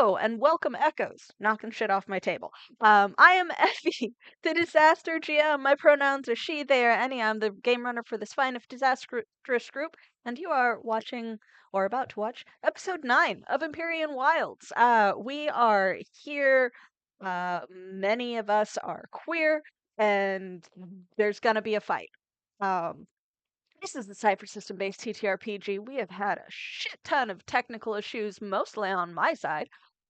Hello and welcome, Echoes, knocking shit off my table. I am Effie, the Disaster GM. My pronouns are she, they, or any. I'm the game runner for this fine if disastrous group, and you are watching or about to watch episode 9 of Empyrean Wilds. We are here. Many of us are queer, and there's gonna be a fight. Um, this is the Cypher system based TTRPG. We have had a shit ton of technical issues, mostly on my side,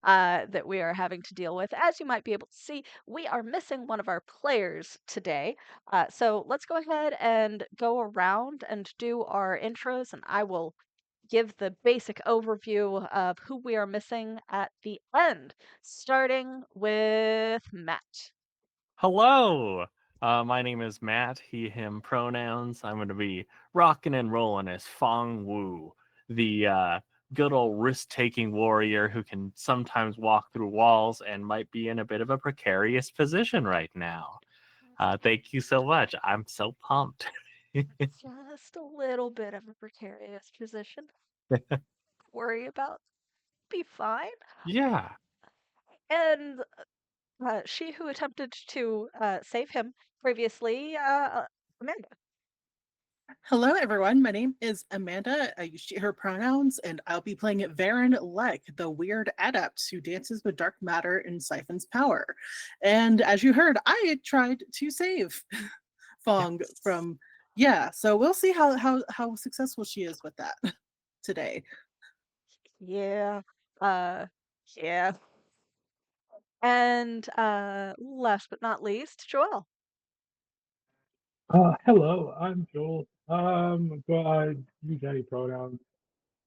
that we are having to deal with. As you might be able to see, we are missing one of our players today. So let's go ahead and go around and do our intros, and I will give the basic overview of who we are missing at the end, starting with Matt. Hello! My name is Matt, he, him pronouns. I'm going to be rocking and rolling as Fang Wu, the good old risk taking warrior who can sometimes walk through walls and might be in a bit of a precarious position right now. Thank you so much. I'm so pumped. Just a little bit of a precarious position. Worry about. Be fine. Yeah. And she who attempted to save him previously, Amanda. Hello, everyone. My name is Amanda. I use she, her pronouns, and I'll be playing Varen Lek, the weird adept who dances with dark matter in Siphon's power. And as you heard, I tried to save Fong from. Yeah, so we'll see how successful she is with that today. Yeah. Uh, yeah. And last but not least, Joelle. Hello, I'm Joel. I use any pronouns.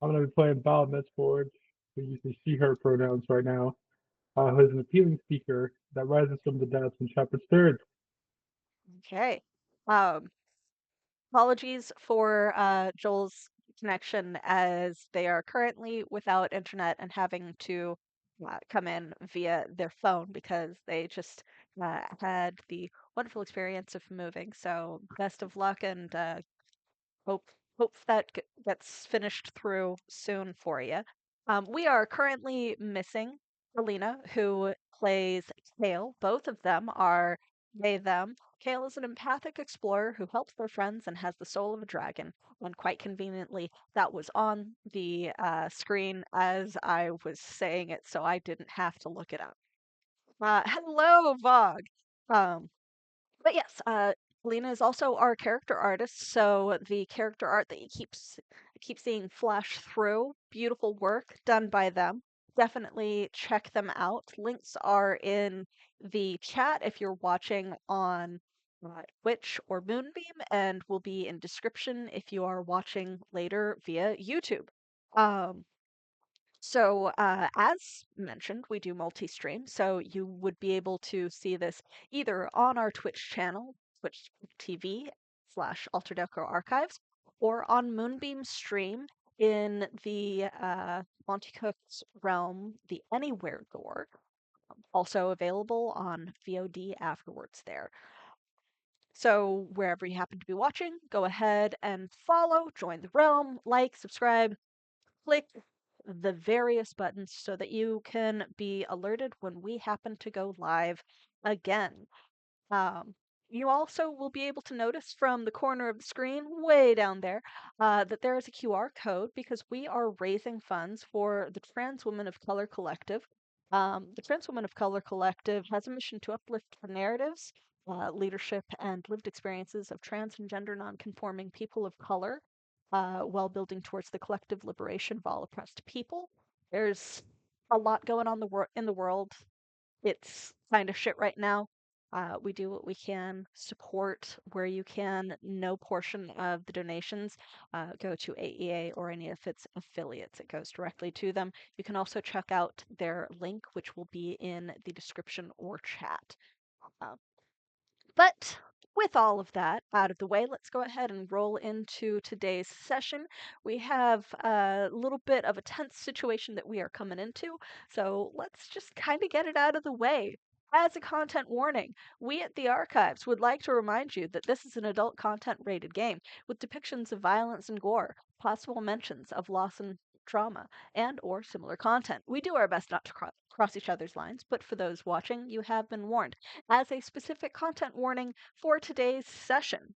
I'm gonna be playing Bob Metsford, who uses she/her pronouns right now. Who is an appealing speaker that rises from the depths in Shepherd's Third. Okay. Um, Apologies for Joel's connection as they are currently without internet and having to come in via their phone because they just had the wonderful experience of moving. So best of luck and hope hope that gets finished through soon for you. We are currently missing Alina, who plays Kale. Both of them are they them. Kale is an empathic explorer who helps their friends and has the soul of a dragon. And quite conveniently, that was on the screen as I was saying it, so I didn't have to look it up. Hello, Vog. Um, but yes, Lena is also our character artist, so the character art that you keep seeing flash through, beautiful work done by them. Definitely check them out. Links are in the chat if you're watching on Twitch or Moonbeam, and will be in description if you are watching later via YouTube. Um, as mentioned, we do multi-stream, so you would be able to see this either on our Twitch channel, Twitch TV/Altered Echo Archives, or on Moonbeam stream in the Monty Cook's realm, the Anywhere door, also available on VOD afterwards there. So wherever you happen to be watching, go ahead and follow, join the realm, like, subscribe, click the various buttons so that you can be alerted when we happen to go live again. Um, you also will be able to notice from the corner of the screen, way down there, that there is a QR code because we are raising funds for the Trans Women of Color Collective. The Trans Women of Color Collective has a mission to uplift the narratives, leadership, and lived experiences of trans and gender nonconforming people of color while building towards the collective liberation of all oppressed people. There's a lot going on in the world. It's kind of shit right now. We do what we can, support where you can. No portion of the donations go to AEA or any of its affiliates. It goes directly to them. You can also check out their link, which will be in the description or chat. Uh, but with all of that out of the way, let's go ahead and roll into today's session. We have a little bit of a tense situation that we are coming into, so let's just kind of get it out of the way. As a content warning, we at the Archives would like to remind you that this is an adult content rated game with depictions of violence and gore, possible mentions of loss and drama and or similar content. We do our best not to cross each other's lines, but for those watching, you have been warned. As a specific content warning for today's session,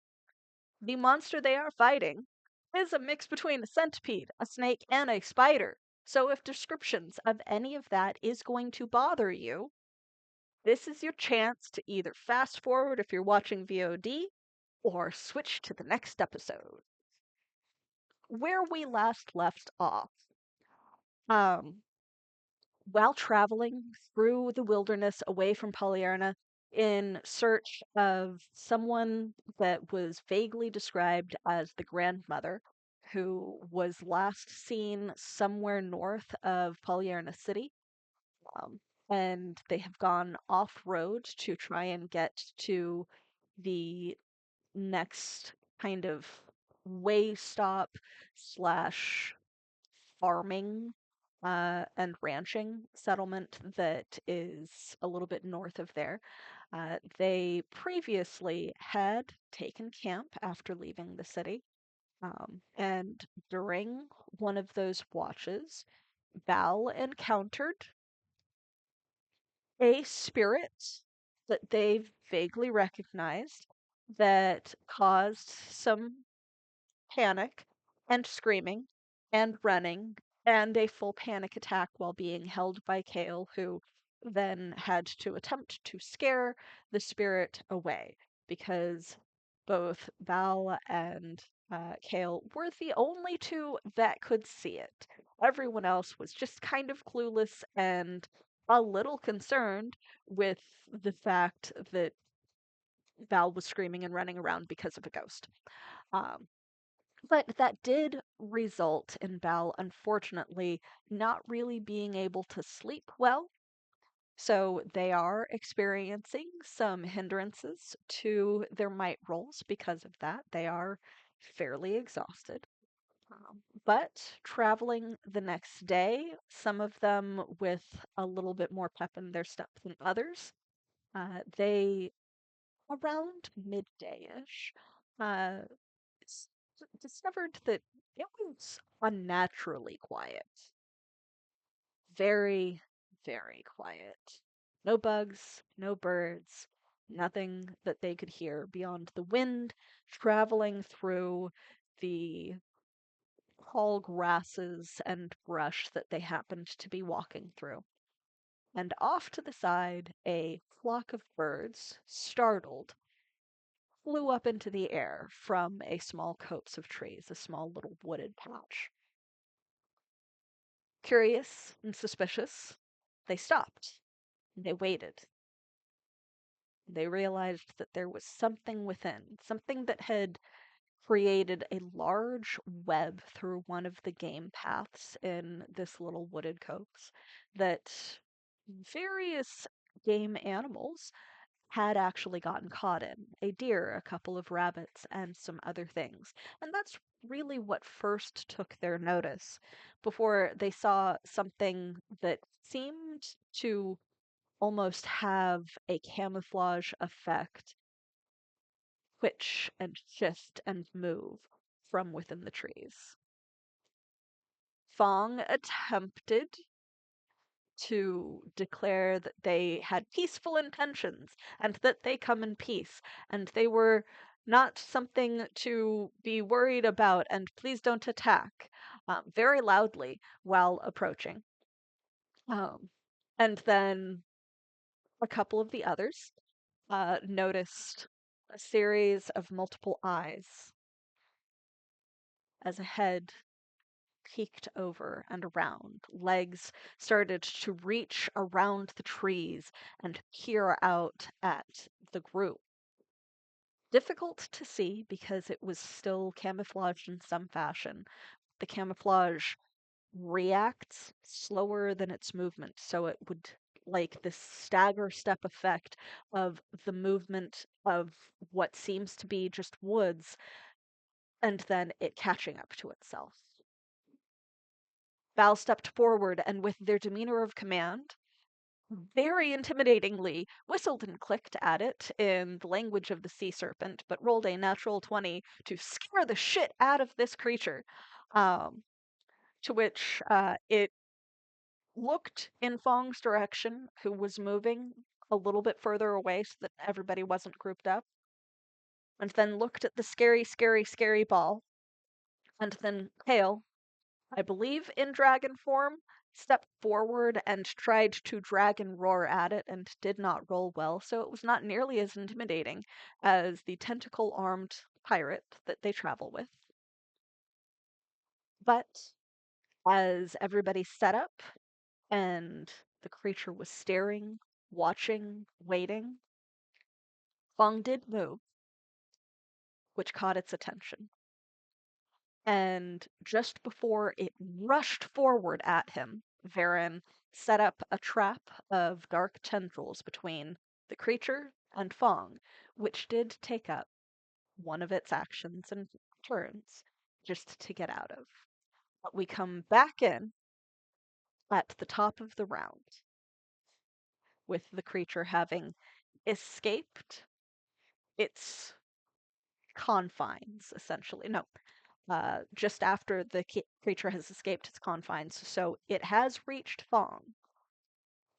the monster they are fighting is a mix between a centipede, a snake, and a spider. So if descriptions of any of that is going to bother you, this is your chance to either fast forward if you're watching VOD or switch to the next episode. Where we last left off, while traveling through the wilderness away from Polyarna in search of someone that was vaguely described as the grandmother, who was last seen somewhere north of Polyarna City. And they have gone off road to try and get to the next kind of way stop slash farming and ranching settlement that is a little bit north of there. They previously had taken camp after leaving the city. And during one of those watches, Val encountered a spirit that they vaguely recognized that caused some panic and screaming and running and a full panic attack while being held by Kale, who then had to attempt to scare the spirit away because both Val and Kale were the only two that could see it. Everyone else was just kind of clueless and a little concerned with the fact that Val was screaming and running around because of a ghost. Um, but that did result in Val, unfortunately, not really being able to sleep well. So they are experiencing some hindrances to their might rolls because of that. They are fairly exhausted. But traveling the next day, some of them with a little bit more pep in their step than others, they, around midday-ish, uh, discovered that it was unnaturally quiet. Very, very quiet. No bugs, no birds, nothing that they could hear beyond the wind traveling through the tall grasses and brush that they happened to be walking through. And off to the side, a flock of birds, startled, flew up into the air from a small copse of trees, a small little wooded patch. Curious and suspicious, they stopped. They waited. They realized that there was something within, something that had created a large web through one of the game paths in this little wooded copse that various game animals had actually gotten caught in. A deer, a couple of rabbits, and some other things. And that's really what first took their notice before they saw something that seemed to almost have a camouflage effect, twitch and shift and move from within the trees. Fang attempted to declare that they had peaceful intentions and that they come in peace and they were not something to be worried about and please don't attack, very loudly while approaching. And then a couple of the others noticed a series of multiple eyes as a head peeked over and around. Legs started to reach around the trees and peer out at the group. Difficult to see because it was still camouflaged in some fashion. The camouflage reacts slower than its movement, so it would like this stagger step effect of the movement of what seems to be just woods and then it catching up to itself. Val stepped forward and with their demeanor of command, very intimidatingly whistled and clicked at it in the language of the sea serpent, but rolled a natural 20 to scare the shit out of this creature. to which it looked in Fong's direction, who was moving a little bit further away so that everybody wasn't grouped up, and then looked at the scary, scary, scary ball, and then Kale, I believe in dragon form, stepped forward and tried to dragon roar at it and did not roll well, so it was not nearly as intimidating as the tentacle-armed pirate that they travel with. But as everybody set up and the creature was staring, watching, waiting, Fong did move, which caught its attention. And just before it rushed forward at him, Varen set up a trap of dark tendrils between the creature and Fong, which did take up one of its actions and turns just to get out of. But we come back in at the top of the round, with the creature having escaped its confines, essentially. No, just after the creature has escaped its confines. So it has reached Fong,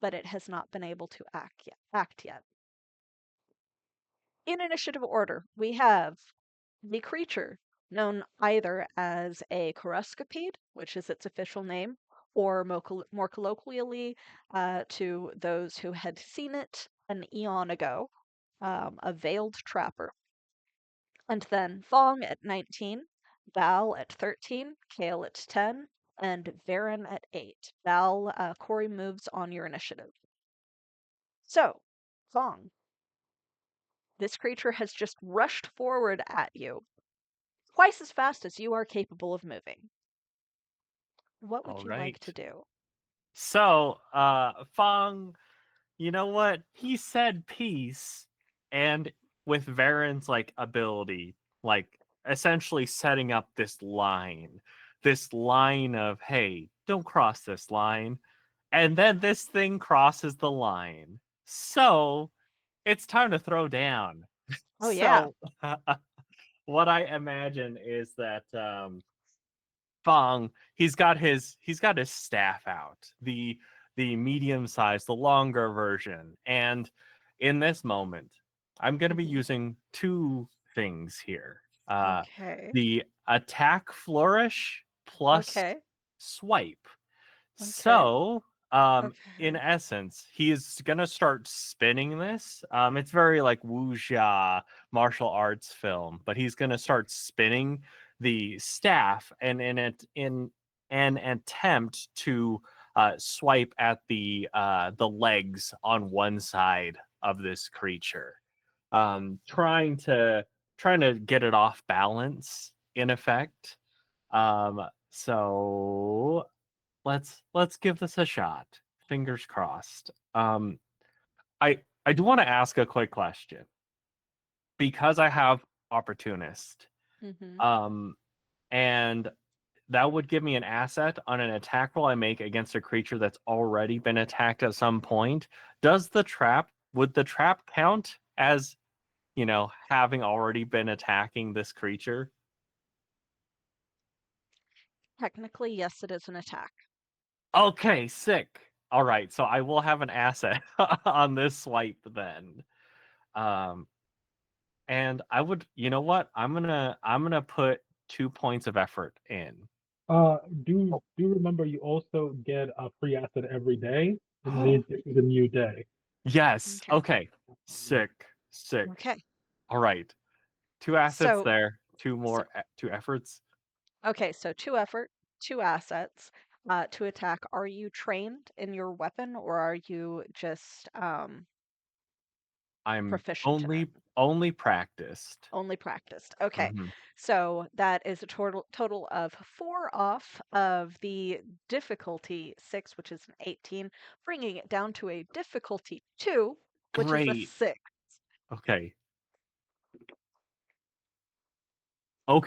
but it has not been able to act yet. In initiative order, we have the creature, known either as a coruscapede, which is its official name, or more colloquially to those who had seen it an eon ago, a veiled trapper. And then Fong at 19, Val at 13, Kale at 10, and Varen at 8. Val, Corey moves on your initiative. So, Fong, this creature has just rushed forward at you, twice as fast as you are capable of moving. What would All you like right. to do? So, Fong, you know what? He said peace, and with Varen's like ability, like essentially setting up this line of, hey, don't cross this line. And then this thing crosses the line. So it's time to throw down. Oh, yeah. So what I imagine is that Fong, he's got his staff out, the medium size, the longer version, and in this moment, I'm going to be Mhm. using two things here: Okay. the attack flourish plus Okay. swipe. Okay. So, in Okay. essence, he's gonna start spinning this. It's very like wuxia martial arts film, but he's gonna start spinning the staff, and in an attempt to swipe at the legs on one side of this creature, trying to get it off balance. In effect, so let's give this a shot. Fingers crossed. I do want to ask a quick question because I have opportunist. Mm-hmm. Um, and that would give me an asset on an attack roll I make against a creature that's already been attacked at some point. Would the trap count as, having already been attacking this creature? Technically, yes, it is an attack. Okay, sick. All right, so I will have an asset on this swipe then. Um, and I would, you know what? I'm gonna put 2 points of effort in. Do remember you also get a free asset every day, and this is a new day. Yes. Okay. Okay. Sick. Sick. Okay. All right. Two assets So, there. so Two efforts. okay, so 2 assets to attack. Are you trained in your weapon or are you just I'm proficient in it? only practiced. Only practiced. Okay. Hmm. So that is a total of 4 off of the difficulty 6, which is an 18, bringing it down to a difficulty 2, which is a Great. 6. Okay.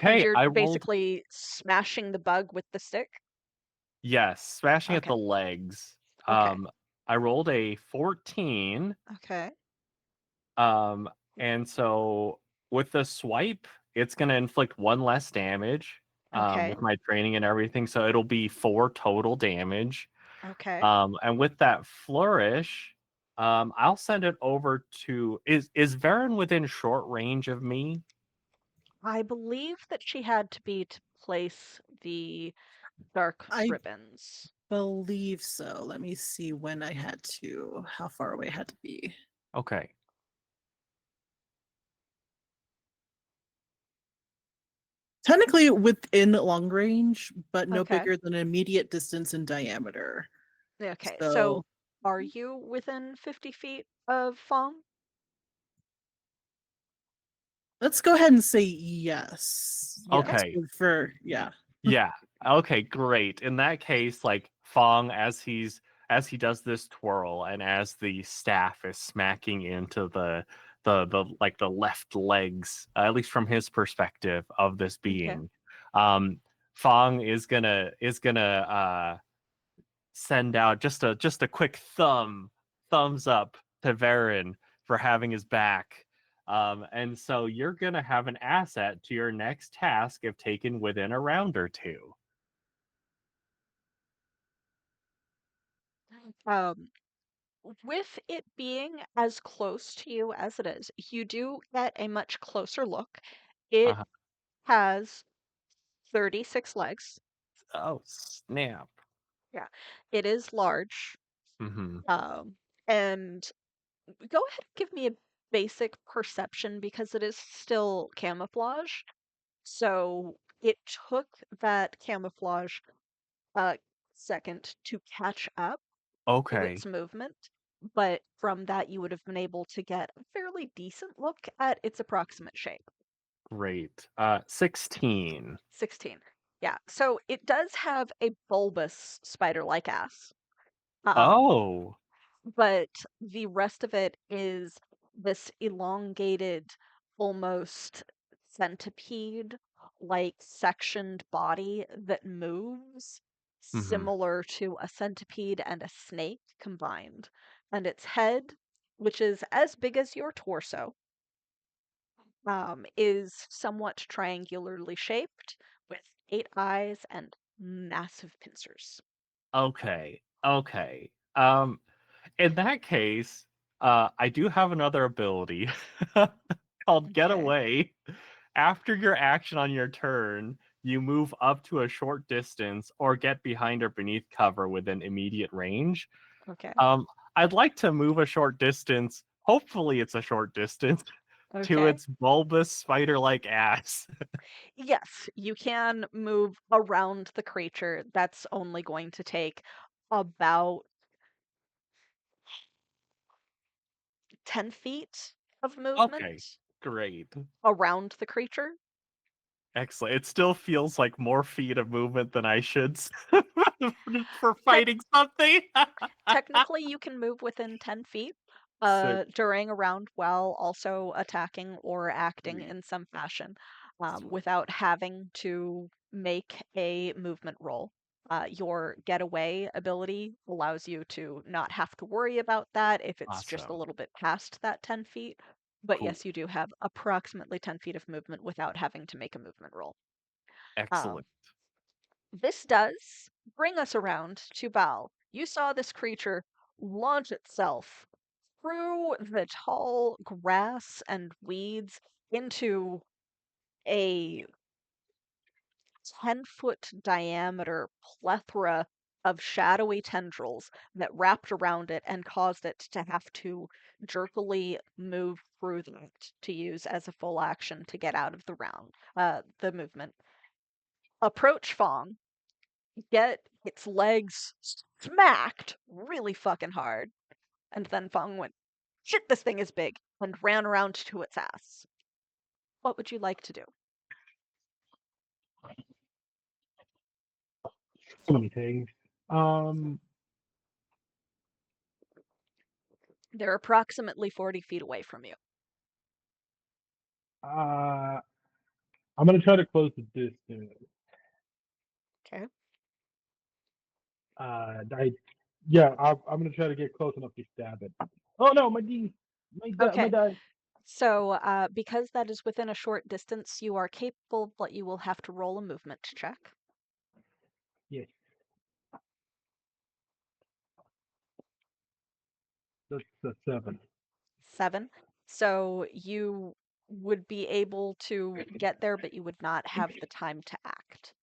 And Okay. you're I rolled. basically smashing the bug with the stick. Yes, smashing at Okay. the legs. Okay. I rolled a 14. Okay. And so with the swipe, it's going to inflict one less damage. Okay. with my training and everything. So it'll be 4 total damage. Okay. And with that flourish, I'll send it over to is Varen within short range of me? I believe that she had to be to place the dark I ribbons. believe so. Let me see when I had to, how far away I had to be. Okay. Technically within long range, but no Okay. bigger than an immediate distance in diameter. Okay. So So are you within 50 feet of Fong? let's go ahead and say yes. Yes. Okay. Yeah. Yeah. Okay, great. In that case, like Fong, as he does this twirl and as the staff is smacking into the like the left legs, at least from his perspective of this Okay. being, Fong is gonna send out just a quick thumbs up to Varen for having his back. And so you're gonna have an asset to your next task if taken within a round or two. Um, with it being as close to you as it is, you do get a much closer look. It Uh, has 36 legs. oh snap! Yeah, it is large. Hmm. Um, and go ahead and give me a basic perception because it is still camouflage. So it took that camouflage a second to catch up to Okay, its movement, but from that you would have been able to get a fairly decent look at its approximate shape. great. 16. 16. Yeah, so it does have a bulbous spider-like ass. Um, Oh, but the rest of it is this elongated, almost centipede like sectioned body that moves hmm, similar to a centipede and a snake combined. And its head, which is as big as your torso, is somewhat triangularly shaped with 8 eyes and massive pincers. okay, okay. In that case, I do have another ability called Get Okay. Away. After your action on your turn, you move up to a short distance or get behind or beneath cover within immediate range. Okay. Um, I'd like to move a short distance. Hopefully, it's a short distance to Okay. its bulbous spider-like ass. Yes, you can move around the creature. That's only going to take about 10 feet of Okay, movement great. around the creature. Excellent. It still feels like more feet of movement than I should for Tech fighting something. Technically, you can move within 10 feet Sick. during a round while also attacking or acting Sweet. in some fashion Sweet. without having to make a movement roll. Your getaway ability allows you to not have to worry about that if it's just a Awesome. little bit past that 10 feet. But Cool. yes, you do have approximately 10 feet of movement without having to make a movement roll. Excellent. Um, this does bring us around to Bal. You saw this creature launch itself through the tall grass and weeds into a 10-foot diameter plethora of shadowy tendrils that wrapped around it and caused it to have to jerkily move through that to use as a full action to get out of the the movement. Approach Fong, get its legs smacked really fucking hard, and then Fong went, "Shit, this thing is big," and ran around to its ass. What would you like to do? So many things. Um, They're approximately 40 feet away from you. uh, I'm gonna try to close the distance. Okay. I, yeah, I'm gonna try to get close enough to stab it. Oh no, my D, my Okay. die. So, because that is within a short distance, you are capable, but you will have to roll a movement check. Yes. That's a 7. 7. So you would be able to get there, but you would not have the time to act.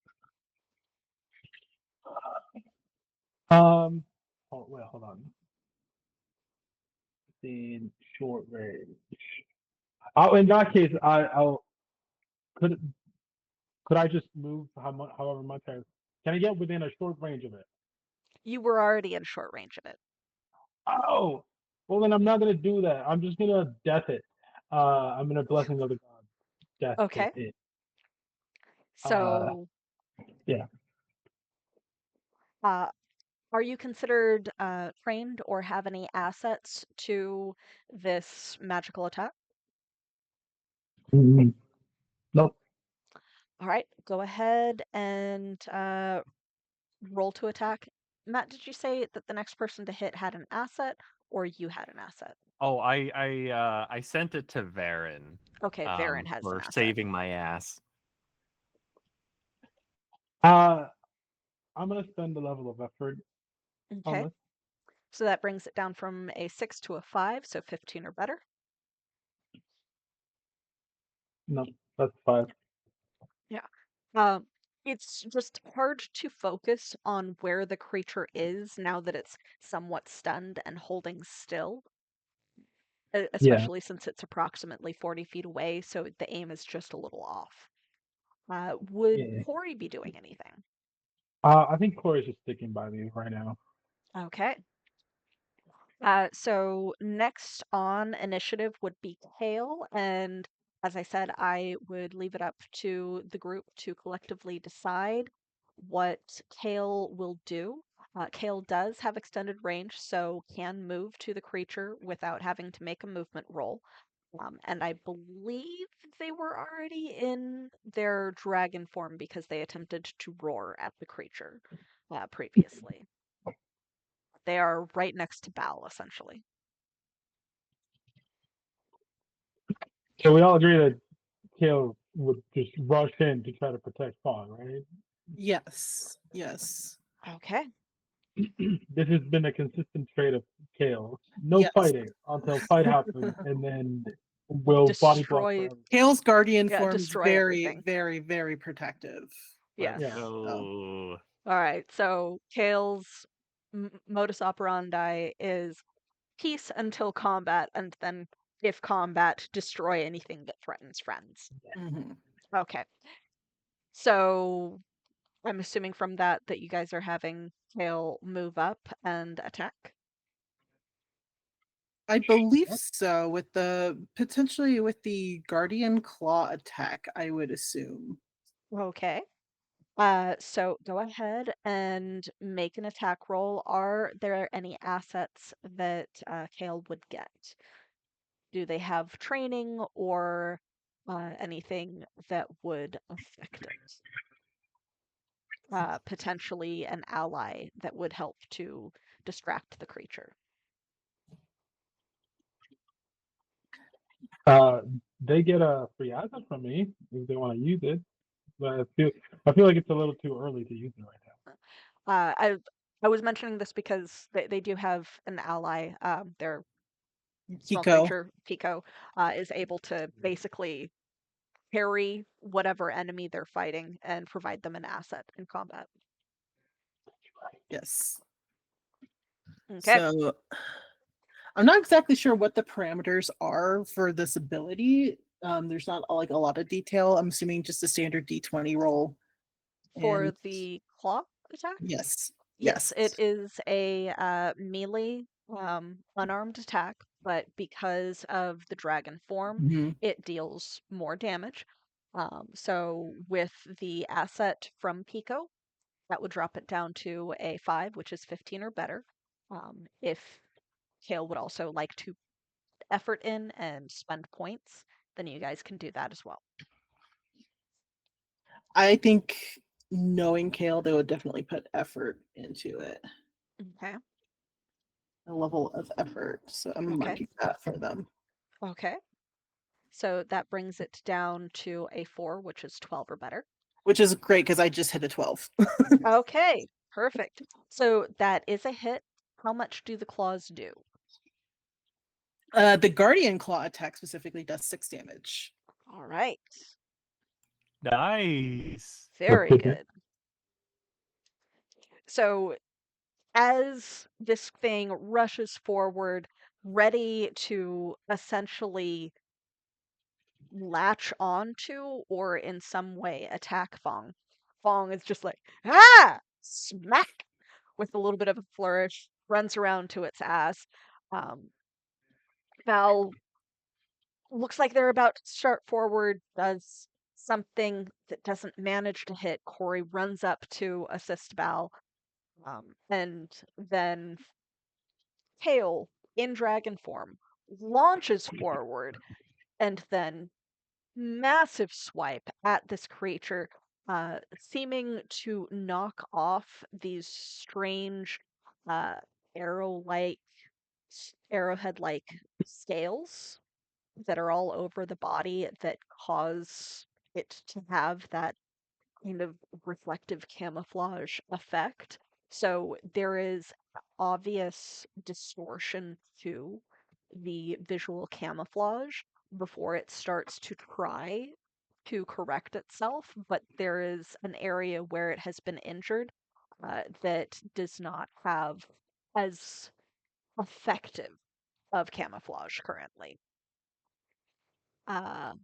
Hold on. In short range. In that case, I'll could could I just move however much I can I get within a short range of it? You were already in short range of it. Oh, well then I'm not gonna do that. I'm just gonna death it. I'm gonna blessing of the gods, death Okay. it. So, Yeah. uh, are you considered trained or have any assets to this magical attack? Mhm. Nope. All right, go ahead and roll to attack. Matt, did you say that the next person to hit had an asset or you had an asset? Oh, I sent it to Varen. Okay, Varen has an For asset. saving my ass. I'm gonna spend the level of effort on Okay, this. so that brings it down from a 6 to a 5, so 15 or better. No, that's 5. Yeah. Um, it's just hard to focus on where the creature is now that it's somewhat stunned and holding still, Yeah. especially since it's approximately 40 feet away, so the aim is just a little off. Would Yeah. Corey be doing anything? I think Corey's just sticking by me right now. Okay. So next on initiative would be Kale, and as I said, I would leave it up to the group to collectively decide what Kale will do. Kale does have extended range, so can move to the creature without having to make a movement roll. And I believe they were already in their dragon form because they attempted to roar at the creature previously. They are right next to Bal, essentially. So we all agree that Kale would just rush in to try to protect Fawn, right? Yes. Yes. Okay. This has been a consistent trait of Kale. No Yes. fighting until fight happens, and then we'll body block Destroy, forever. Kale's guardian yeah, form is destroy very, everything. very, very protective. Let's Yes. Yeah. go. All right. So Kale's modus operandi is peace until combat, and then if combat, destroy anything that threatens friends. Mhm. Okay. So I'm assuming from that that you guys are having Kale move up and attack. I believe Yep. so. With the potentially with the guardian claw attack, I would assume. Okay. So go ahead and make an attack roll. Are there any assets that Kale would get? Do they have training or anything that would affect it? Potentially an ally that would help to distract the creature. They get a free asset from me if they want to use it, but I feel like it's a little too early to use it right now. Uh, I I was mentioning this because they do have an ally. Their small Kiko. creature, Pico, is able to basically parry whatever enemy they're fighting and provide them an asset in combat. Yes. Okay. So I'm not exactly sure what the parameters are for this ability. There's not like a lot of detail. I'm assuming just a standard D20 roll. For And the claw attack, yes, yes, yes. it is a melee unarmed attack, but because of the dragon form, Mhm. it deals more damage. So with the asset from Pico, that would drop it down to a 5, which is 15 or better. If Kale would also like to effort in and spend points, then you guys can do that as well. I think knowing Kale, they would definitely put effort into it. Okay. A level of effort. So I'm Okay. marking that for them. Okay. So that brings it down to a 4, which is 12 or better. Which is great because I just hit a 12. Okay, perfect. So that is a hit. How much do the claws do? The Guardian Claw attack specifically does 6 damage. All right. Nice. Very good. So as this thing rushes forward, ready to essentially latch onto or in some way attack Fong, Fong is just like, ah! Smack! With a little bit of a flourish, runs around to its ass. Val looks like they're about to start forward, does something that doesn't manage to hit. Corey runs up to assist Val, and then Tail, in dragon form, launches forward and then massive swipe at this creature, seeming to knock off these strange uh, arrow-like, arrowhead-like scales that are all over the body that cause it to have that kind of reflective camouflage effect. So there is obvious distortion to the visual camouflage before it starts to try to correct itself, but there is an area where it has been injured that does not have as effective of camouflage currently. Uh,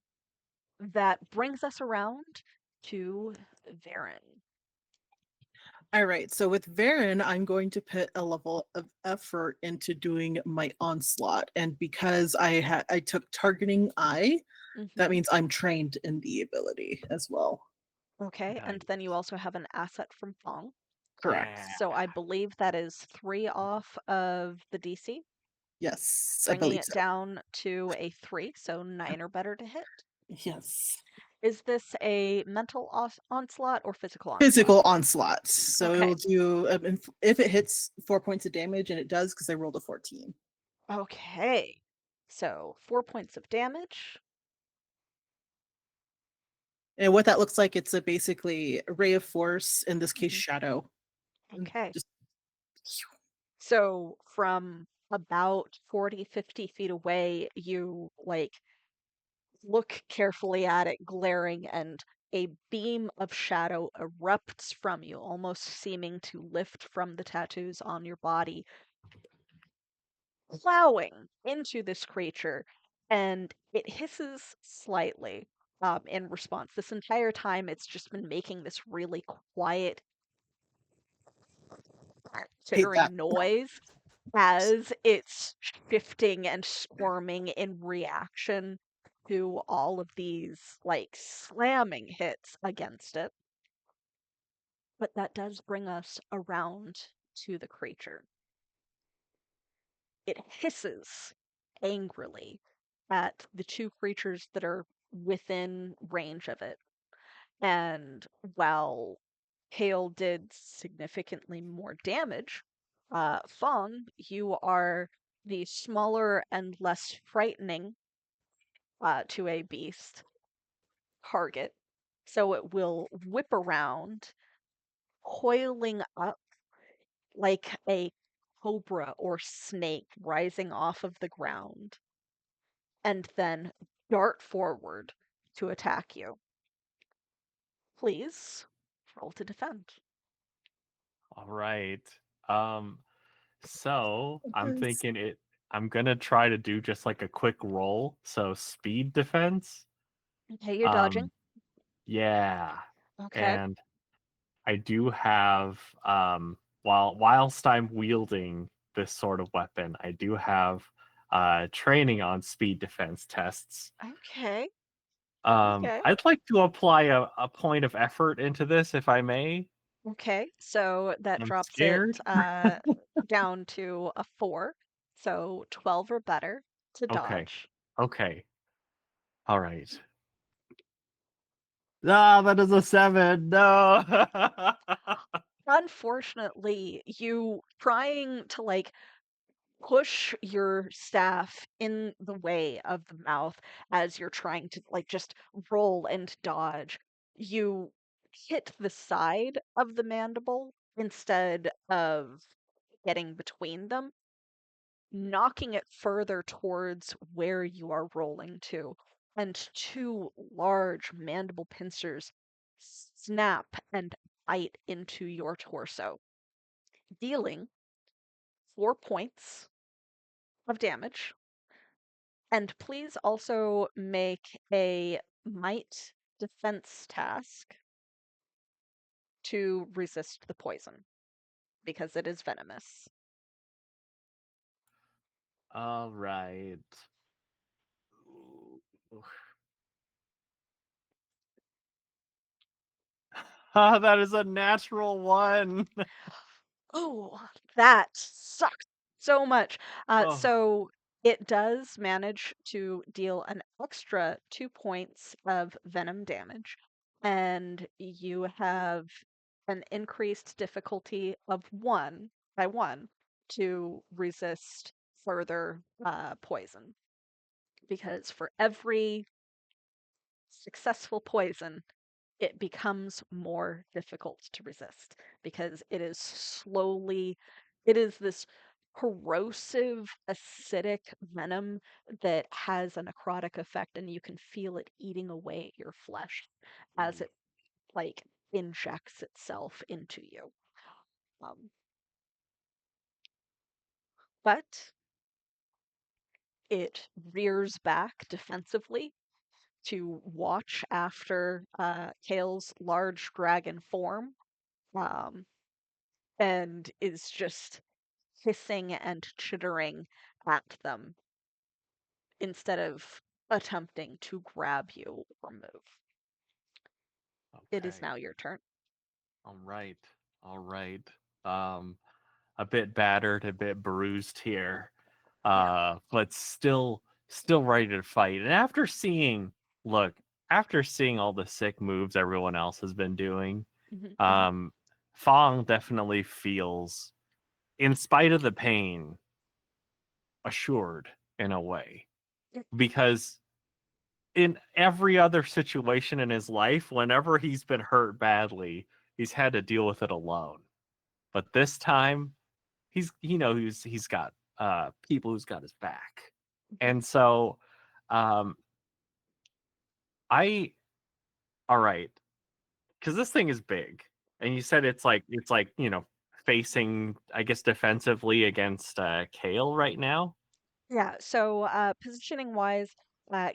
that brings us around to Varen. All right, so with Varen, I'm going to put a level of effort into doing my onslaught, and because I took targeting eye, that Mhm. means I'm trained in the ability as well. Okay, and then you also have an asset from Fong. Correct. Yeah. So I believe that is 3 off of the DC, Yes, I bringing believe it so. down to a 3, so 9 or better to hit. Yes. Is this a mental onslaught or physical onslaught? Physical onslaught. So Okay. it'll do if it hits 4 points of damage, and it does because I rolled a 14. Okay. So 4 points of damage. And what that looks like, it's basically a ray of force, in this case, Mhm. shadow. Okay. Just So from about 40, 50 feet away, you like look carefully at it, glaring, and a beam of shadow erupts from you, almost seeming to lift from the tattoos on your body, plowing into this creature, and it hisses slightly in response. This entire time, it's just been making this really quiet, hate that. chittering noise as it's shifting and squirming in reaction to all of these like slamming hits against it. But that does bring us around to the creature. It hisses angrily at the 2 creatures that are within range of it. And while Hail did significantly more damage, Fong, you are the smaller and less frightening to a beast target. So it will whip around, coiling up like a cobra or snake rising off of the ground, and then dart forward to attack you. Please roll to defend. All right. Um, so I'm Yes. thinking I'm gonna try to do just like a quick roll. So speed defense. Okay, you're dodging. Yeah. Okay. And I do have whilst I'm wielding this sort of weapon, I do have training on speed defense tests. Okay. Okay. I'd like to apply a point of effort into this if I may. Okay. So that I'm drops it scared. down to a 4. So 12 or better to Okay. dodge. Okay. All right. Ah, that is a 7. No. Unfortunately, you trying to like push your staff in the way of the mouth as you're trying to like just roll and dodge. You hit the side of the mandible instead of getting between them, knocking it further towards where you are rolling to, and two large mandible pincers snap and bite into your torso, dealing 4 points of damage. And please also make a might defense task to resist the poison because it is venomous. All right. That is a natural one. Oh, that sucks so much. Oh. So it does manage to deal an extra 2 points of venom damage, and you have an increased difficulty of 1 to resist further poison. Because for every successful poison, it becomes more difficult to resist because it is this corrosive acidic venom that has a necrotic effect, and you can feel it eating away at your flesh as it like injects itself into you. But it rears back defensively to watch after Kale's large dragon form, um, and is just hissing and chittering at them instead of attempting to grab you or move. It is Okay. now your turn. All right. All right. A bit battered, a bit bruised here. But still ready to fight. And after seeing all the sick moves everyone else has been doing, Mhm. Fang definitely feels, in spite of the pain, assured in a way. Yeah. Because in every other situation in his life, whenever he's been hurt badly, he's had to deal with it alone. But this time, he's got people who's got his back. And so I all right, because this thing is big, and you said it's like facing, I guess, defensively against Kale right now. Yeah, so positioning wise,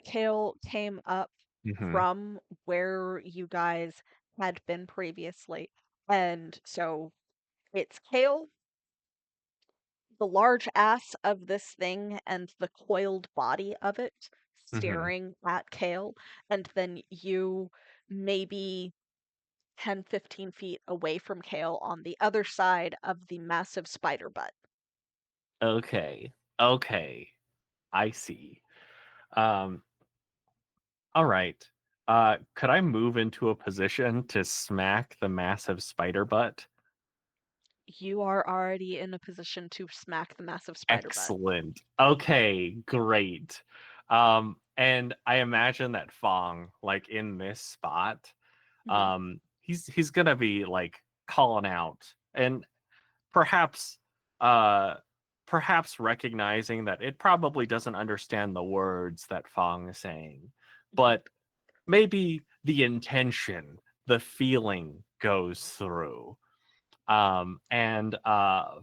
Kale came up Mm-hmm. from where you guys had been previously. And so it's Kale, the large ass of this thing, and the coiled body of it Mm-hmm. staring at Kale, and then you maybe 10, 15 feet away from Kale on the other side of the massive spider butt. Okay. I see. Um, all right. Could I move into a position to smack the massive spider butt? You are already in a position to smack the massive spider butt. Excellent. Okay, great. And I imagine that Fong, like in this spot, Mhm. he's gonna be like calling out, and perhaps uh perhaps recognizing that it probably doesn't understand the words that Fong is saying, but maybe the intention, the feeling goes through. And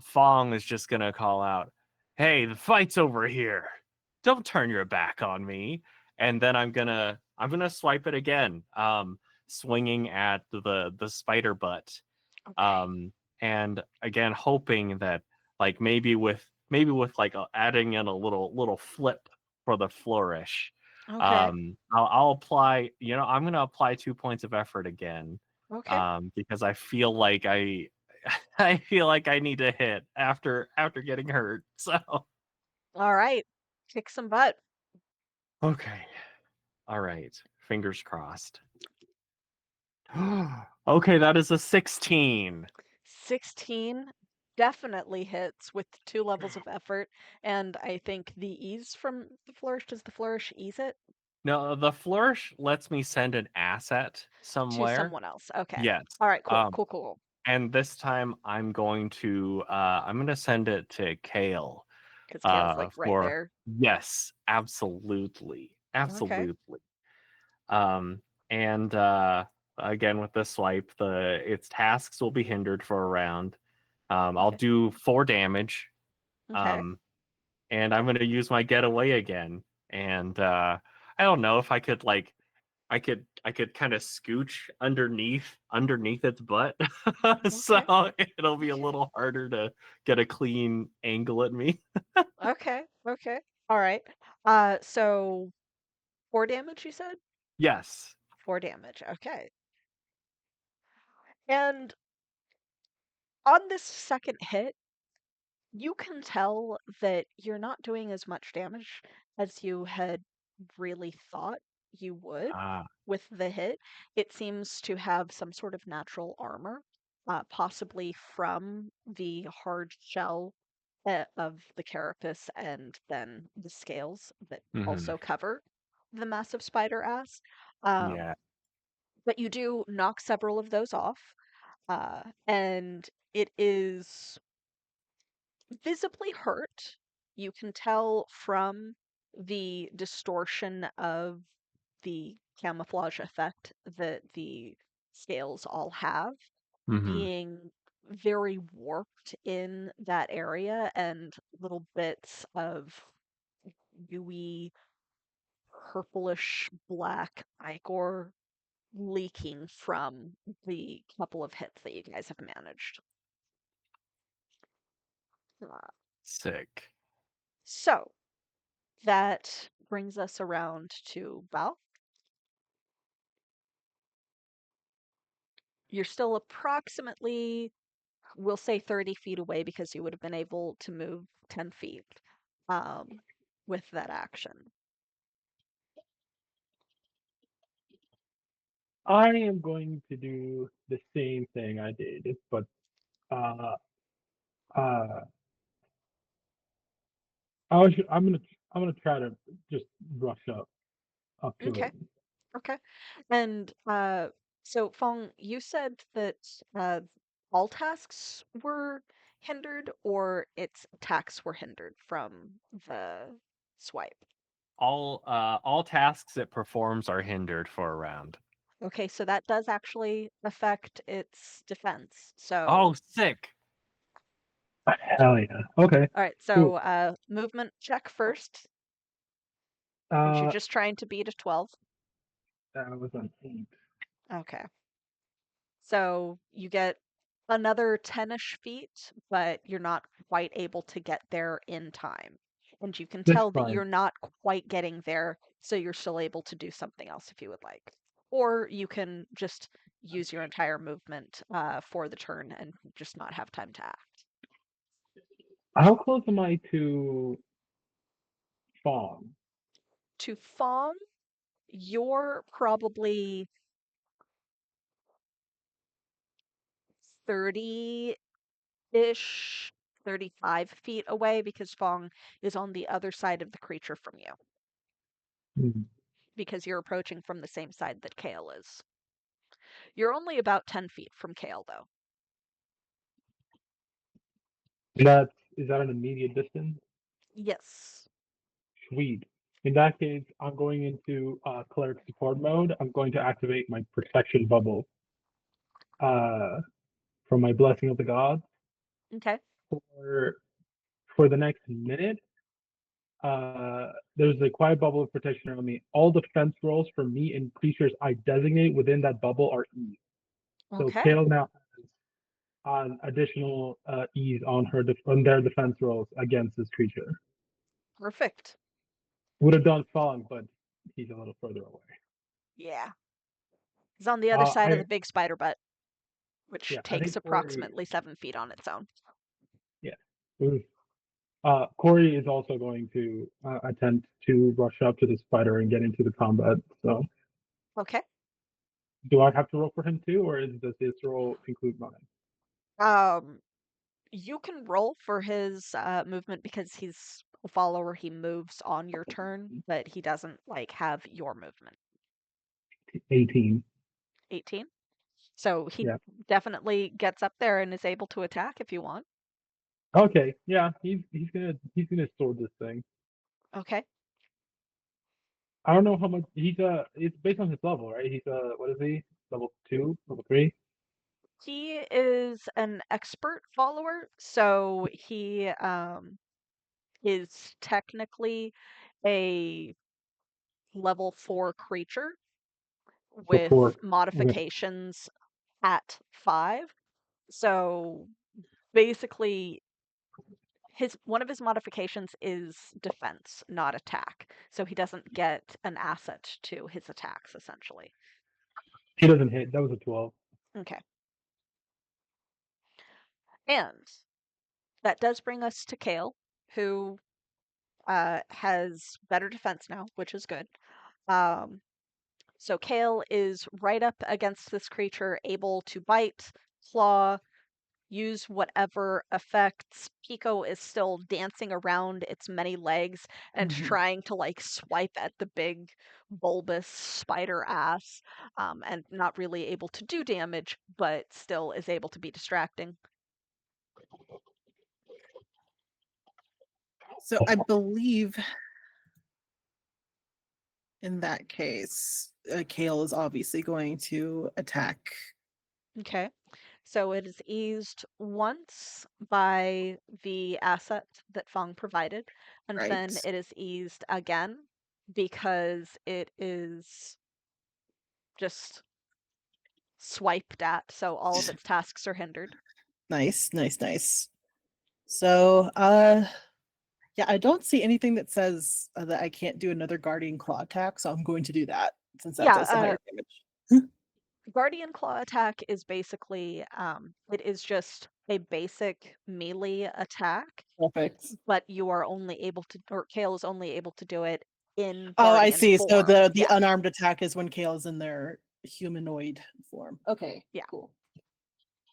Fong is just gonna call out, "Hey, the fight's over here. Don't turn your back on me." And then I'm gonna swipe it again, swinging at the spider butt, Okay. um, and again hoping that, like, maybe with like adding in a little flip for the flourish. Okay. I'll apply. I'm gonna apply 2 points of effort again, Okay. because I feel like I feel like I need to hit after getting hurt. So All right. Kick some butt. okay, all right, fingers crossed. Okay, that is a 16. 16 definitely hits with 2 levels of effort, and I think the ease from the flourish, does the flourish ease it No, the flourish lets me send an asset to somewhere. someone else? Okay. Yes. All right, cool, Um, cool. and this time I'm going to send it to Kale. Because Kale's like right For there. yes, absolutely, Okay. absolutely. And again with the swipe, its tasks will be hindered for a round. I'll Okay. do 4 damage. Okay. And I'm gonna use my getaway again. And I don't know if I could like I could kind of scooch underneath its butt, Okay. so it'll be a Okay. little harder to get a clean angle at me. Okay. Okay. All right. So 4 damage, you said? Yes. 4 damage. Okay. And on this second hit, you can tell that you're not doing as much damage as you had really thought you would Ah. with the hit. It seems to have some sort of natural armor, possibly from the hard shell of the carapace and then the scales that Mhm. also cover the massive spider ass. Um, Yeah. but you do knock several of those off, and it is visibly hurt. You can tell from the distortion of the camouflage effect that the scales all have Mhm. being very warped in that area, and little bits of gooey purplish black ichor leaking from the couple of hits that you guys have managed. Uh, Sick. So that brings us around to Val. You're still approximately, we'll say 30 feet away because you would have been able to move 10 feet with that action. I am going to do the same thing I did, but uh, uh, I'm gonna try to just rush up to Okay, it. okay. And so Fong, you said that all tasks were hindered or its attacks were hindered from the swipe. All tasks it performs are hindered for a round. Okay, so that does actually affect its defense. Oh, So, sick. Hell yeah. Okay. all right, Cool. so movement check first, since you're Uh, just trying to beat a 12. that was an 8. Okay. So you get another 10-ish feet, but you're not quite able to get there in time. And you can That's tell that fine. you're not quite getting there, so you're still able to do something else if you would like. Or you can just use your entire movement for the turn and just not have time to act. How close am I to Fawn? To Fong, you're probably 30-ish, 35 feet away because Fong is on the other side of the creature from you Hmm. because you're approaching from the same side that Kale is. You're only about 10 feet from Kale, though. Is that an immediate distance? Yes. Sweet. In that case, I'm going into cleric support mode. I'm going to activate my protection bubble uh, from my blessing of the gods Okay. for for the next minute. There's a quiet bubble of protection around me. All defense rolls for me and creatures I designate within that bubble are ease. So Okay. Kale now has an additional ease on on their defense rolls against this creature. Perfect. Would have done Fong, but he's a little further away. Yeah. He's on the other side of the I big spider butt, which Yeah, I takes think Corey. approximately 7 feet on its own. Yeah, oof. Corey is also going to attempt to rush up to the spider and get into the combat. So, Okay. do I have to roll for him too, or does this roll include mine? Um, You can roll for his movement because he's a follower. He moves on your turn, but he doesn't like have your movement. 18. 18. So he Yeah. definitely gets up there and is able to attack if you want. Okay. Yeah. He's gonna sword this thing. Okay. I don't know how much it's based on his level, right? He's what is he? Level 2, level 3? He is an expert follower, so he is technically a level 4 creature So with 4. Okay. modifications at 5. So basically one of his modifications is defense, not attack. So he doesn't get an asset to his attacks essentially. He doesn't hit. That was a 12. Okay. And that does bring us to Kale, who has better defense now, which is good. So Kale is right up against this creature, able to bite, claw, use whatever effects. Pico is still dancing around its many legs and trying to like swipe at the big bulbous spider ass, and not really able to do damage, but still is able to be distracting. So I believe in that case, Kale is obviously going to attack. Okay. So it is eased once by the asset that Fang provided, and then Right. it is eased again because it is just swiped at, so all of its tasks are hindered. Nice, nice, nice. So, yeah, I don't see anything that says that I can't do another Guardian Claw attack, so I'm going to do that since that does the Yeah, higher damage. Guardian Claw attack is basically, it is just a basic melee attack, Perfect. but you are only able to, or Kale is only able to do it in Oh, I Guardian see. So form. the Yeah, unarmed attack is when Kale's in their humanoid form. Okay, yeah. cool.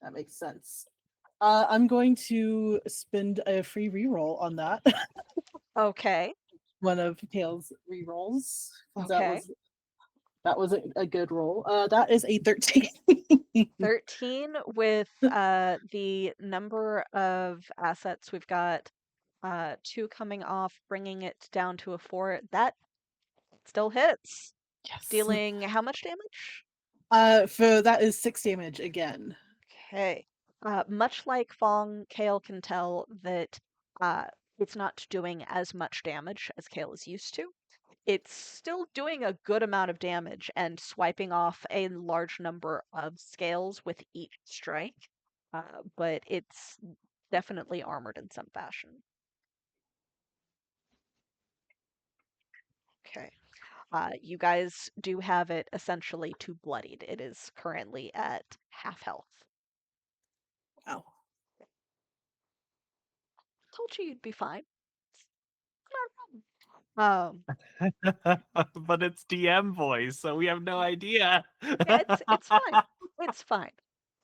That makes sense. I'm going to spend a free reroll on that. Okay, One of Kale's rerolls. 'Cause okay. that was a good roll. That is a 13. 13 with the number of assets we've got, 2 coming off, bringing it down to a 4. That still hits. Yes. Dealing how much damage? For that is 6 damage again. Okay. Much like Fong, Kale can tell that it's not doing as much damage as Kale is used to. It's still doing a good amount of damage and swiping off a large number of scales with each strike, but it's definitely armored in some fashion. Okay. You guys do have it essentially too bloodied. It is currently at half health. Wow. Told you you'd be fine. Um, But it's DM voice, so we have no idea. yeah, it's fine. It's fine.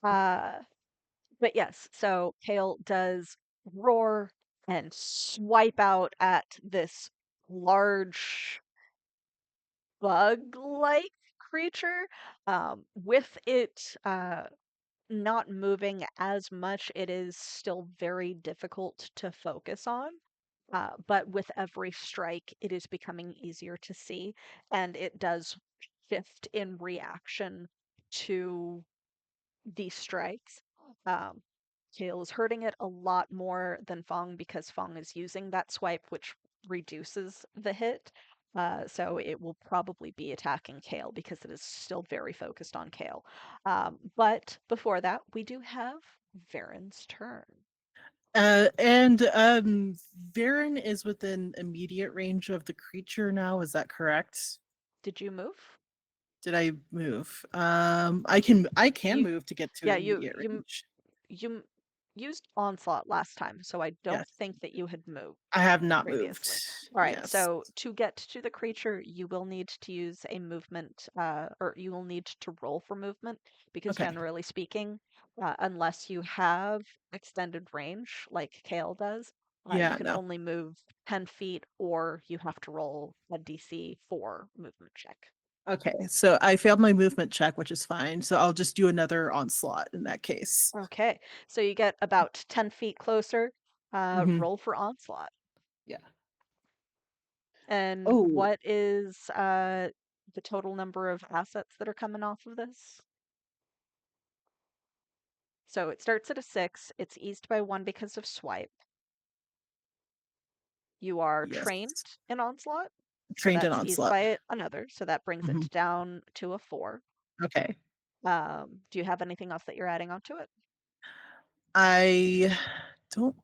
But yes, so Kale does roar and swipe out at this large bug-like creature. With it not moving as much, it is still very difficult to focus on. But with every strike, it is becoming easier to see, and it does shift in reaction to these strikes. Um, Kale is hurting it a lot more than Fong because Fong is using that swipe, which reduces the hit. So it will probably be attacking Kale because it is still very focused on Kale. But before that, we do have Varen's turn. And Varen is within immediate range of the creature now, is that correct? Did you move? Did I move? I can You, move to get to yeah, immediate range. you used Onslaught last time, so I don't Yes. think that you had moved I have not previously. moved. All right, Yes. so to get to the creature, you will need to use a movement, or you will need to roll for movement, because Okay. generally speaking, unless you have extended range like Kale does, you Yeah, can no. only move 10 feet, or you have to roll a DC 4 movement check. Okay, so I failed my movement check, which is fine. So I'll just do another onslaught in that case. Okay, so you get about 10 feet closer. Mhm. Roll for onslaught. Yeah. And Oh, what is the total number of assets that are coming off of this? So it starts at a 6. It's eased by 1 because of swipe. You are yes. trained in onslaught, so Trained in that's eased onslaught. by another. So that brings Mhm. it down to a 4. Okay. Do you have anything else that you're adding onto it? I don't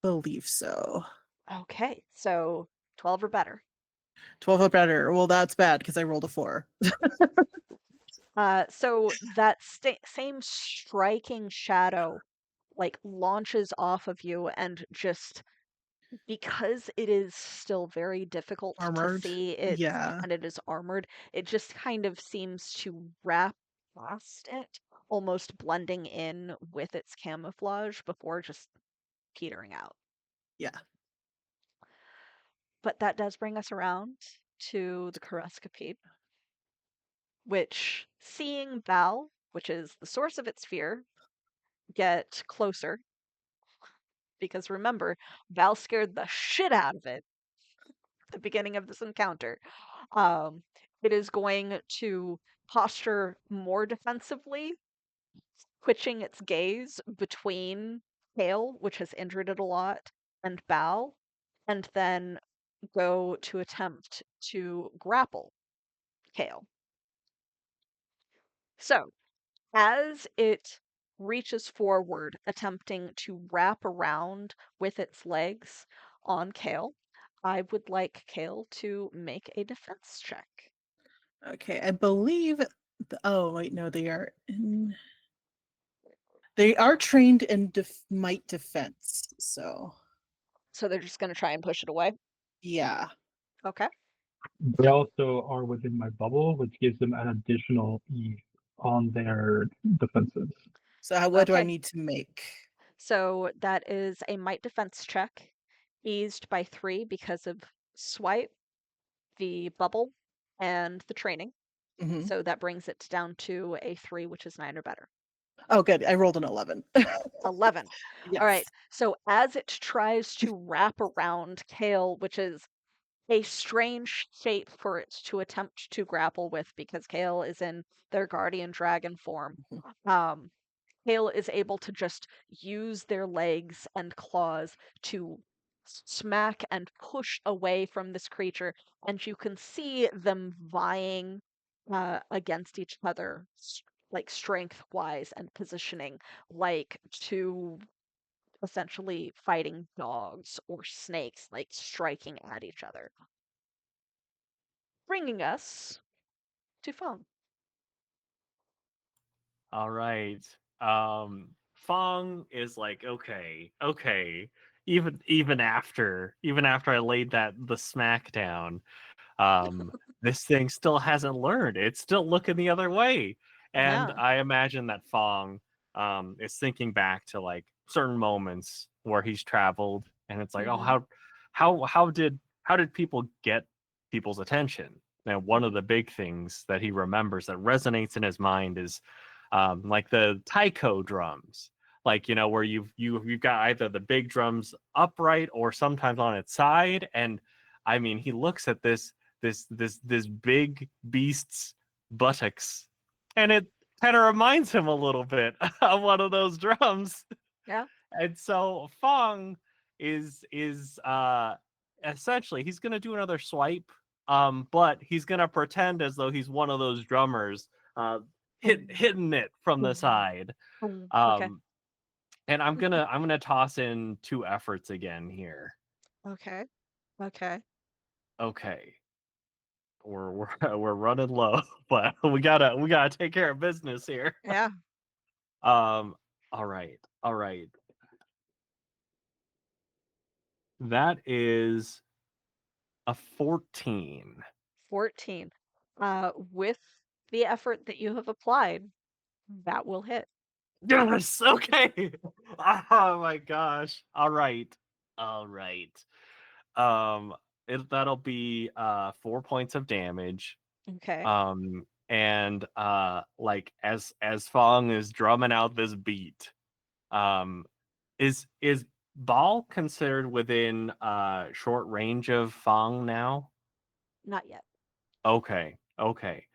believe so. Okay, so 12 or better. 12 or better. Well, that's bad because I rolled a 4. So that same striking shadow like launches off of you, and just because it is still very difficult to Armored. see it Yeah. and it is armored, it just kind of seems to wrap past it, almost blending in with its camouflage before just petering out. Yeah. But that does bring us around to the Coruscapede, which, seeing Val, which is the source of its fear, get closer, because remember, Val scared the shit out of it at the beginning of this encounter. Um, it is going to posture more defensively, twitching its gaze between Kale, which has injured it a lot, and Bao, and then go to attempt to grapple Kale. So, as it reaches forward, attempting to wrap around with its legs on Kale, I would like Kale to make a defense check. Okay. I believe. Oh, wait. No, they are in. They are trained in might defense. So, So they're just going to try and push it away. yeah. Okay. They also are within my bubble, which gives them an additional ease on their defenses. So, what do I Okay. need to make? So that is a might defense check, eased by 3 because of swipe, the bubble, and the training. Mhm. So that brings it down to a 3, which is 9 or better. Oh, good. I rolled an 11. 11. All right. Yes. So as it tries to wrap around Kale, which is a strange shape for it to attempt to grapple with, because Kale is in their guardian dragon form. Um, Kale is able to just use their legs and claws to smack and push away from this creature, and you can see them vying against each other, like strength wise and positioning, like two essentially fighting dogs or snakes, like striking at each other. Bringing us to Fang. All right. Fong is like, okay. Even after I laid the smack down, this thing still hasn't learned. It's still looking the other way. And Yeah. I imagine that Fong is thinking back to like certain moments where he's traveled, and it's like, oh, Mm-hmm. how did people get people's attention? And one of Mm-hmm. the big things that he remembers that resonates in his mind is like the taiko drums, like where you've got either the big drums upright or sometimes on its side. And I mean, he looks at this big beast's buttocks, and it kind of reminds him a little bit of one of those drums. Yeah. And so Fong is essentially, he's gonna do another swipe, but he's gonna pretend as though he's one of those drummers, hitting it from the side. Okay. Um, and I'm gonna toss in 2 efforts again here. Okay. Okay. Okay, we're we're running low, but we gotta take care of business here. Yeah. All right. That is a 14. 14. With the effort that you have applied, that will hit. Yes. Okay. Oh my gosh. All right. All right. Um, that'll be 4 points of damage. Okay. And like as Fong is drumming out this beat, is Ball considered within short range of Fong now? Not yet. Okay. Okay.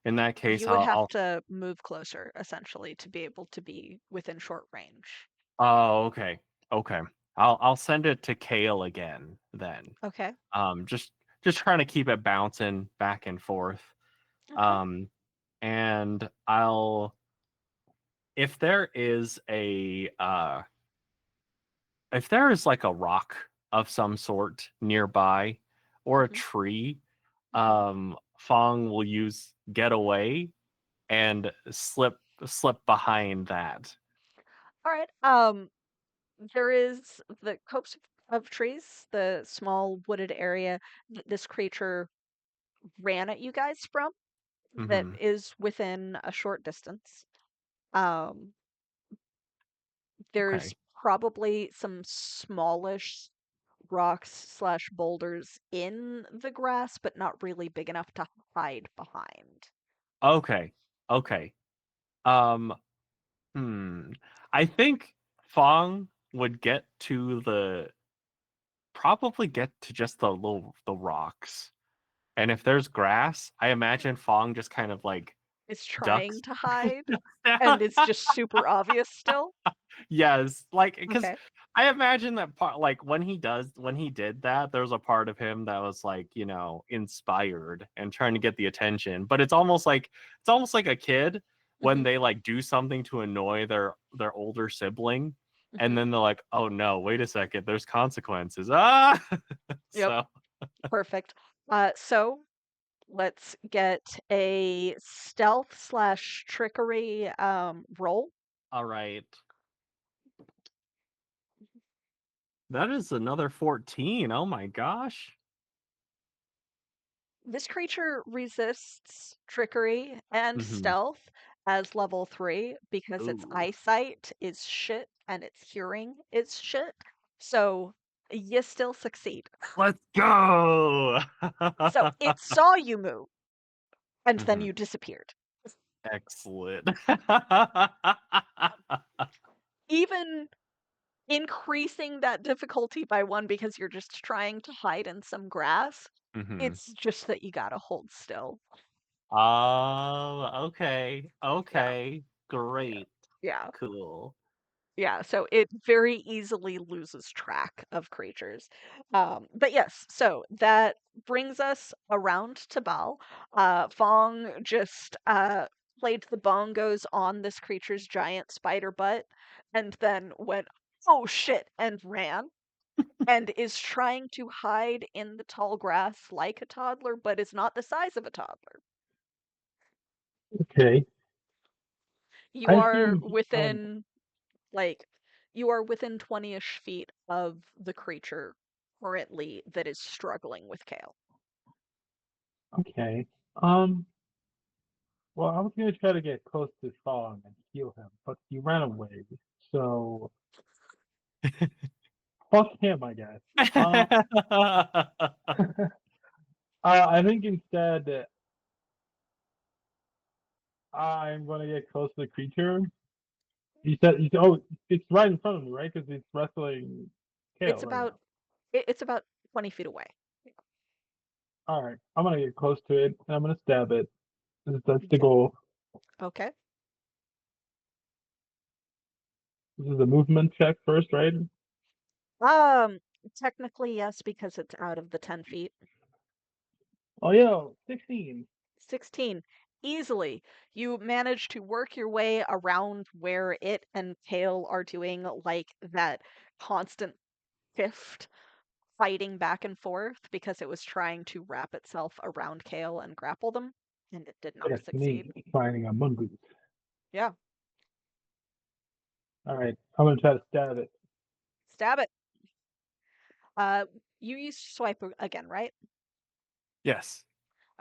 In that case, You would have I'll to move closer, essentially, to be able to be within short range. oh, okay. Okay. I'll send it to Kale again then. Okay. Just trying to keep it bouncing back and forth. Okay. And I'll if there is if there is like a rock of some sort nearby or a Mhm. tree, Mhm. Fong will use getaway and slip behind that. All right. There is the copse of trees, the small wooded area that this creature ran at you guys from, that Mm-hmm. is within a short distance. Um, there's Okay. probably some smallish rocks slash boulders in the grass, but not really big enough to hide behind. Okay. Okay. Um, I think Fong would probably get to just the rocks. And if there's grass, I imagine Fong just kind of like It's ducks. trying to hide, down. and it's just super obvious still. Yes, like because Okay. I imagine that part, like when he did that, there's a part of him that was like, inspired and trying to get the attention. But it's almost like a kid when Hmm. they like do something to annoy their older sibling, Hmm. and then they're like, oh no, wait a second, there's consequences. Ah, Yep. so Perfect. So let's get a stealth slash trickery roll. all right, that is another 14. Oh my gosh. This creature resists trickery and Mm-hmm. stealth as level 3 because its Ooh, eyesight is shit and its hearing is shit. So you still succeed. let's go. So it saw you move and then Mhm. you disappeared. Excellent. Even increasing that difficulty by 1 because you're just trying to hide in some grass, Hmm. it's just that you gotta hold still. Oh, okay. Yeah, Okay. Great. yeah. Cool. Yeah, so it very easily loses track of creatures. But yes, so that brings us around to Bal. Fong just played the bongos on this creature's giant spider butt and then went, oh shit, and ran and is trying to hide in the tall grass like a toddler, but is not the size of a toddler. Okay. You I are assume within Like, you are within 20-ish feet of the creature currently that is struggling with Kale. okay. Um well I was gonna try to get close to Song and heal him, but he ran away. So fuck him, I guess. Uh I think instead I'm gonna get close to the creature. Oh, it's right in front of me, right? Because it's wrestling Kale It's right about now. it's about 20 feet away. All right, I'm gonna get close to it and I'm gonna stab it. That's the Okay. goal. Okay. This is a movement check first, right? Um, Technically yes, because it's out of the 10 feet. Oh yeah, 16. 16. Easily. You manage to work your way around where it and Kale are doing like that constant shift fighting back and forth because it was trying to wrap itself around Kale and grapple them, and it did not Yes, me succeed. finding a mongoose. Yeah, All right, I'm gonna try to stab it. stab it. You used swipe again, right? Yes.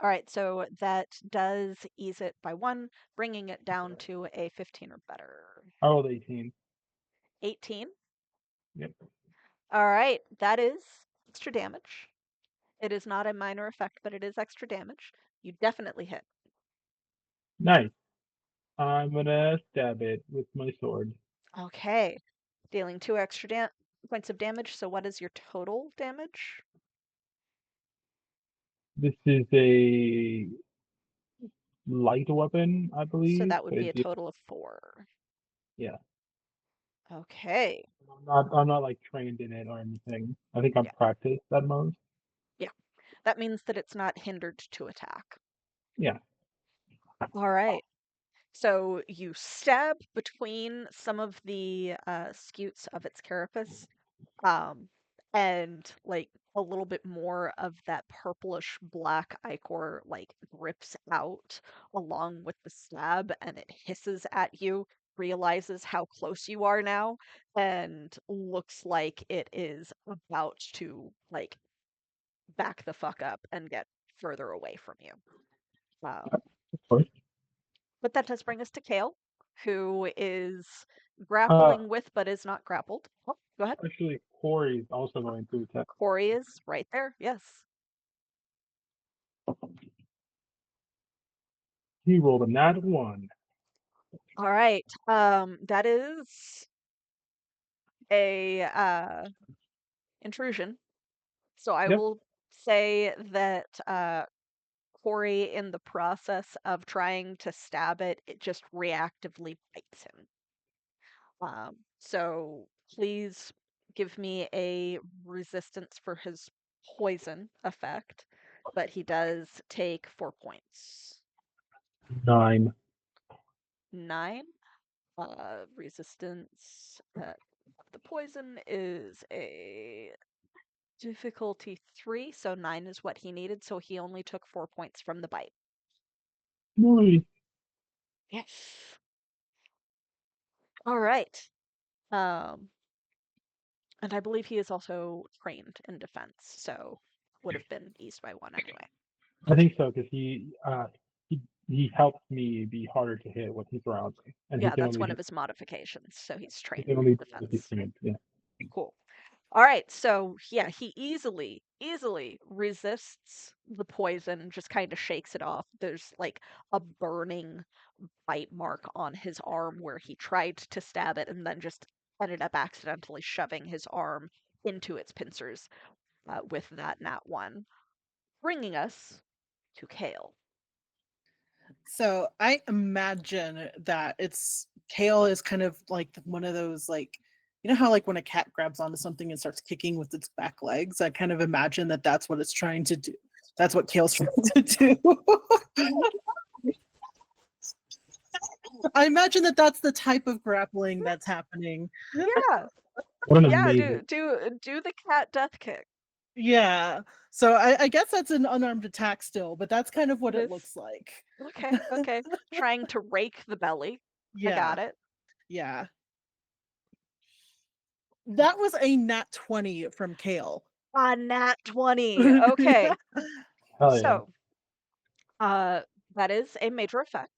All right, so that does ease it by 1, bringing it down to a 15 or better. I rolled 18. 18. Yep. All right, that is extra damage. It is not a minor effect, but it is extra damage. You definitely hit. Nice. I'm gonna stab it with my sword. Okay, dealing 2 extra points of damage. So what is your total damage? This is a light weapon, I So believe. that would But be a total of 4. yeah, Okay. I'm not like trained in it or anything. I think I'm Yeah. practiced at most. Yeah. That means that it's not hindered to attack. Yeah. All right. So you stab between some of the scutes of its carapace, um, and like a little bit more of that purplish black ichor like drips out along with the stab, and it hisses at you, realizes how close you are now, and looks like it is about to like back the fuck up and get further away from you. Um, Of course. but that does bring us to Kale, who is Uh, grappling with but is not grappled. Oh, go ahead. actually, Corey is also going to attack. Corey is right there. Yes. He rolled a nat 1. All right. That is a intrusion. So I Yep. will say that Corey, in the process of trying to stab it, it just reactively bites him. So please give me a resistance for his poison effect, but he does take 4 points. 9. 9. Resistance the poison is a difficulty 3, so 9 is what he needed, so he only took 4 points from the bite. Nice. Yes. All right. Um, and I believe he is also trained in defense, so would have been eased by 1 anyway. I think so because he helps me be harder to hit when he surrounds me, and he Yeah, can that's only one of hit. his modifications, so he's He trained can in only hit his defense. unit. Yeah. Cool. All right, so yeah, he easily resists the poison, just kind of shakes it off. There's like a burning bite mark on his arm where he tried to stab it and then just ended up accidentally shoving his arm into its pincers with that nat 1, bringing us to Kale. So I imagine that it's Kale is kind of like one of those like you know how like when a cat grabs onto something and starts kicking with its back legs. I kind of imagine that that's what it's trying to do. That's what Kale's trying to do. I imagine that that's the type of grappling that's happening. Yeah, What an yeah, amazing. do the cat death kick. Yeah. So I guess that's an unarmed attack still, but that's kind of what It it is. looks like. Okay, okay. Trying to rake the belly. I got Yeah. it. Yeah. That was a nat 20 from Kale. A nat 20. Okay. Hell yeah. So, uh, that is a major effect.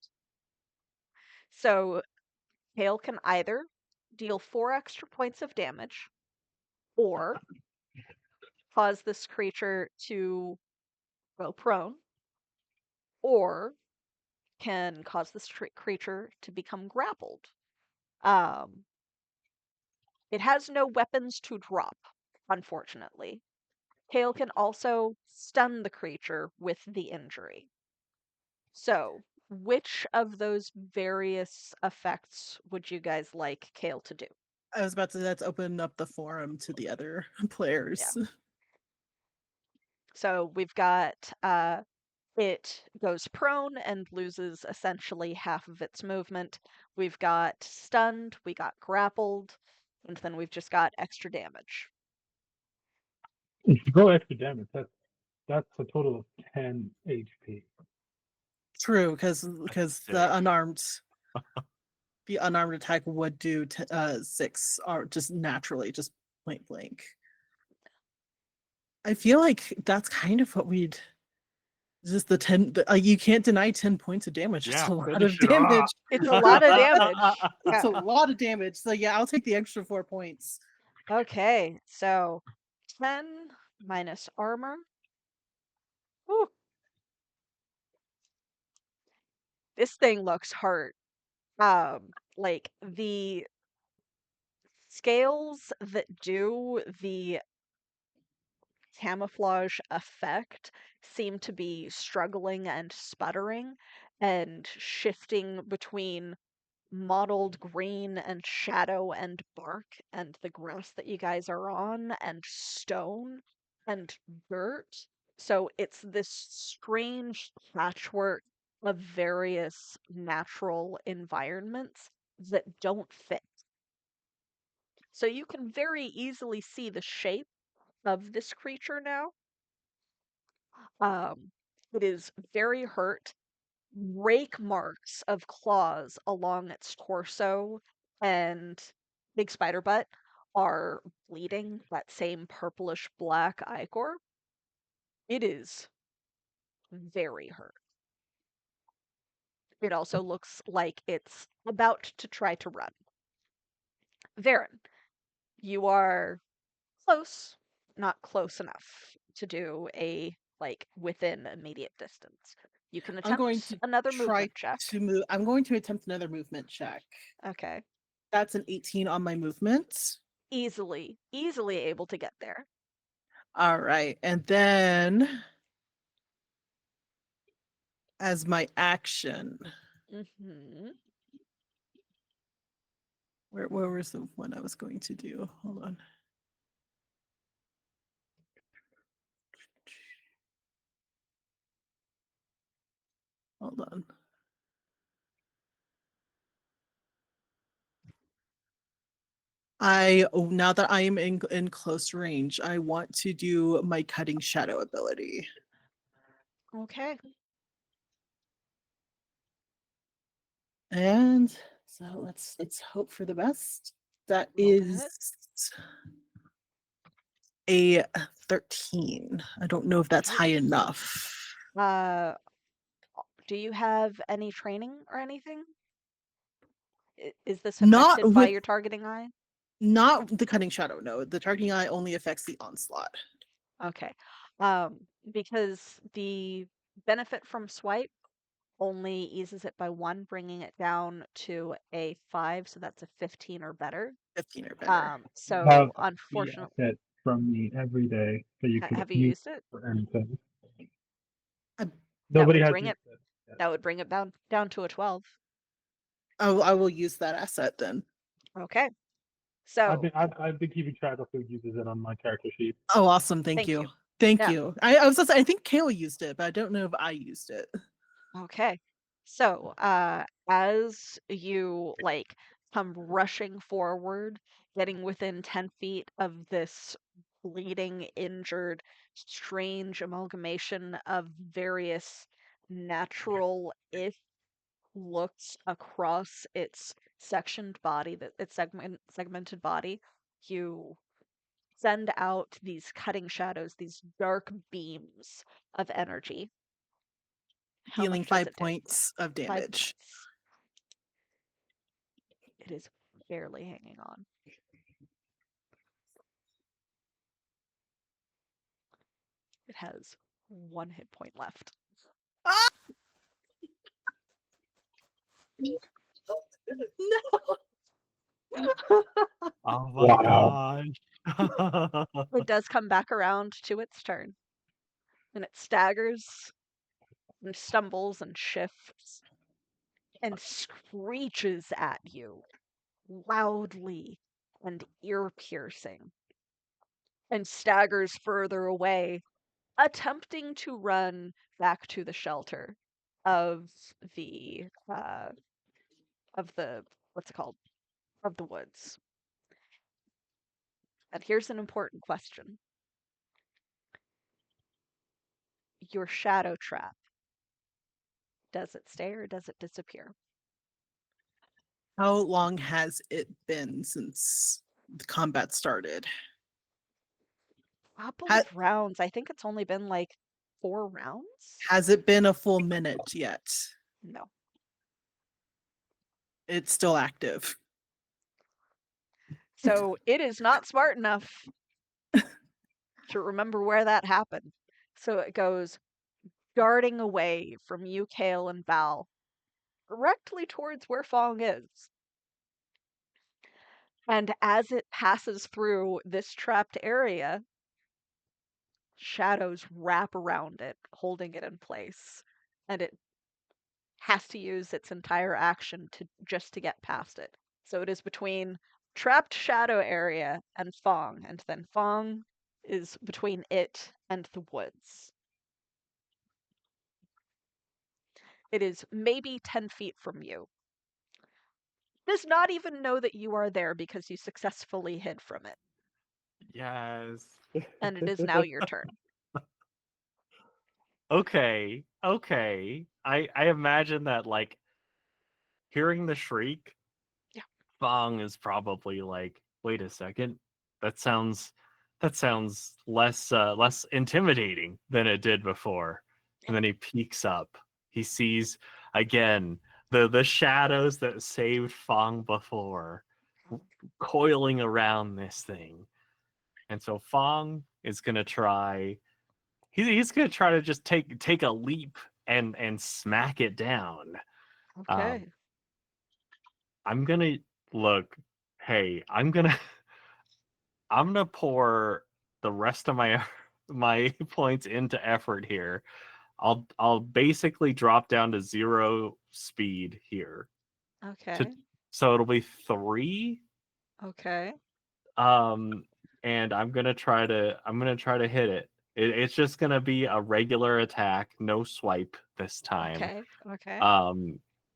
So, Kale can either deal 4 extra points of damage or cause this creature to go prone, or can cause this creature to become grappled. Um, it has no weapons to drop, unfortunately. Kale can also stun the creature with the injury. So, which of those various effects would you guys like Kale to do? I was about to let's open up the forum to the other Yeah. players. So we've got it goes prone and loses essentially half of its movement. We've got stunned, we got grappled, and then we've just got extra damage. If you go extra damage, that's a total of 10 HP. True, because Sick. the unarmed attack would do 6 or just naturally, just point blank. I feel like that's kind of what we'd just the 10 you can't deny 10 points of damage. It's Yeah, a lot finish of it off. damage. It's a lot of damage. It's a Yeah. lot of damage. So yeah, I'll take the extra 4 points. Okay, so 10 minus armor. Whew. This thing looks hurt. Like the scales that do the camouflage effect seem to be struggling and sputtering and shifting between mottled green and shadow and bark and the grass that you guys are on and stone and dirt. So it's this strange patchwork of various natural environments that don't fit. So you can very easily see the shape of this creature now. It is very hurt. Rake marks of claws along its torso and big spider butt are bleeding that same purplish black ichor. It is very hurt. It also looks like it's about to try to run. Varen, you are close, not close enough to do a within immediate distance. You can I'm going attempt to another try movement check. to move. I'm going to attempt another movement check. Okay. That's an 18 on my movement. Easily able to get there. All right. And then as my action, Mm-hmm. where was the one I was going to do? Hold on. Hold on. Now that I am in close range, I want to do my cutting shadow ability. Okay. And so let's hope for the best. That Roll to is hit. a 13. I don't know if that's Okay. high enough. Do you have any training or anything? Is this Not affected by with your targeting eye? not the cutting shadow, no. The targeting eye only affects the onslaught. Okay. Because the benefit from swipe only eases it by 1, bringing it down to a 5, so that's a 15 or better. 15 or better. So Have the unfortunately, asset from me every day that you could have you use used it? for anything. That Nobody would has bring it. used it. yet. That would bring it down to a 12. I will use that asset then. Okay. I've So been keeping track of who uses it on my character sheet. Oh, awesome. Thank thank you. you. Thank Yeah. you. I was just, I think Kayla used it, but I don't know if I used it. Okay. So, as you come rushing forward, getting within 10 feet of this bleeding, injured, strange amalgamation of various natural-ish looks across its sectioned body, its segmented body, you send out these cutting shadows, these dark beams of energy. How Healing much does 5 it do? points of 5 damage. points. It is barely hanging on. It has 1 hit point left. Ah! No. Oh my Wow. gosh. It does come back around to its turn. And it staggers and stumbles and shifts and screeches at you loudly and ear-piercing and staggers further away, attempting to run back to the shelter of the what's it called? Of the woods. And here's an important question. Your shadow trap. Does it stay or does it disappear? How long has it been since the combat started? Couple Ha- of rounds. I think it's only been like 4 rounds. Has it been a full minute yet? No. It's still active. So it is not smart enough to remember where that happened. So it goes darting away from you, Kale, and Val, directly towards where Fong is. And as it passes through this trapped area, shadows wrap around it, holding it in place. And it has to use its entire action to get past it. So it is between trapped shadow area and Fong, and then Fong is between it and the woods. It is maybe 10 feet from you. Does not even know that you are there because you successfully hid from it. Yes. And it is now your turn. Okay. I imagine that like hearing the shriek, Yeah. Fong is probably like, wait a second, that sounds less intimidating than it did before. And then he peeks up. He sees again the shadows that saved Fong before coiling around this thing. And so Fong is gonna try. He's gonna try to just take a leap and smack it down. Okay. I'm gonna look. Hey, I'm gonna pour the rest of my my points into effort here. I'll basically drop down to 0 speed here. Okay. So it'll be 3. Okay. And I'm gonna try to hit it. It's just gonna be a regular attack, no swipe this time. Okay. Okay.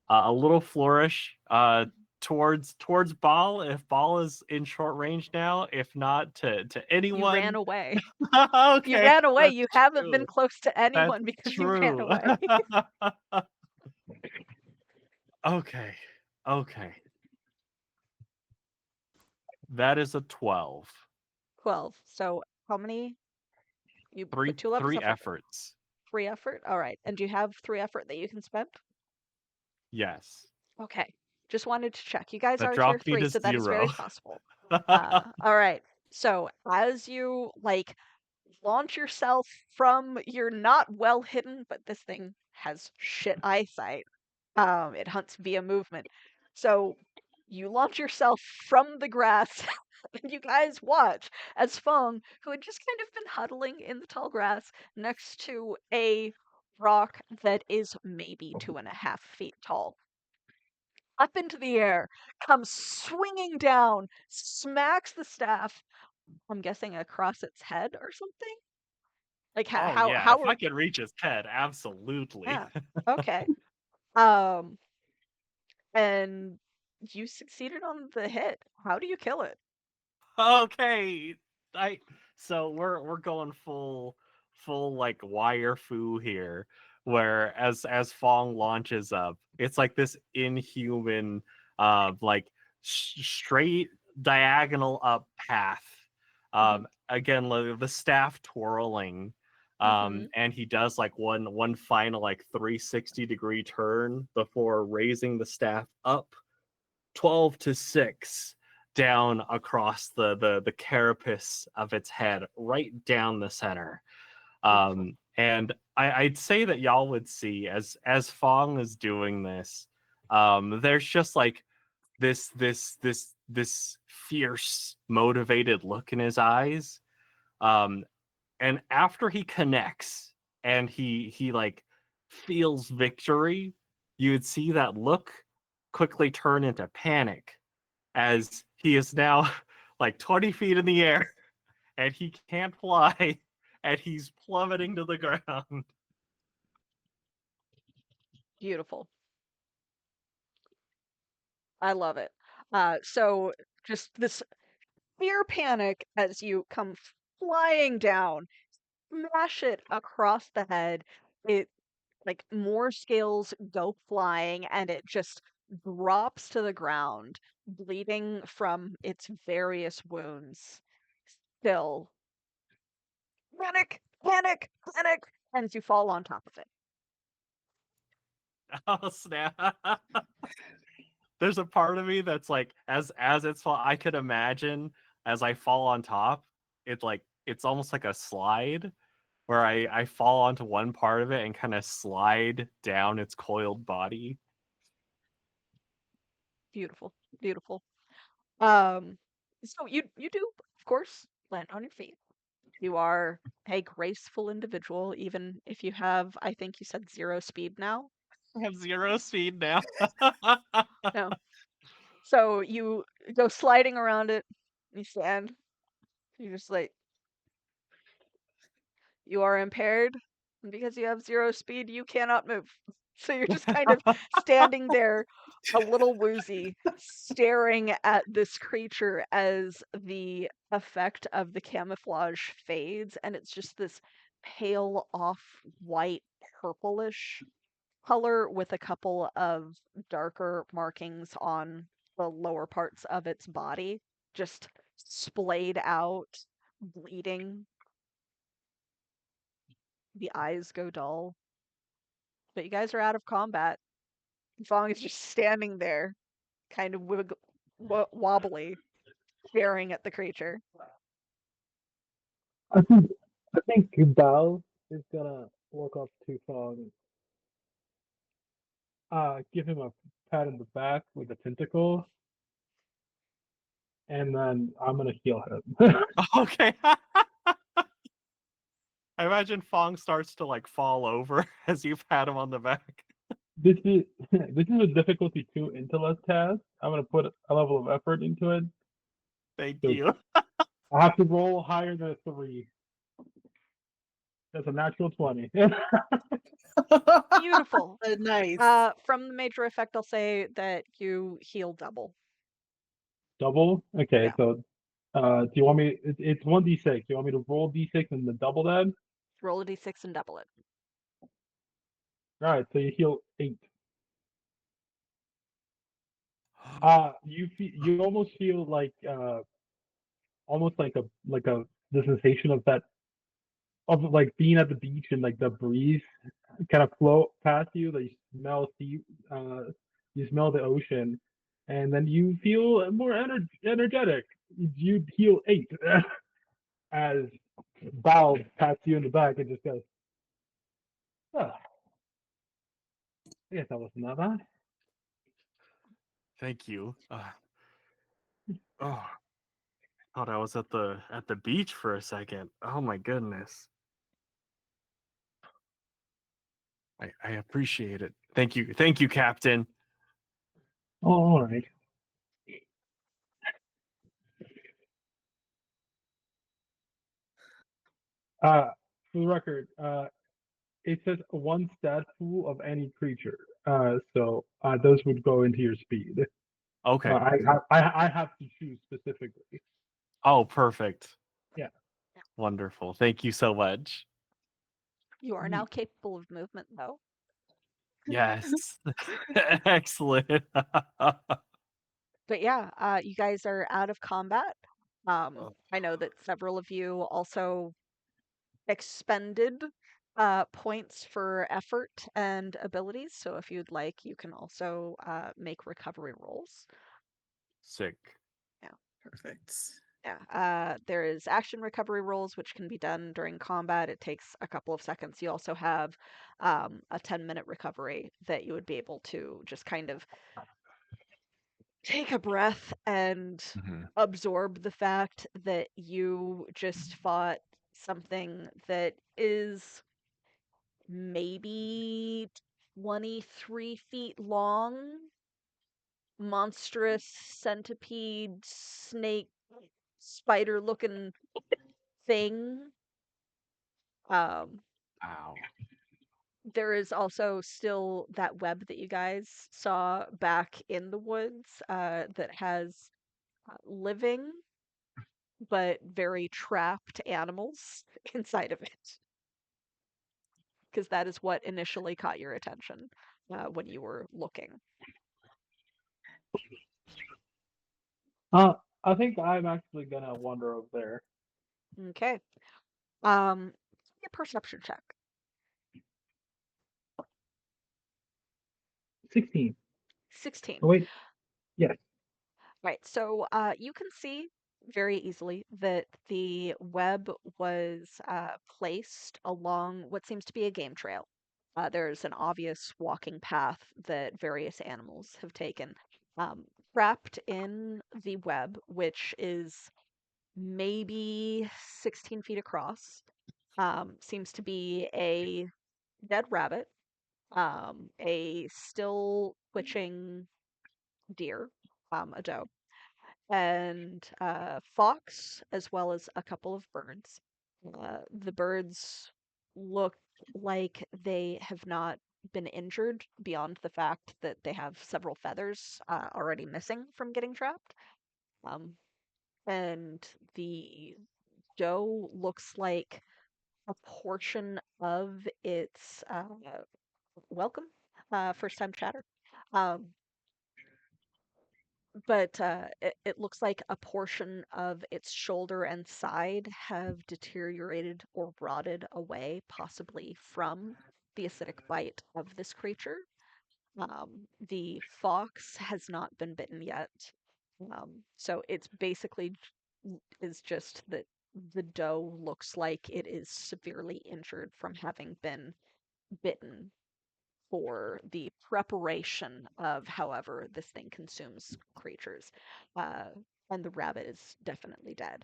A little flourish towards Ball if Ball is in short range now. If not, to You ran anyone. away. You Okay, ran away. that's You haven't been true. close to That's anyone because you ran true. away. Okay. That is a 12. 12. So how many? You Three put 2 levels three effort. efforts. 3 effort. All right. And do you have 3 effort that you can spend? Yes. Okay. Just wanted to check. You guys That are tier dropped me 3, to so that is very 0. possible. All right. So as you like launch yourself from, you're not well hidden, but this thing has shit eyesight. It hunts via movement. So you launch yourself from the grass, and you guys watch as Feng, who had just kind of been huddling in the tall grass next to a rock that is maybe 2.5 feet tall, up into the air, comes swinging down, smacks the staff, I'm guessing across its head or something? Like Oh how yeah, how if are I could reach his head, absolutely. yeah. Okay. Um and you succeeded on the hit. How do you kill it? Okay. I so we're going full like wire foo here, where as Fong launches up, it's like this inhuman like straight diagonal up path. Mhm. Again, like, the staff twirling. Mhm. And he does like one final like 360-degree turn before raising the staff up 12 to 6 down across the carapace of its head, right down the center. Beautiful. And I'd say that y'all would see as Fong is doing this, there's just like this fierce, motivated look in his eyes. And after he connects and he like feels victory, you would see that look quickly turn into panic as he is now like 20 feet in the air and he can't fly and he's plummeting to the ground. Beautiful. I love it. So just this fear panic as you come flying down, smash it across the head. It like more scales go flying and it just drops to the ground, bleeding from its various wounds. Still panic, panic, panic, and you fall on top of it. Oh snap! There's a part of me that's like, as it's fall, I could imagine as I fall on top, it's almost like a slide where I fall onto one part of it and kind of slide down its coiled body. Beautiful, beautiful. So you do, of course, land on your feet. You are a graceful individual, even if you have, I think you said 0 speed now. I have 0 speed now. No. So you go sliding around it, you stand, you're just like, you are impaired, and because you have 0 speed, you cannot move. So you're just kind of standing there, a little woozy, staring at this creature as the effect of the camouflage fades, and it's just this pale off-white purplish color with a couple of darker markings on the lower parts of its body, just splayed out, bleeding. The eyes go dull. But you guys are out of combat. Fong is just standing there, kind of wobbly, staring at the creature. I think Bao is gonna walk up to Fong, give him a pat in the back with a tentacle, and then I'm gonna heal him. Okay. I imagine Fong starts to like fall over as you pat him on the back. This is a difficulty 2 intellect task. I'm gonna put a level of effort into it. Thank So you. I have to roll higher than a 3. That's a natural 20. Beautiful. Nice. From the major effect, I'll say that you heal double. Double? Okay, Yeah. so do you want me? It's 1d6. Do you want me to roll d6 and then double that? Roll a d6 and double it. All right, so you heal 8. You almost feel like almost like a the sensation of that of like being at the beach and like the breeze kind of float past you. Like you smell the ocean, and then you feel more energetic. You heal 8 as Val pats you in the back and just goes, "Oh, I guess that wasn't that bad." Thank you. Oh, thought I was at the beach for a second. Oh my goodness. I appreciate it. Thank you, Captain. Oh, all right. For the record, it says 1 stat pool of any creature. So those would go into your speed. Okay. I have to choose specifically. Oh, perfect. Yeah. Wonderful. Thank you so much. You are now capable of movement, though. Yes. Excellent. But yeah, you guys are out of combat. I know that several of you also expended points for effort and abilities. So if you'd like, you can also make recovery rolls. Sick. Perfect. Yeah, there is action recovery rolls, which can be done during combat. It takes a couple of seconds. You also have a 10-minute recovery that you would be able to just kind of take a breath and Mhm. absorb the fact that you just fought something that is maybe 23 feet long, monstrous centipede, snake, spider looking thing. Um, Wow. there is also still that web that you guys saw back in the woods that has living but very trapped animals inside of it. Because that is what initially caught your attention when you were looking. I think I'm actually gonna wander over there. Okay. A perception check. 16. 16. Oh wait, yes. Right. So you can see very easily that the web was placed along what seems to be a game trail. There's an obvious walking path that various animals have taken. Um, Wrapped in the web, which is maybe 16 feet across, seems to be a dead rabbit, a still twitching deer, a doe, and fox, as well as a couple of birds. The birds look like they have not been injured beyond the fact that they have several feathers already missing from getting trapped. Um, and the doe looks like a portion of its welcome, first time chatter. Um, but it looks like a portion of its shoulder and side have deteriorated or rotted away, possibly from the acidic bite of this creature. The fox has not been bitten yet, so it's basically is just that the doe looks like it is severely injured from having been bitten for the preparation of however this thing consumes creatures. Uh, and the rabbit is definitely dead.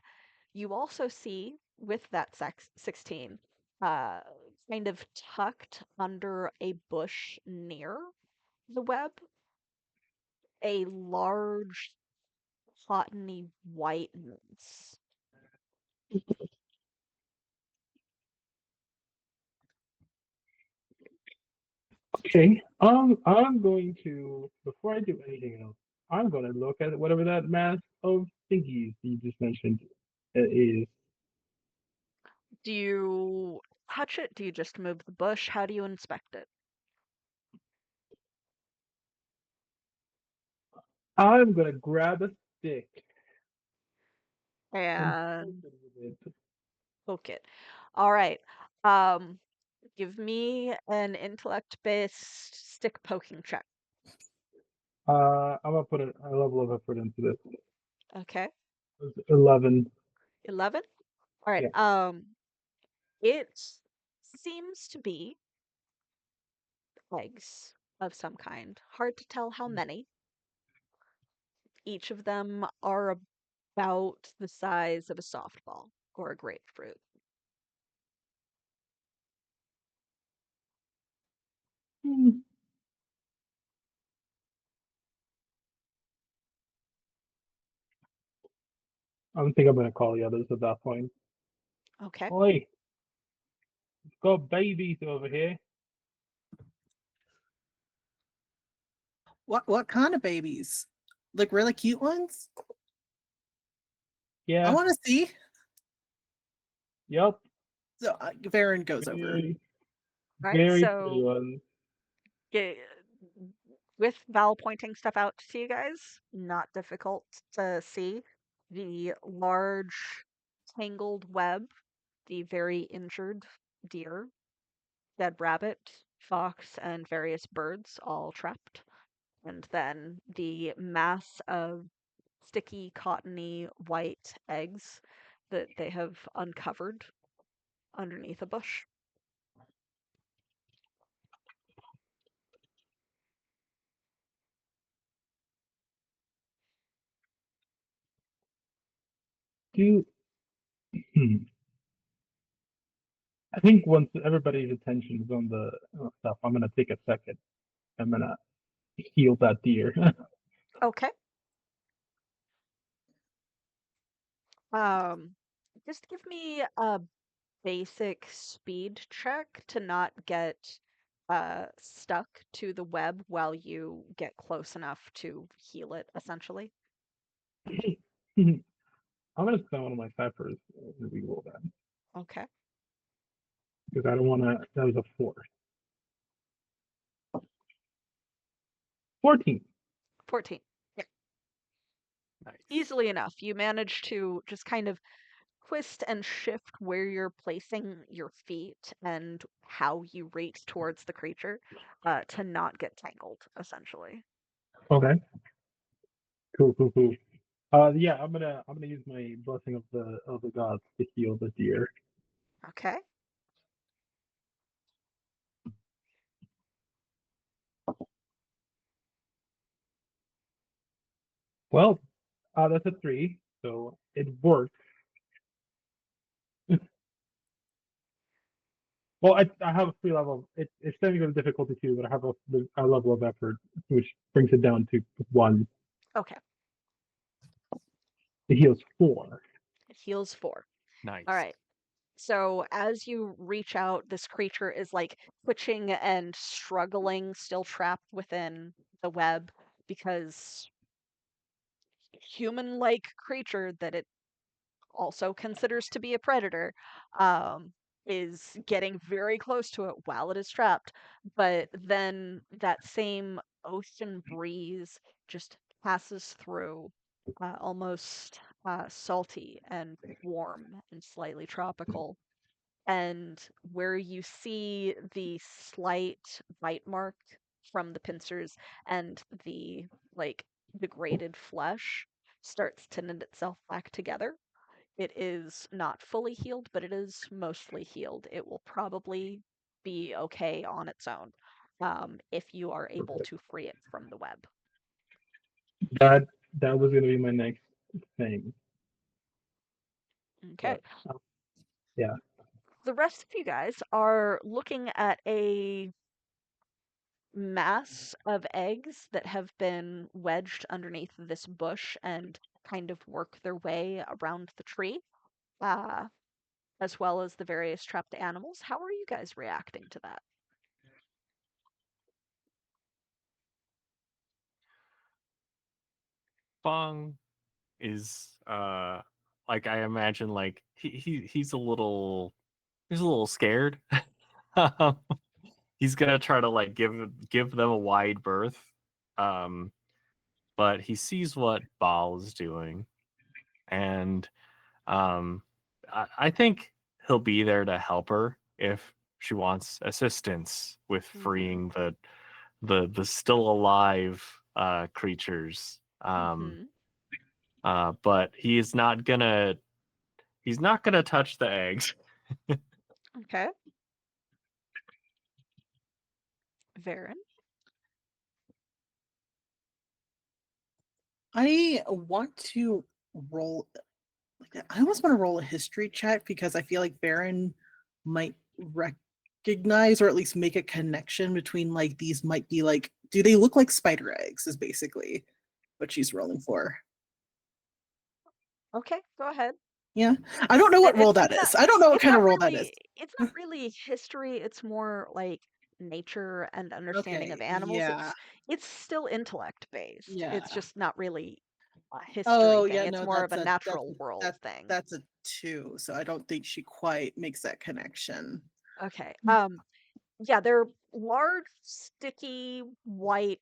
You also see with that 16, uh, kind of tucked under a bush near the web, a large cottony white moose. Okay. I'm going to before I do anything else, I'm gonna look at whatever that mass of thingies you just mentioned is. Do you touch it? Do you just move the bush? How do you inspect it? I'm gonna grab a stick and poke And it with it. poke it. All right. Um, Give me an intellect-based stick poking check. I'm gonna put a level of effort into this. Okay. It's 11. 11? All right. Yeah. It seems to be eggs of some kind. Hard to tell how many. Each of them are about the size of a softball or a grapefruit. Hmm. I don't think I'm gonna call the others at that point. Okay. Oi, got babies over here. What kind of babies? Like really cute ones? I Yeah. want to see. Yep. So Varen goes over. Very, All right. very pretty So ones. ge- with Val pointing stuff out to you guys, not difficult to see. The large tangled web, the very injured deer, dead rabbit, fox, and various birds all trapped. And then the mass of sticky, cottony, white eggs that they have uncovered underneath a bush. Do hmm. I think once everybody's attention is on the stuff, I'm gonna take a second. I'm gonna heal that deer. Okay. Um, just give me a basic speed check to not get stuck to the web while you get close enough to heal it, essentially. I'm gonna spend one of my Cyphers to reroll that Okay. because I don't want to. That was a 4. 14. 14. Nice. Easily enough. You manage to just kind of twist and shift where you're placing your feet and how you reach towards the creature to not get tangled, essentially. Okay. Cool. Yeah, I'm gonna use my blessing of the gods to heal the deer. Okay. Well, that's a 3, so it works. Well, I have a 3 level. It's setting on difficulty 2, but I have a level of effort, which brings it down to 1. Okay. It heals 4. It heals 4. Nice. All right. So as you reach out, this creature is like twitching and struggling, still trapped within the web because human-like creature that it also considers to be a predator is getting very close to it while it is trapped. But then that same ocean breeze just passes through, almost salty and warm and slightly tropical, and where you see the slight bite mark from the pincers and the like degraded flesh starts to knit itself back together. It is not fully healed, but it is mostly healed. It will probably be okay on its own, if you are able Perfect. to free it from the web. That was gonna be my next thing. Okay. But, yeah. The rest of you guys are looking at a mass of eggs that have been wedged underneath this bush and kind of work their way around the tree, uh, as well as the various trapped animals. How are you guys reacting to that? Fang is like I imagine like he's a little scared. Um, he's gonna try to like give them a wide berth. Um, but he sees what Baal is doing, and I think he'll be there to help her if she wants assistance with freeing the still alive creatures. But he's not gonna touch the eggs. Okay. Varen. I want to roll I almost want to roll a history check because I feel like Baron might recognize or at least make a connection between like these might be like do they look like spider eggs is basically what she's rolling for. Okay, go ahead. Yeah. I don't know what roll that It's not is. I don't know what it's kind not of roll that is. really it's not really history, it's more like nature and understanding of Okay. animals. Yeah. It's still intellect based. It's Yeah. just not really a history Oh, thing. yeah, It's no, more of a that's natural world that thing. that's a 2, so I don't think she quite makes that connection. Okay. Yeah, they're large, sticky, white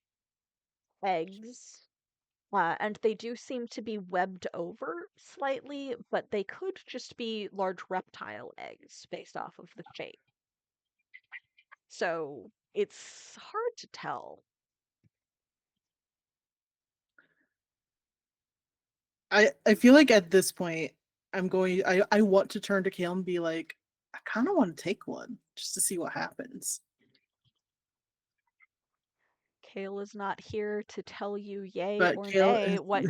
eggs. And they do seem to be webbed over slightly, but they could just be large reptile eggs based off of the shape. So it's hard to tell. I feel like at this point I want to turn to Kale and be like, I kind of want to take one just to see what happens. Kale is not here to tell you yay But or Kale, nay. What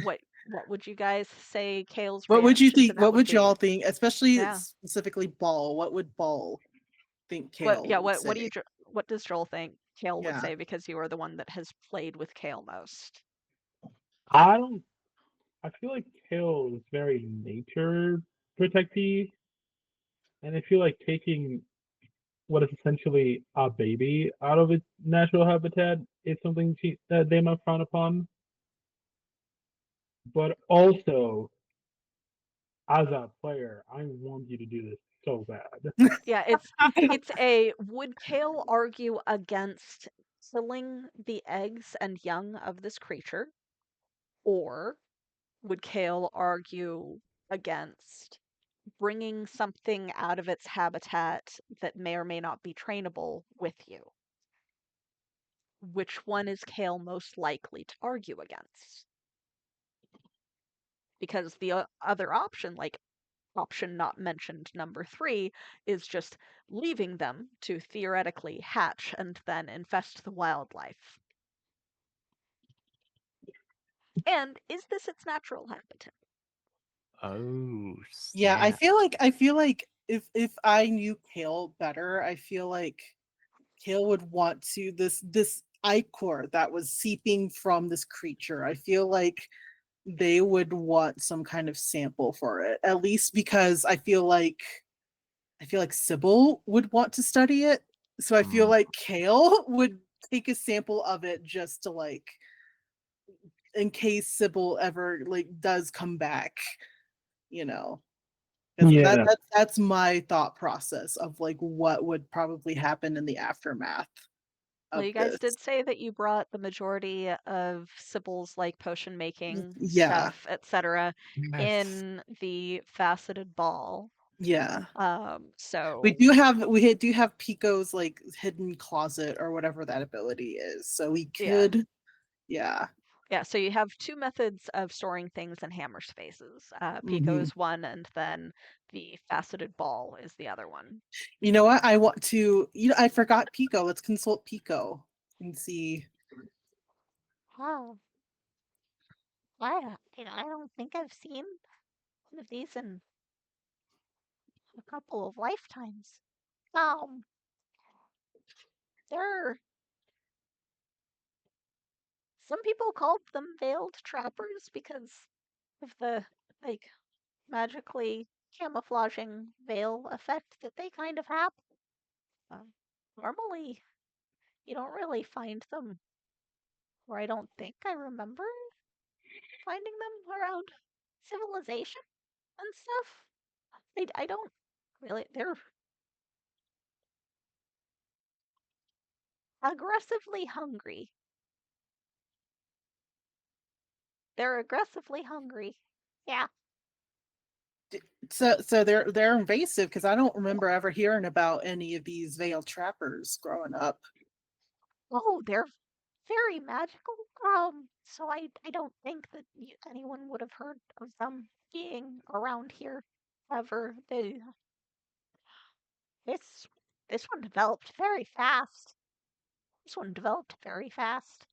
would you guys say Kale's what would you reaction to think? that What would would be? y'all think? Especially Yeah. specifically Ball. What would Ball think What Kale yeah, would what do say? you what does Joel think Kale would Yeah. say because you are the one that has played with Kale most? I don't. I feel like Kale is very nature protectee, and I feel like taking what is essentially a baby out of its natural habitat is something that they might frown upon. But also, as a player, I want you to do this so bad. Yeah, it's a would Kale argue against killing the eggs and young of this creature, or would Kale argue against bringing something out of its habitat that may or may not be trainable with you. Which one is Kale most likely to argue against? Because the other option, like option not mentioned number 3, is just leaving them to theoretically hatch and then infest the wildlife. And is this its natural habitat? Oh, Yeah, I snap. feel like if I knew Kale better, I feel like Kale would want to this ichor that was seeping from this creature. I feel like they would want some kind of sample for it, at least because I feel like Sybil would want to study it. So I feel Mm, like Kale would take a sample of it just to like in case Sybil ever like does come back, you know. Because Yeah, that's my thought process of like what would probably happen in the aftermath Well, of you guys this. did say that you brought the majority of Sybil's like potion making Yeah, stuff, etc., yes. in the faceted ball. yeah. So We do have Pico's like hidden closet or whatever that ability is. So we yeah. could, yeah. Yeah, so you have 2 methods of storing things in hammer spaces. Pico Hmm. is one, and then the faceted ball is the other one. You know what? I want to. You know, I forgot Pico. Let's consult Pico and see. Oh, I don't think I've seen one of these in a couple of lifetimes. Um, there some people called them veiled trappers because of the like magically camouflaging veil effect that they kind of have. Uh, Normally, you don't really find them, or I don't think I remember finding them around civilization and stuff. I don't really. They're aggressively hungry. They're aggressively hungry. Yeah. So they're invasive because I don't remember ever hearing about any of these veiled trappers growing up. Oh, they're very magical. So I don't think that anyone would have heard of them being around here ever. This this one developed very fast. This one developed very fast.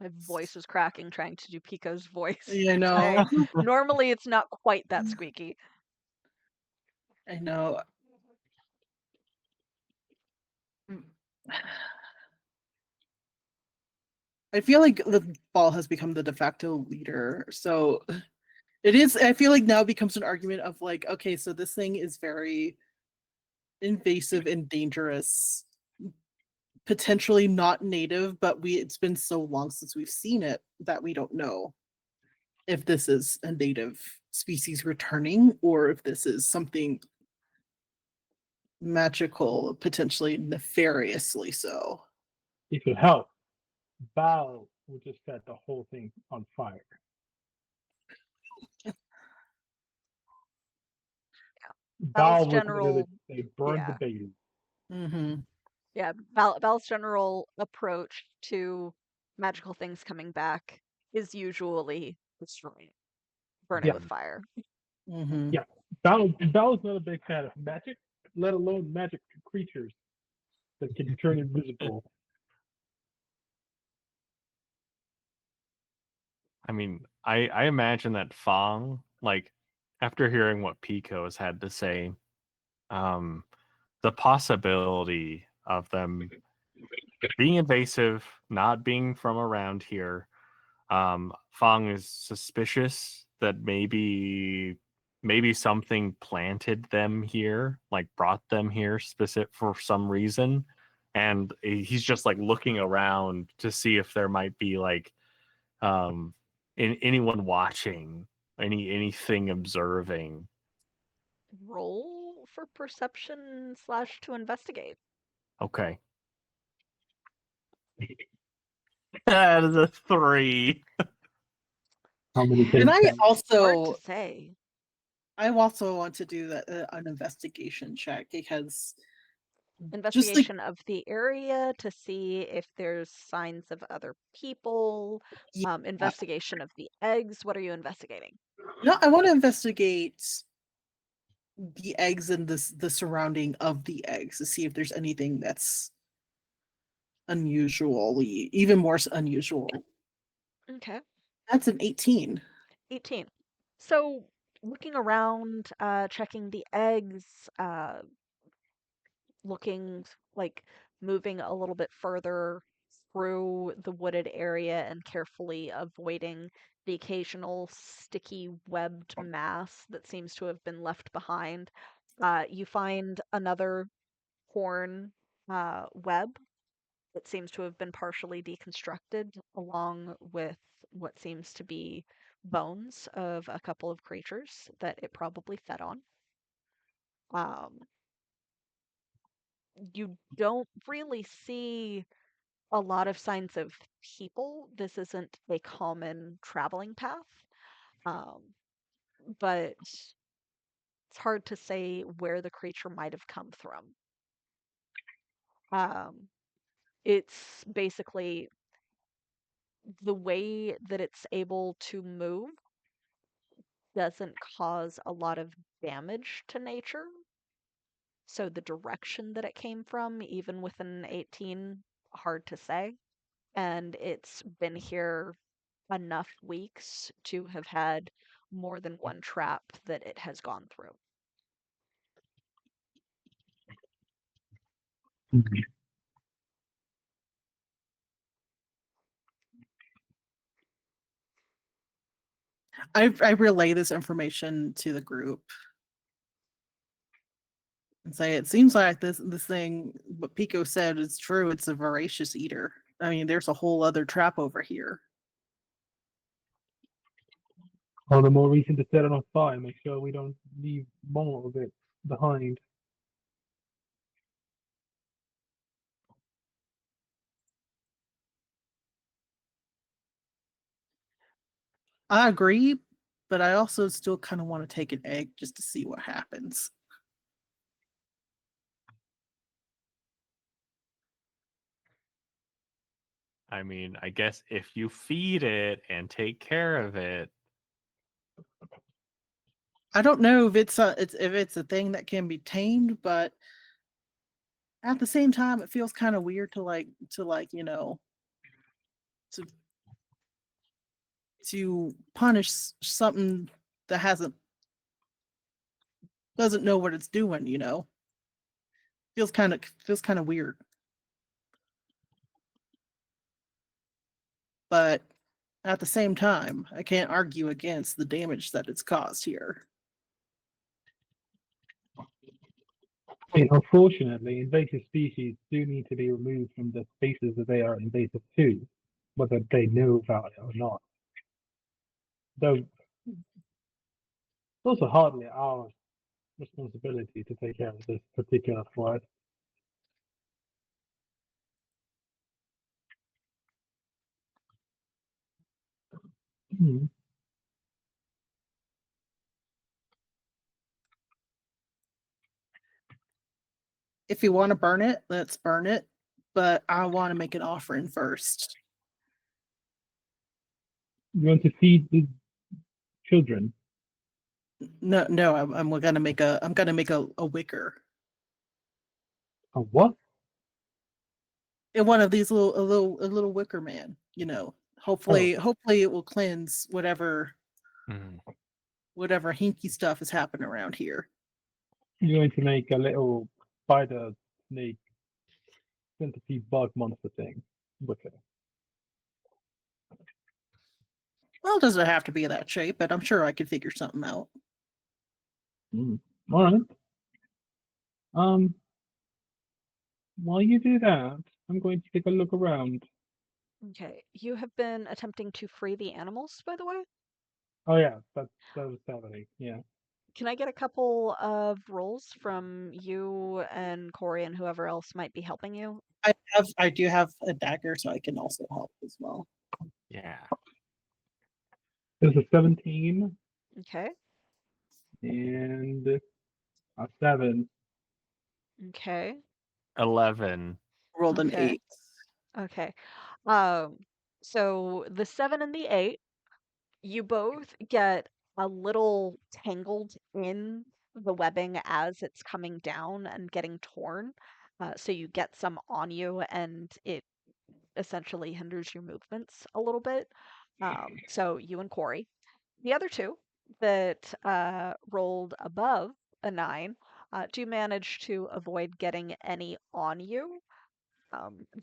My voice is cracking trying to do Pico's voice You today. know, Normally it's not quite that squeaky. I know. I feel like the ball has become the de facto leader. So it is, I feel like now it becomes an argument of like, okay, so this thing is very invasive and dangerous, potentially not native, but it's been so long since we've seen it that we don't know if this is a native species returning or if this is something magical, potentially nefariously so. it could help. Val would just set the whole thing on fire. Val's Val would literally general, say, burn the yeah, baby. Mm-hmm. yeah. Val's general approach to magical things coming back is usually destroying, burn it Yeah, with fire. Mm-hmm. yeah. Val is not a big fan of magic, let alone magic creatures that can turn invisible. I mean, I imagine that Fang, like, after hearing what Pico has had to say, um, the possibility of them being invasive, not being from around here, Fang is suspicious that maybe something planted them here, like brought them here specific for some reason, and he's just like looking around to see if there might be like um anyone watching, anything observing. Roll for perception slash to investigate. Okay. That is a 3. How many And things? I Hard to also say. want to do an investigation check because just like Investigation of the area to see if there's signs of other people. yeah, Investigation of the eggs. What are you investigating? no, I want to investigate the eggs and the surrounding of the eggs to see if there's anything that's unusually even more unusual. Okay. That's an 18. 18. So looking around, checking the eggs, looking like moving a little bit further through the wooded area and carefully avoiding the occasional sticky webbed mass that seems to have been left behind. You find another horn web that seems to have been partially deconstructed, along with what seems to be bones of a couple of creatures that it probably fed on. Um, you don't really see a lot of signs of people. This isn't a common traveling path, um, but it's hard to say where the creature might have come from. Um, it's basically the way that it's able to move doesn't cause a lot of damage to nature. So the direction that it came from, even with an 18, hard to say. And it's been here enough weeks to have had more than one trap that it has gone through. Mhm. I relay this information to the group and say it seems like this thing what Pico said is true. It's a voracious eater. I mean, there's a whole other trap over here. All the more reason to set it on fire. Make sure we don't leave more of it behind. I agree, but I also still kind of want to take an egg just to see what happens. I mean, I guess if you feed it and take care of it. I don't know if it's a thing that can be tamed, but at the same time, it feels kind of weird to to punish something that doesn't know what it's doing. Feels kind of weird. But at the same time, I can't argue against the damage that it's caused here. Unfortunately, invasive species do need to be removed from the spaces that they are invasive to, whether they know about it or not. Though it's also hardly our responsibility to take care of this particular threat. Hmm. If you want to burn it, let's burn it. But I want to make an offering first. You want to feed the children? No, I'm gonna make a wicker. A what? And one of these a little wicker man. Oh, Hopefully it will cleanse Mhm. whatever hinky stuff is happening around here. you're going to make a little spider, snake, centipede, bug monster thing with it. Well, it doesn't have to be that shape, but I'm sure I could figure something out. All right. Um, while you do that, I'm going to take a look around. Okay, you have been attempting to free the animals, by the way? Oh yeah, that was happening. Yeah. can I get a couple of rolls from you and Corey and whoever else might be helping you? I do have a dagger, so I can also help as well. Yeah. There's a 17 Okay. and a 7. Okay. 11. Rolled an Okay. 8. Okay. Um, so the 7 and the 8, you both get a little tangled in the webbing as it's coming down and getting torn. So you get some on you, and it essentially hinders your movements a little bit. So you and Corey. The other two that rolled above a 9 do manage to avoid getting any on you.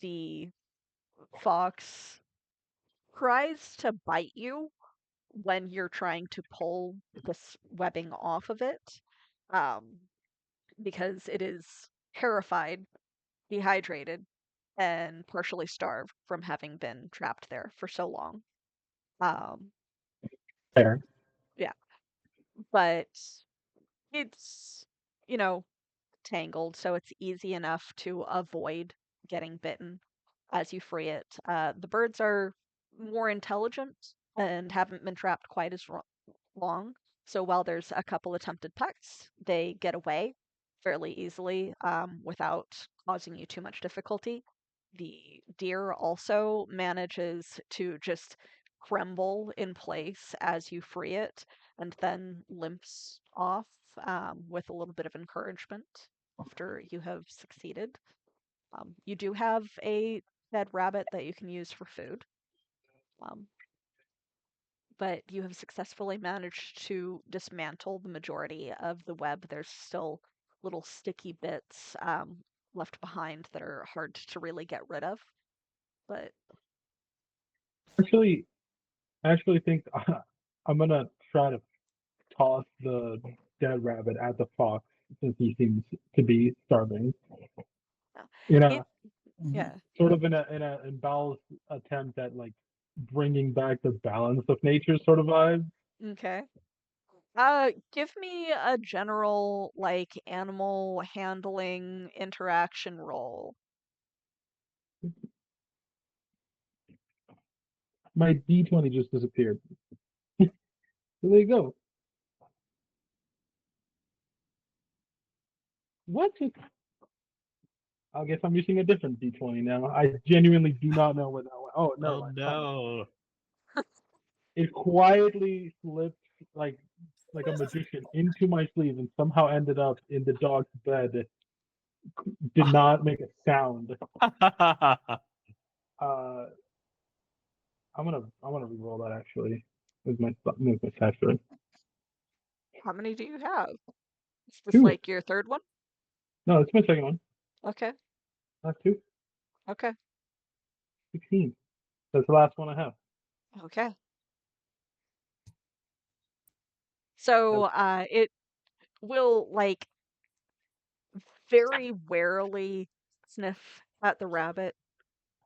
The fox tries to bite you when you're trying to pull this webbing off of it, um, because it is terrified, dehydrated, and partially starved from having been trapped there for so long. Um, Fair. yeah, but it's, you know, tangled, so it's easy enough to avoid getting bitten as you free it. The birds are more intelligent and haven't been trapped quite as long. So while there's a couple attempted pecks, they get away fairly easily without causing you too much difficulty. The deer also manages to just crumble in place as you free it and then limps off with a little bit of encouragement after you have succeeded. You do have a dead rabbit that you can use for food. Um, but you have successfully managed to dismantle the majority of the web. There's still little sticky bits left behind that are hard to really get rid of. But Actually, I actually think I'm gonna try to toss the dead rabbit at the fox since he seems to be starving. uh, In it, a yeah, sort of in a imbalanced attempt at like bringing back the balance of nature sort of vibe. okay. Give me a general like animal handling interaction roll. My D20 just disappeared. So there you go. What? I guess I'm using a different D20 now. I genuinely do not know where that went. Oh no, Oh I found it. no. It quietly slipped like a magician into my sleeve and somehow ended up in the dog's bed. Did not make a sound. Uh, I'm gonna re-roll that actually with my Cypher. How many do you have? Is this Two. like your third one? No, it's my second one. Okay, Not two. okay, 16. That's the last one I have. okay. That So was it will like very warily sniff at the rabbit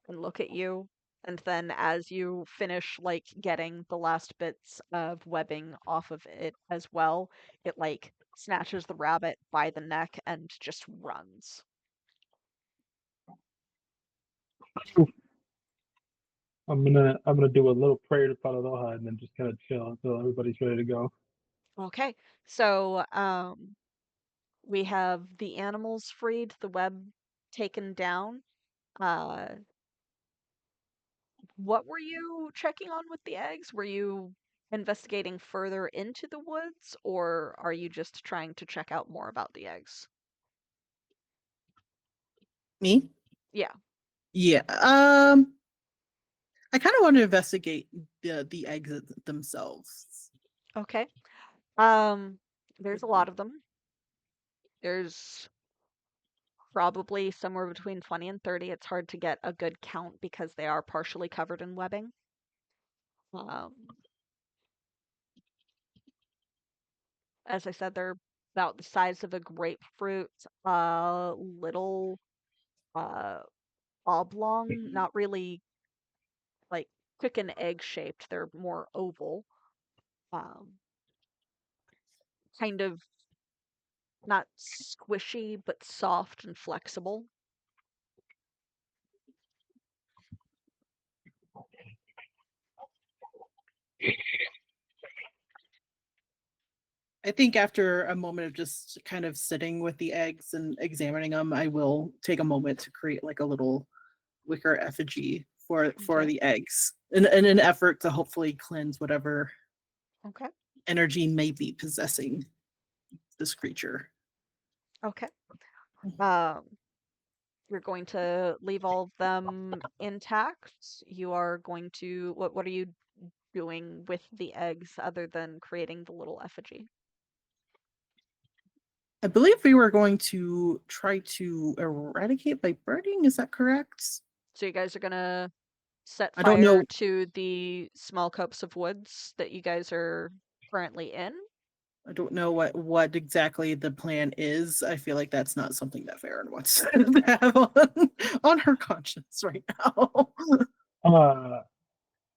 and look at you. And then as you finish like getting the last bits of webbing off of it as well, it like snatches the rabbit by the neck and just runs. I'm gonna do a little prayer to Padaloha and then just kind of chill until everybody's ready to go. Okay, so we have the animals freed, the web taken down. Uh, what were you checking on with the eggs? Were you investigating further into the woods, or are you just trying to check out more about the eggs? Me? Yeah. Yeah. I kind of want to investigate the eggs themselves. Okay. Um, there's a lot of them. There's probably somewhere between 20 and 30. It's hard to get a good count because they are partially covered in webbing. Um, as I said, they're about the size of a grapefruit, little uh oblong, not really like chicken egg shaped. They're more oval. Um, kind of not squishy, but soft and flexible. I think after a moment of just kind of sitting with the eggs and examining them, I will take a moment to create like a little wicker effigy for Okay. the eggs in an effort to hopefully cleanse whatever Okay. energy may be possessing this creature. Okay. You're going to leave all of them intact. You are going to what are you doing with the eggs other than creating the little effigy? I believe we were going to try to eradicate by burning. Is that correct? So you guys are gonna set I don't fire know. to the small copse of woods that you guys are currently in. I don't know what exactly the plan is. I feel like that's not something that Farron wants to have on her conscience right now.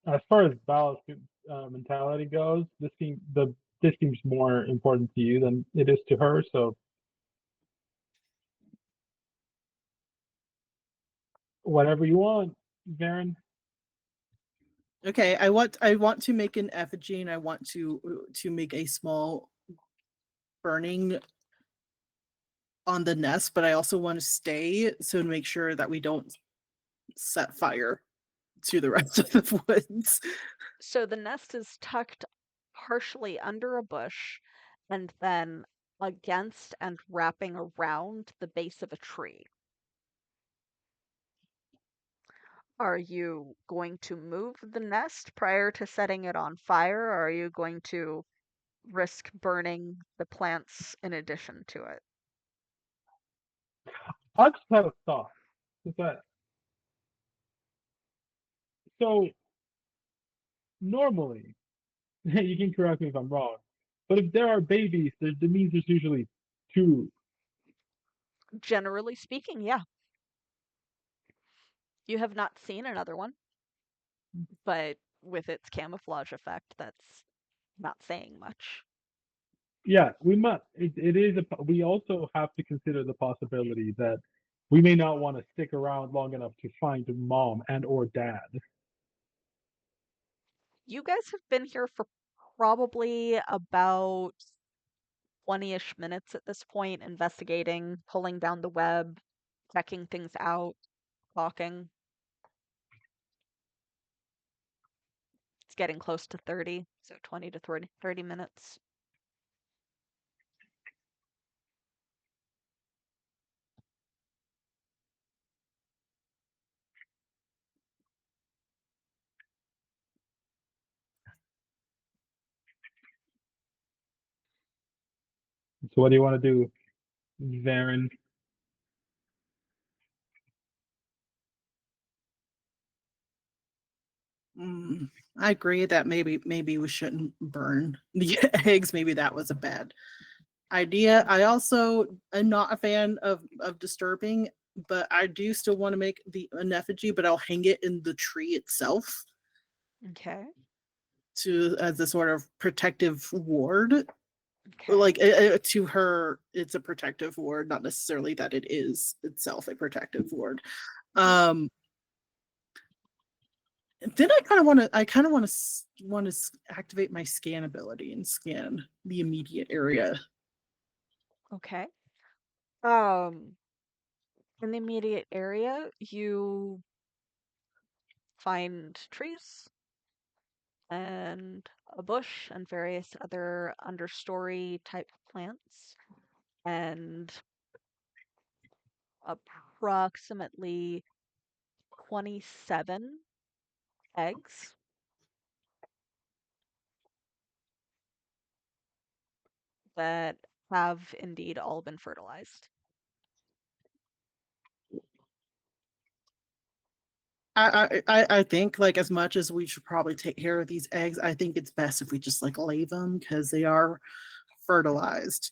As far as balanced mentality goes, this seems more important to you than it is to her. So whatever you want, Varen. Okay, I want to make an effigy, and I want to make a small burning on the nest, but I also want to stay so to make sure that we don't set fire to the rest of the woods. So the nest is tucked partially under a bush and then against and wrapping around the base of a tree. Are you going to move the nest prior to setting it on fire, or are you going to risk burning the plants in addition to it? I just have a thought. Is that so? Normally, you can correct me if I'm wrong, but if there are babies, that means there's usually two. Generally speaking, yeah. You have not seen another one, but with its camouflage effect, that's not saying much. Yeah, we must. It is. We also have to consider the possibility that we may not want to stick around long enough to find mom and or dad. You guys have been here for probably about 20-ish minutes at this point, investigating, pulling down the web, checking things out, talking. It's getting close to 30, so 20 to 30 minutes. So what do you want to do, Varen? I agree that maybe we shouldn't burn the eggs. Maybe that was a bad idea. I also am not a fan of disturbing, but I do still want to make an effigy, but I'll hang it in the tree itself Okay. to as a sort of protective ward. Okay. Like to her, it's a protective ward, not necessarily that it is itself a protective ward. Then I kind of want to activate my scan ability and scan the immediate area. Okay. In the immediate area, you find trees and a bush and various other understory type plants and approximately 27 eggs that have indeed all been fertilized. I think like as much as we should probably take care of these eggs, I think it's best if we just like leave them because they are fertilized.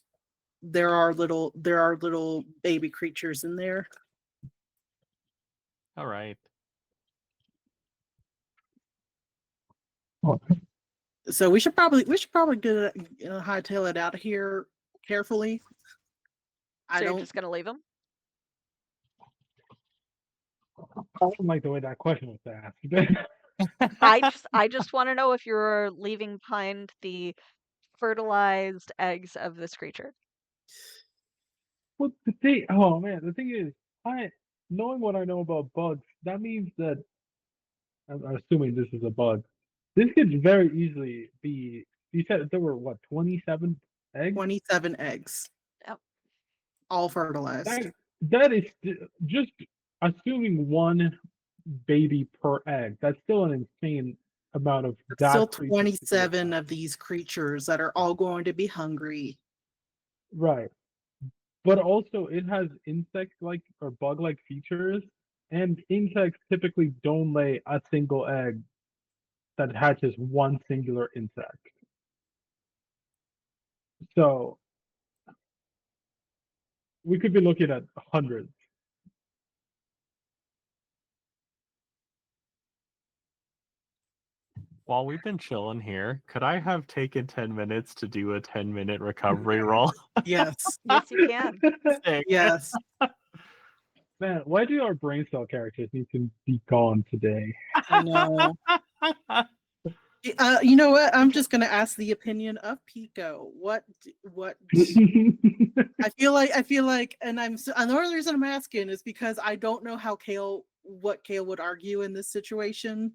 There are little baby creatures in there. All right. So we should probably get hightail it out of here carefully. So you're just gonna leave him? I don't like the way that question was asked. I just want to know if you're leaving behind the fertilized eggs of this creature. Well, the thing is, knowing what I know about bugs, that means that I'm assuming this is a bug. This could very easily be. You said there were what 27 eggs. 27 eggs. Yep. All fertilized. That is just assuming one baby per egg. That's still an insane amount of. There's still 27 of these creatures that are all going to be hungry. Right. But also it has insect-like or bug-like features, and insects typically don't lay a single egg that hatches one singular insect. So we could be looking at hundreds. While we've been chilling here, could I have taken 10 minutes to do a 10-minute recovery roll? Yes. Yes, you can. Yes. Man, why do our brain cell characters need to be gone today? I know. You know what? I'm just gonna ask the opinion of Pico. What? I feel like, and the only reason I'm asking is because I don't know what Kale would argue in this situation,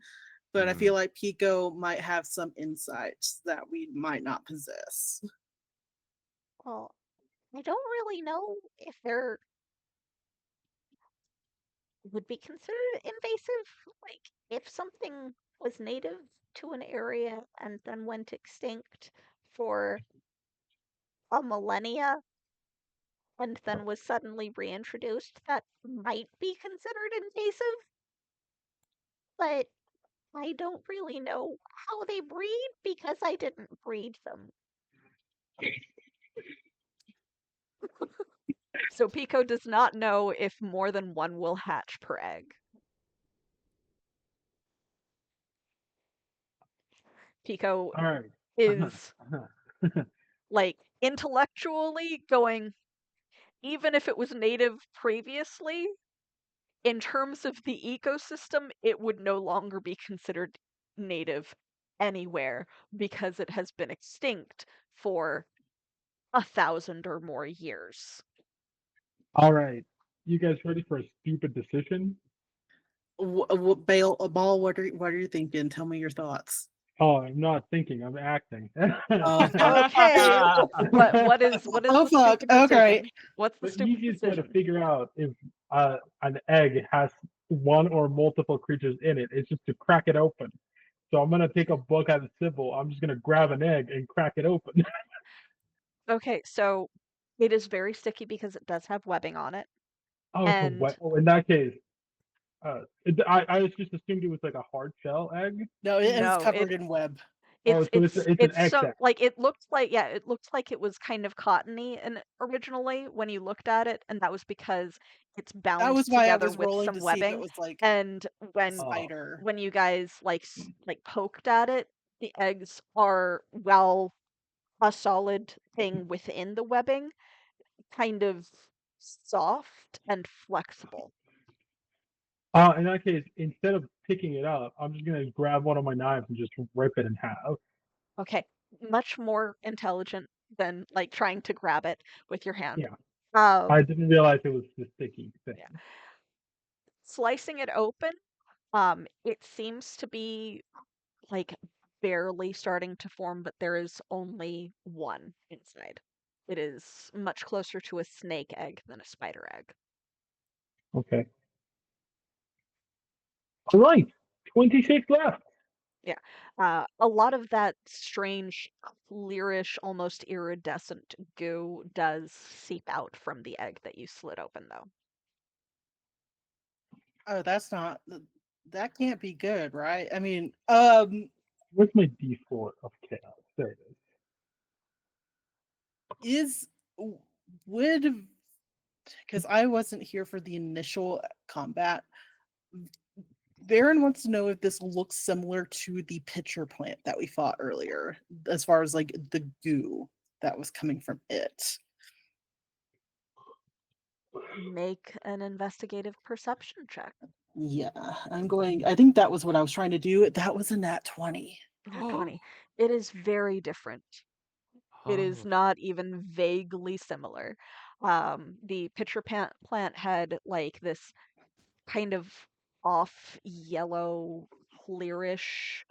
but I feel like Pico might have some insights that we might not possess. Well, I don't really know if they're would be considered invasive. Like, if something was native to an area and then went extinct for a millennia and then was suddenly reintroduced, that might be considered invasive. But I don't really know how they breed because I didn't breed them. So Pico does not know if more than one will hatch per egg. Pico All right. is like intellectually going, even if it was native previously, in terms of the ecosystem, it would no longer be considered native anywhere because it has been extinct for 1,000 or more years. All right. You guys ready for a stupid decision? Ball, what are you thinking? Tell me your thoughts. Oh, I'm not thinking. I'm acting. Okay. What is the fuck. stupid decision? Okay. What's the The stupid easiest way to decision? figure out if an egg has one or multiple creatures in it is just to crack it open. So I'm gonna take a book out of Sybil. I'm just gonna grab an egg and crack it open. Okay, so it is very sticky because it does have webbing on it. Oh, it's a And wet. Oh, in that case, I was just assumed it was like a hard shell egg. No, it No, is covered in web. Oh, so it's an egg sac. like it looked like it was kind of cottony and originally when you looked at it, and that was because it's That bound was why I together was with rolling some to see if it webbing. was like And spider. when you guys like poked at it, the eggs are, well, a solid thing within the webbing, kind of soft and flexible. In that case, instead of picking it up, I'm just gonna grab one of my knives and just rip it in half. Okay, much more intelligent than like trying to grab it with your hand. Yeah. I Um, didn't realize it was the sticky thing. yeah. Slicing it open, it seems to be like barely starting to form, but there is only one inside. It is much closer to a snake egg than a spider egg. Okay. All right. 26 left. Yeah. A lot of that strange, clearish, almost iridescent goo does seep out from the egg that you slit open, though. Oh, that can't be good, right? I mean, Where's my D4 of chaos? There it is. would, because I wasn't here for the initial combat, Varen wants to know if this looks similar to the pitcher plant that we fought earlier, as far as like the goo that was coming from it. Make an investigative perception check. Yeah, I think that was what I was trying to do. That was a nat 20. Nat 20. It is very different. It is Oh. not even vaguely similar. The pitcher plant had like this kind of off yellow, clearish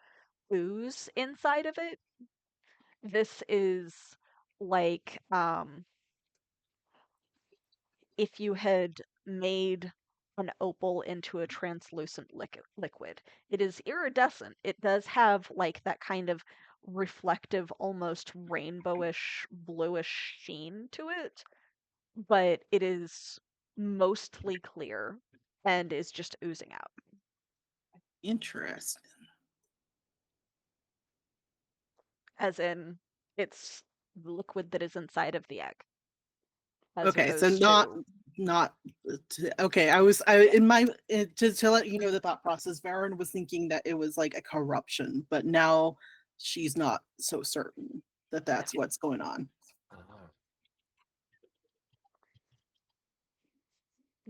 ooze inside of it. This is like if you had made an opal into a translucent liquid. It is iridescent. It does have like that kind of reflective, almost rainbowish, bluish sheen to it, but it is mostly clear and is just oozing out. Interesting. As in, it's the liquid that is inside of the egg. As Okay, so opposed not okay. I in my to let you know the thought process. Varen was thinking that it was like a corruption, but now she's not so certain that that's what's going on.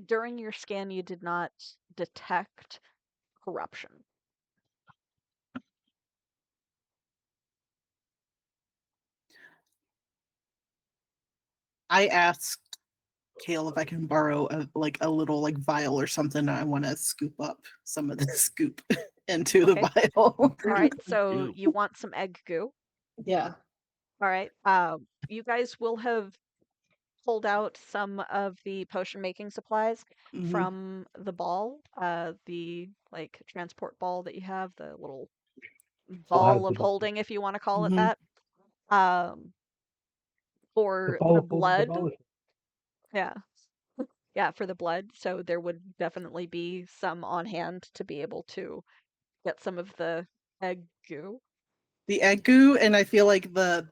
during your scan, you did not detect corruption. I asked Kale if I can borrow a little like vial or something. I want to scoop up some of this scoop into the Okay. vial. All right, so Goo. you want some egg goo. Yeah. All right. You guys will have pulled out some of the potion making supplies Mhm. from the ball, the like transport ball that you have, the little ball of holding, if you want to call it Mhm. that. The For ball the of holding blood, demolition. yeah, yeah, for the blood. So there would definitely be some on hand to be able to get some of the egg goo. The egg goo, and I feel like the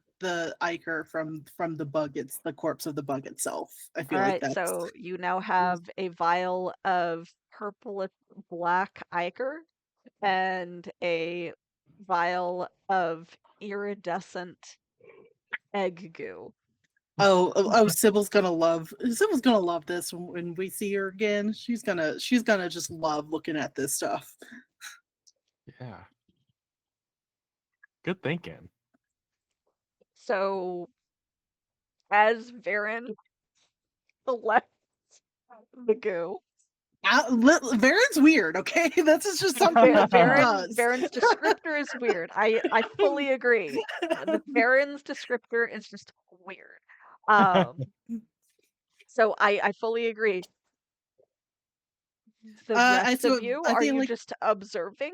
ichor from the bug. It's the corpse of the bug itself. I All feel like right, that's so you now have a vial of purple black ichor and a vial of iridescent egg goo. Sybil's gonna love this when we see her again. She's gonna just love looking at this stuff. Yeah. Good thinking. So as Varen collects the goo, Varen's weird, okay? This is just something that Varen does. Varen's descriptor is weird. I fully agree. The Varen's descriptor is just weird. So I fully agree. The rest of you, I are feel you like just observing?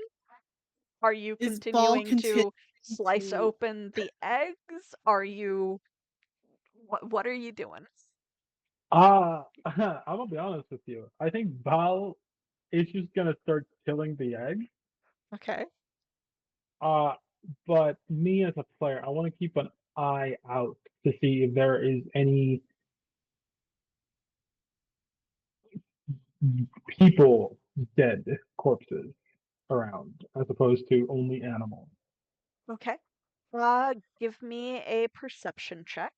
Are you is ball continuing continue to slice to open the eggs? Are you what are you doing? I'm gonna be honest with you. I think Val is just gonna start killing the egg. Okay. Uh, but me as a player, I want to keep an eye out to see if there is any people dead corpses around, as opposed to only animals. Okay. Give me a perception check.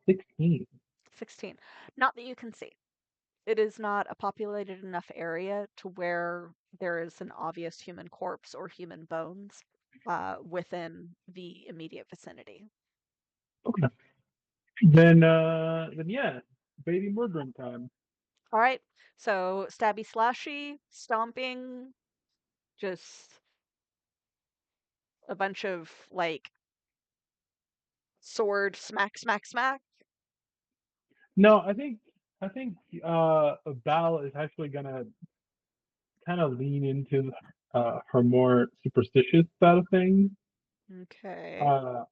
16. 16. Not that you can see. It is not a populated enough area to where there is an obvious human corpse or human bones within the immediate vicinity. Okay. Then yeah, baby murdering time. All right. So stabby slashy, stomping, just a bunch of like sword smack, smack, smack. No, I think Val is actually gonna kind of lean into her more superstitious side of things, Okay. uh,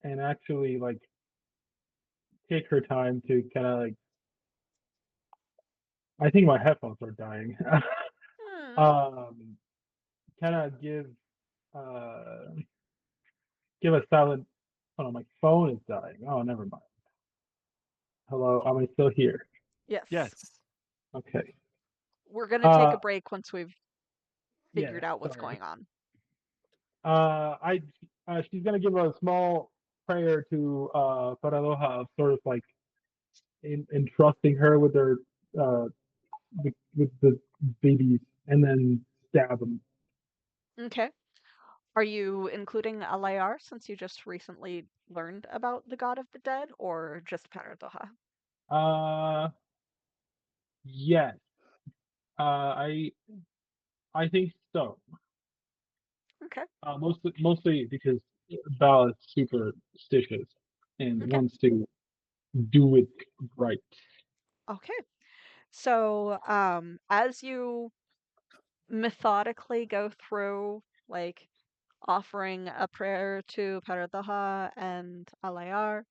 and actually like take her time to kind of like. I think my headphones are dying. Hmm. Kind of uh give a silent. Oh, no, my phone is dying. Oh, never mind. Hello, am I still here? Yes. Yes. Okay. We're gonna take a Uh, break once we've yeah, figured out what's sorry. going on. She's gonna give a small prayer to Paradoja, sort of like entrusting her with their with the babies, and then stab them. Okay. Are you including Alayar since you just recently learned about the god of the dead, or just Paradoja? Uh, yes. I think so. Okay. Mostly because Val is superstitious and Okay. wants to do it right. Okay. So, as you methodically go through, like, offering a prayer to Paradoja and Alayar,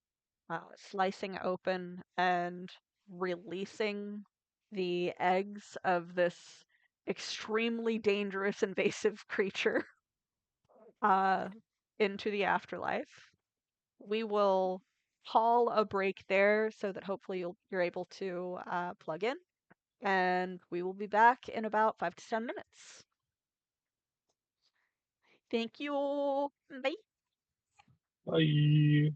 slicing open and releasing the eggs of this extremely dangerous invasive creature uh, into the afterlife. We will call a break there so that hopefully you're able to plug in, and we will be back in about 5 to 10 minutes. Thank you. Bye. Bye.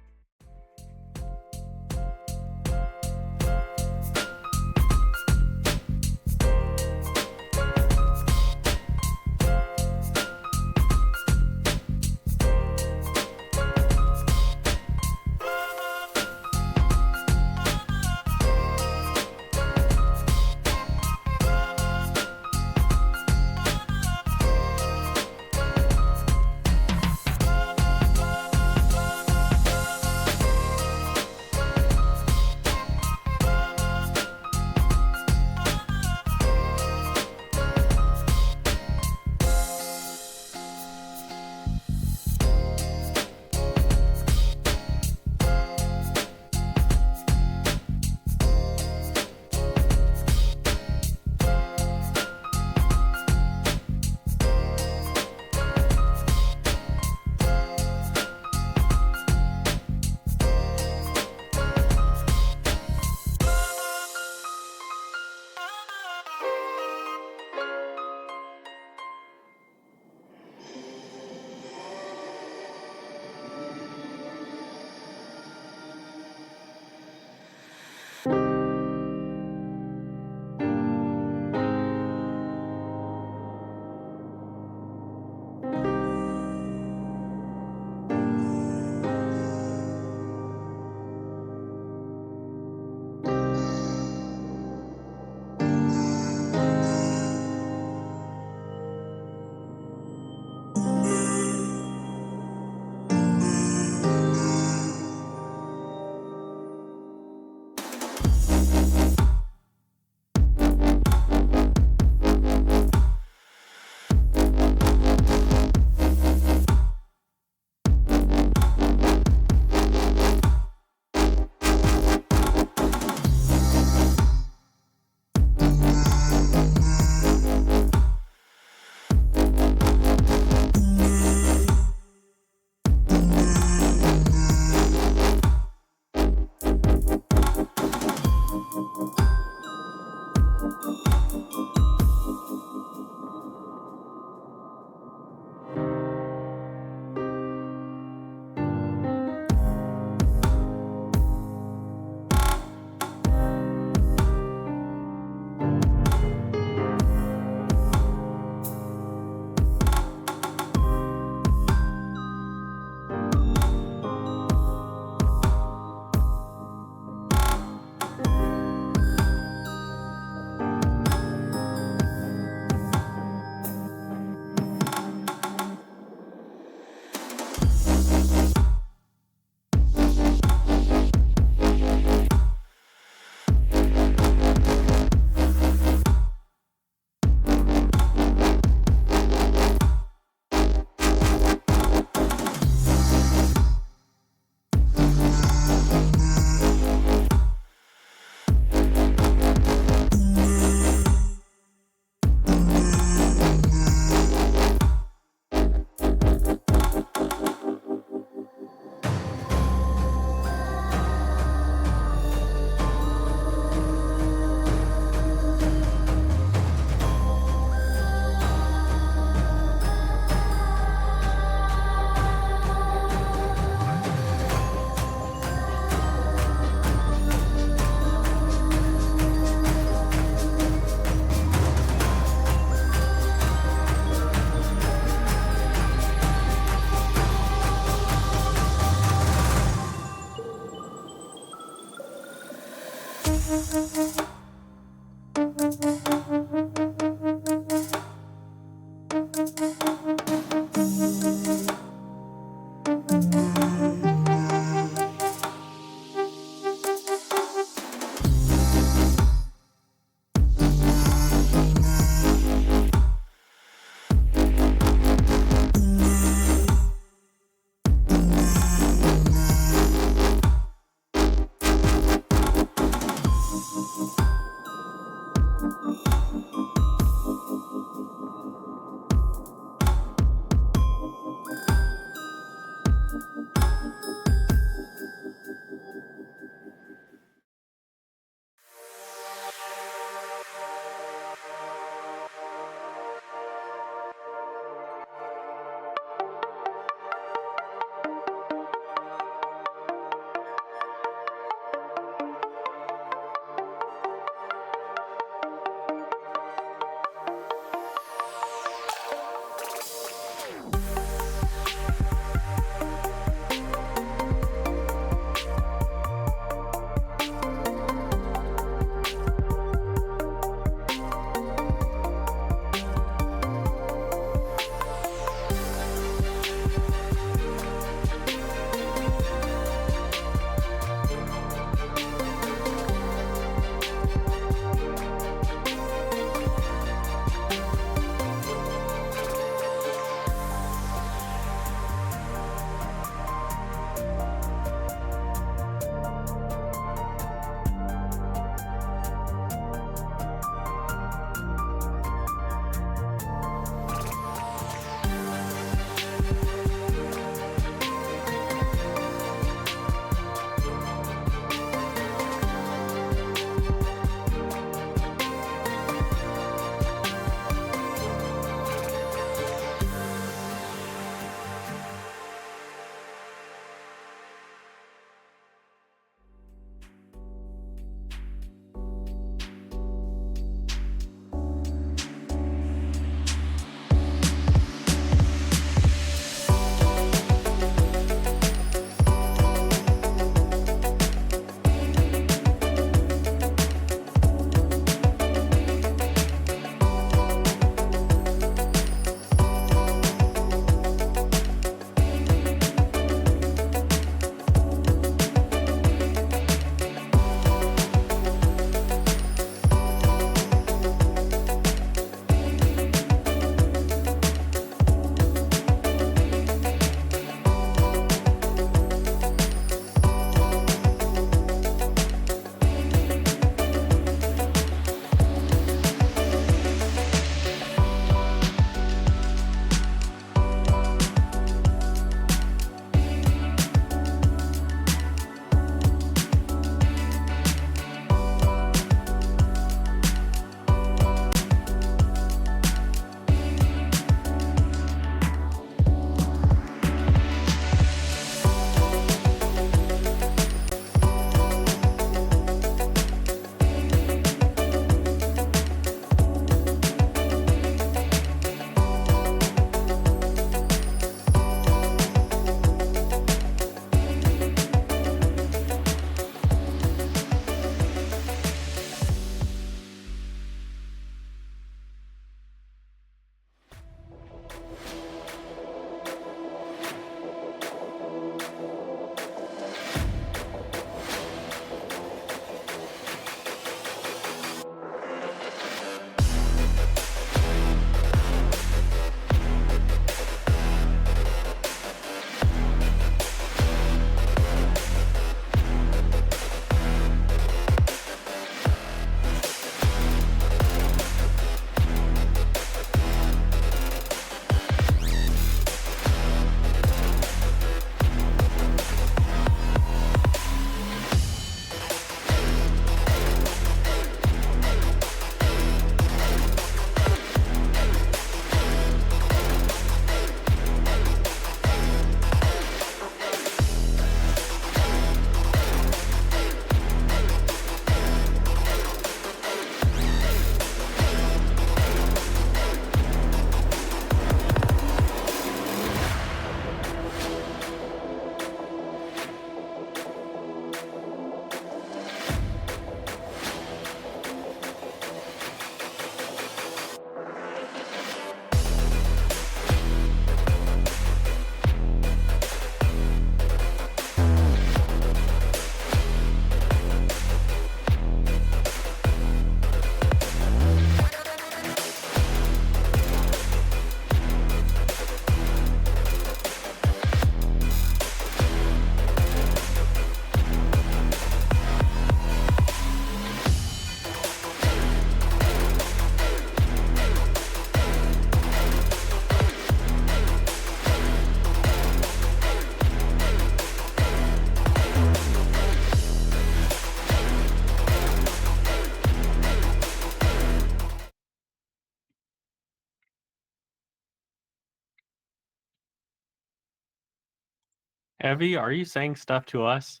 Evie, are you saying stuff to us?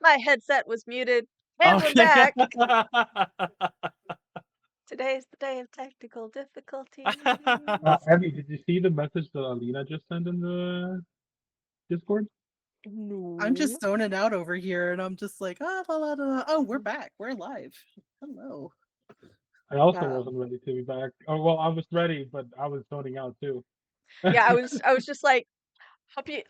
My headset was muted, and we're Okay. back. Today's the day of technical difficulties. Abby, did you see the message that Alina just sent in the Discord? No. I'm just zoning out over here, and I'm just like, oh, la, la, la. Oh, we're back. We're live. Hello. I also Um, wasn't ready to be back. Oh well, I was ready, but I was zoning out too. yeah, I was just like, hope you.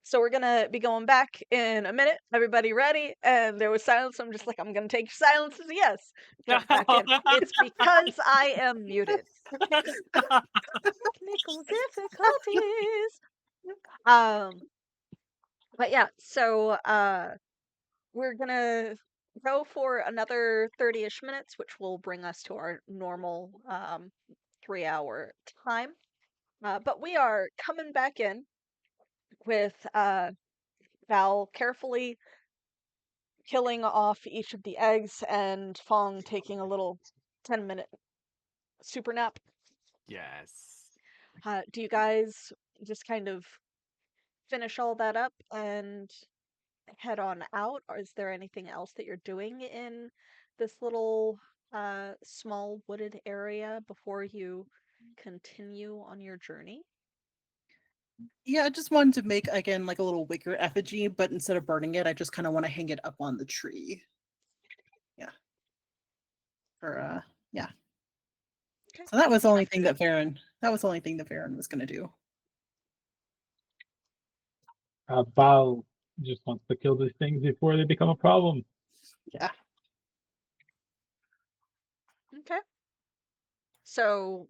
So we're gonna be going back in a minute. Everybody ready? And there was silence. I'm just like, I'm gonna take your silence as a yes. Jump back in. It's because I am muted. Technical difficulties. But yeah, so we're gonna go for another 30-ish minutes, which will bring us to our normal 3-hour time. But we are coming back in with Val carefully killing off each of the eggs and Fong taking a little 10-minute super nap. Yes. Do you guys just kind of finish all that up and head on out, or is there anything else that you're doing in this little small wooded area before you continue on your journey? Yeah, I just wanted to make, again, like a little wicker effigy, but instead of burning it, I just kind of want to hang it up on the tree. Yeah. Or, yeah. Okay. So that was the only thing that Varen was going to do. Val just wants to kill these things before they become a problem. Yeah. Okay. So,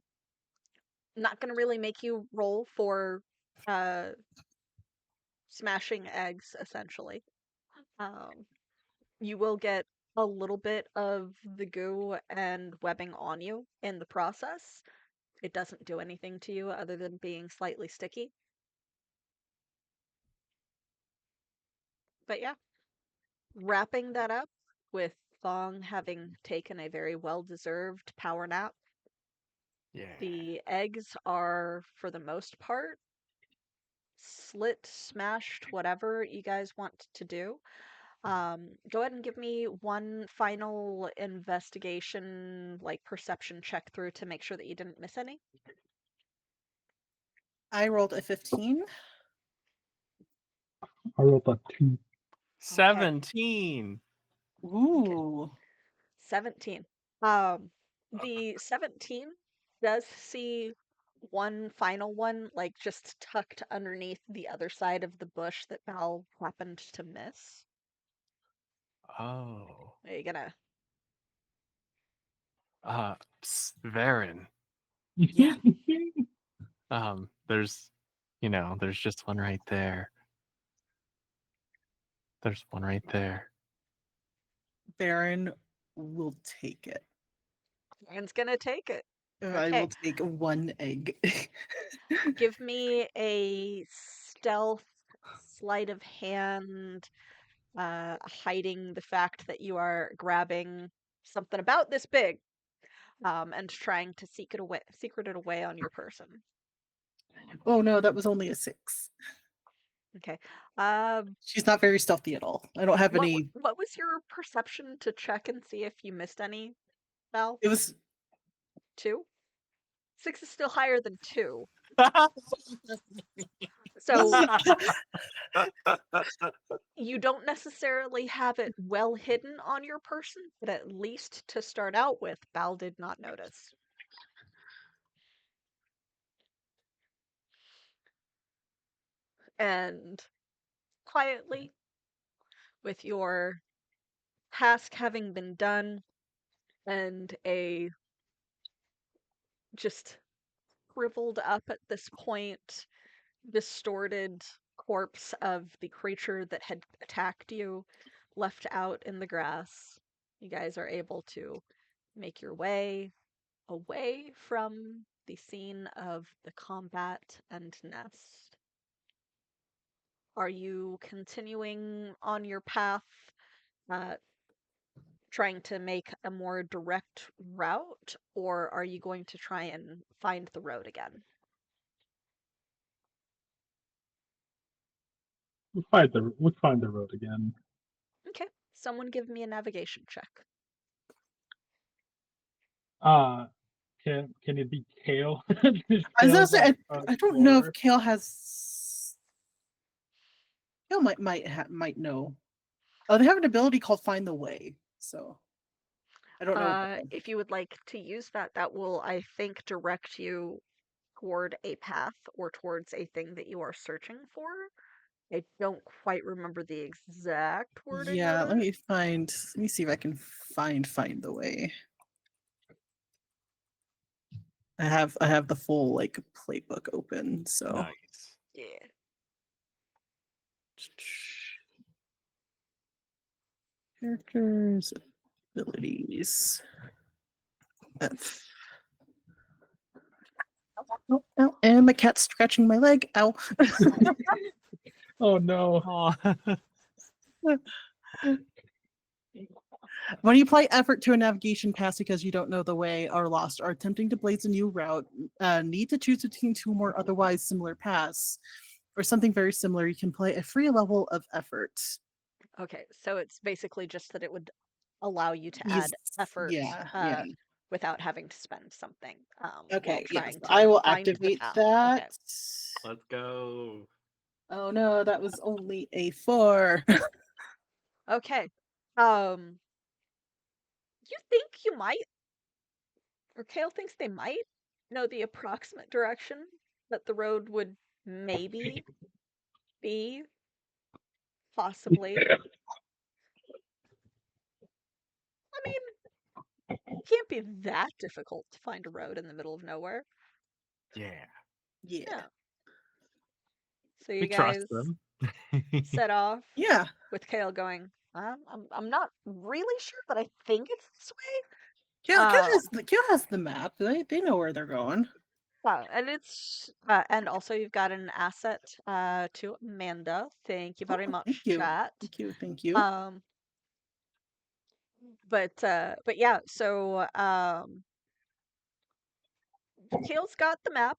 not gonna really make you roll for uh smashing eggs, essentially. You will get a little bit of the goo and webbing on you in the process. It doesn't do anything to you other than being slightly sticky. But yeah, wrapping that up with Thong having taken a very well-deserved power nap. Yeah. The eggs are, for the most part, slit, smashed, whatever you guys want to do. Go ahead and give me one final investigation, like perception check through to make sure that you didn't miss any. I rolled a 15. I rolled a 2. 17. Ooh. 17. The 17 does see one final one, like just tucked underneath the other side of the bush that Val happened to miss. Oh. Are you gonna? Varen. Yeah. There's there's just one right there. There's one right there. Varen will take it. Aaron's gonna take it. I Okay. will take one egg. Give me a stealth sleight of hand, hiding the fact that you are grabbing something about this big, and trying to secret it away on your person. Oh no, that was only a 6. Okay. She's not very stealthy at all. I don't have any. What was your perception to check and see if you missed any, Val? It was 2? 6 is still higher than 2. So you don't necessarily have it well hidden on your person, but at least to start out with, Val did not notice. And quietly, with your task having been done and a just shriveled up at this point, distorted corpse of the creature that had attacked you left out in the grass, you guys are able to make your way away from the scene of the combat and nest. Are you continuing on your path, uh, trying to make a more direct route, or are you going to try and find the road again? We'll find the road again. Okay. Someone give me a navigation check. Can it be Kale? I was gonna Kale's say, like I don't know if explorer. Kale has. Kale might know. Oh, they have an ability called Find the Way. So I don't know. If you would like to use that, that will, I think, direct you toward a path or towards a thing that you are searching for. I don't quite remember the exact wording Yeah, of let it. me see if I can Find the Way. I have the full like playbook open, so Nice. Yeah. characters, abilities. F. Oh, ow, and my cat's scratching my leg. Ow. Oh no. Aw. When you apply effort to a navigation pass because you don't know the way, are lost, or attempting to blaze a new route, need to choose between two more otherwise similar paths, or something very similar, you can play a free level of effort. Okay, so it's basically just that it would allow you to Yes, add effort yeah. without having to spend something while Okay, yes, trying I to will find the activate path. that. Okay. Let's go. Oh no, that was only a 4. Okay. Um, you think you might, or Kale thinks they might know the approximate direction that the road would maybe be, possibly. I mean, it can't be that difficult to find a road in the middle of nowhere. Yeah. Yeah. Yeah. So you We trust guys them. set off Yeah. with Kale going, I'm not really sure, but I think it's this way. Kale has the map. They know where they're going. And it's and also you've got an asset to Amanda. Thank you very Oh, thank much, you. chat. Thank you. But yeah, so Kale's got the map,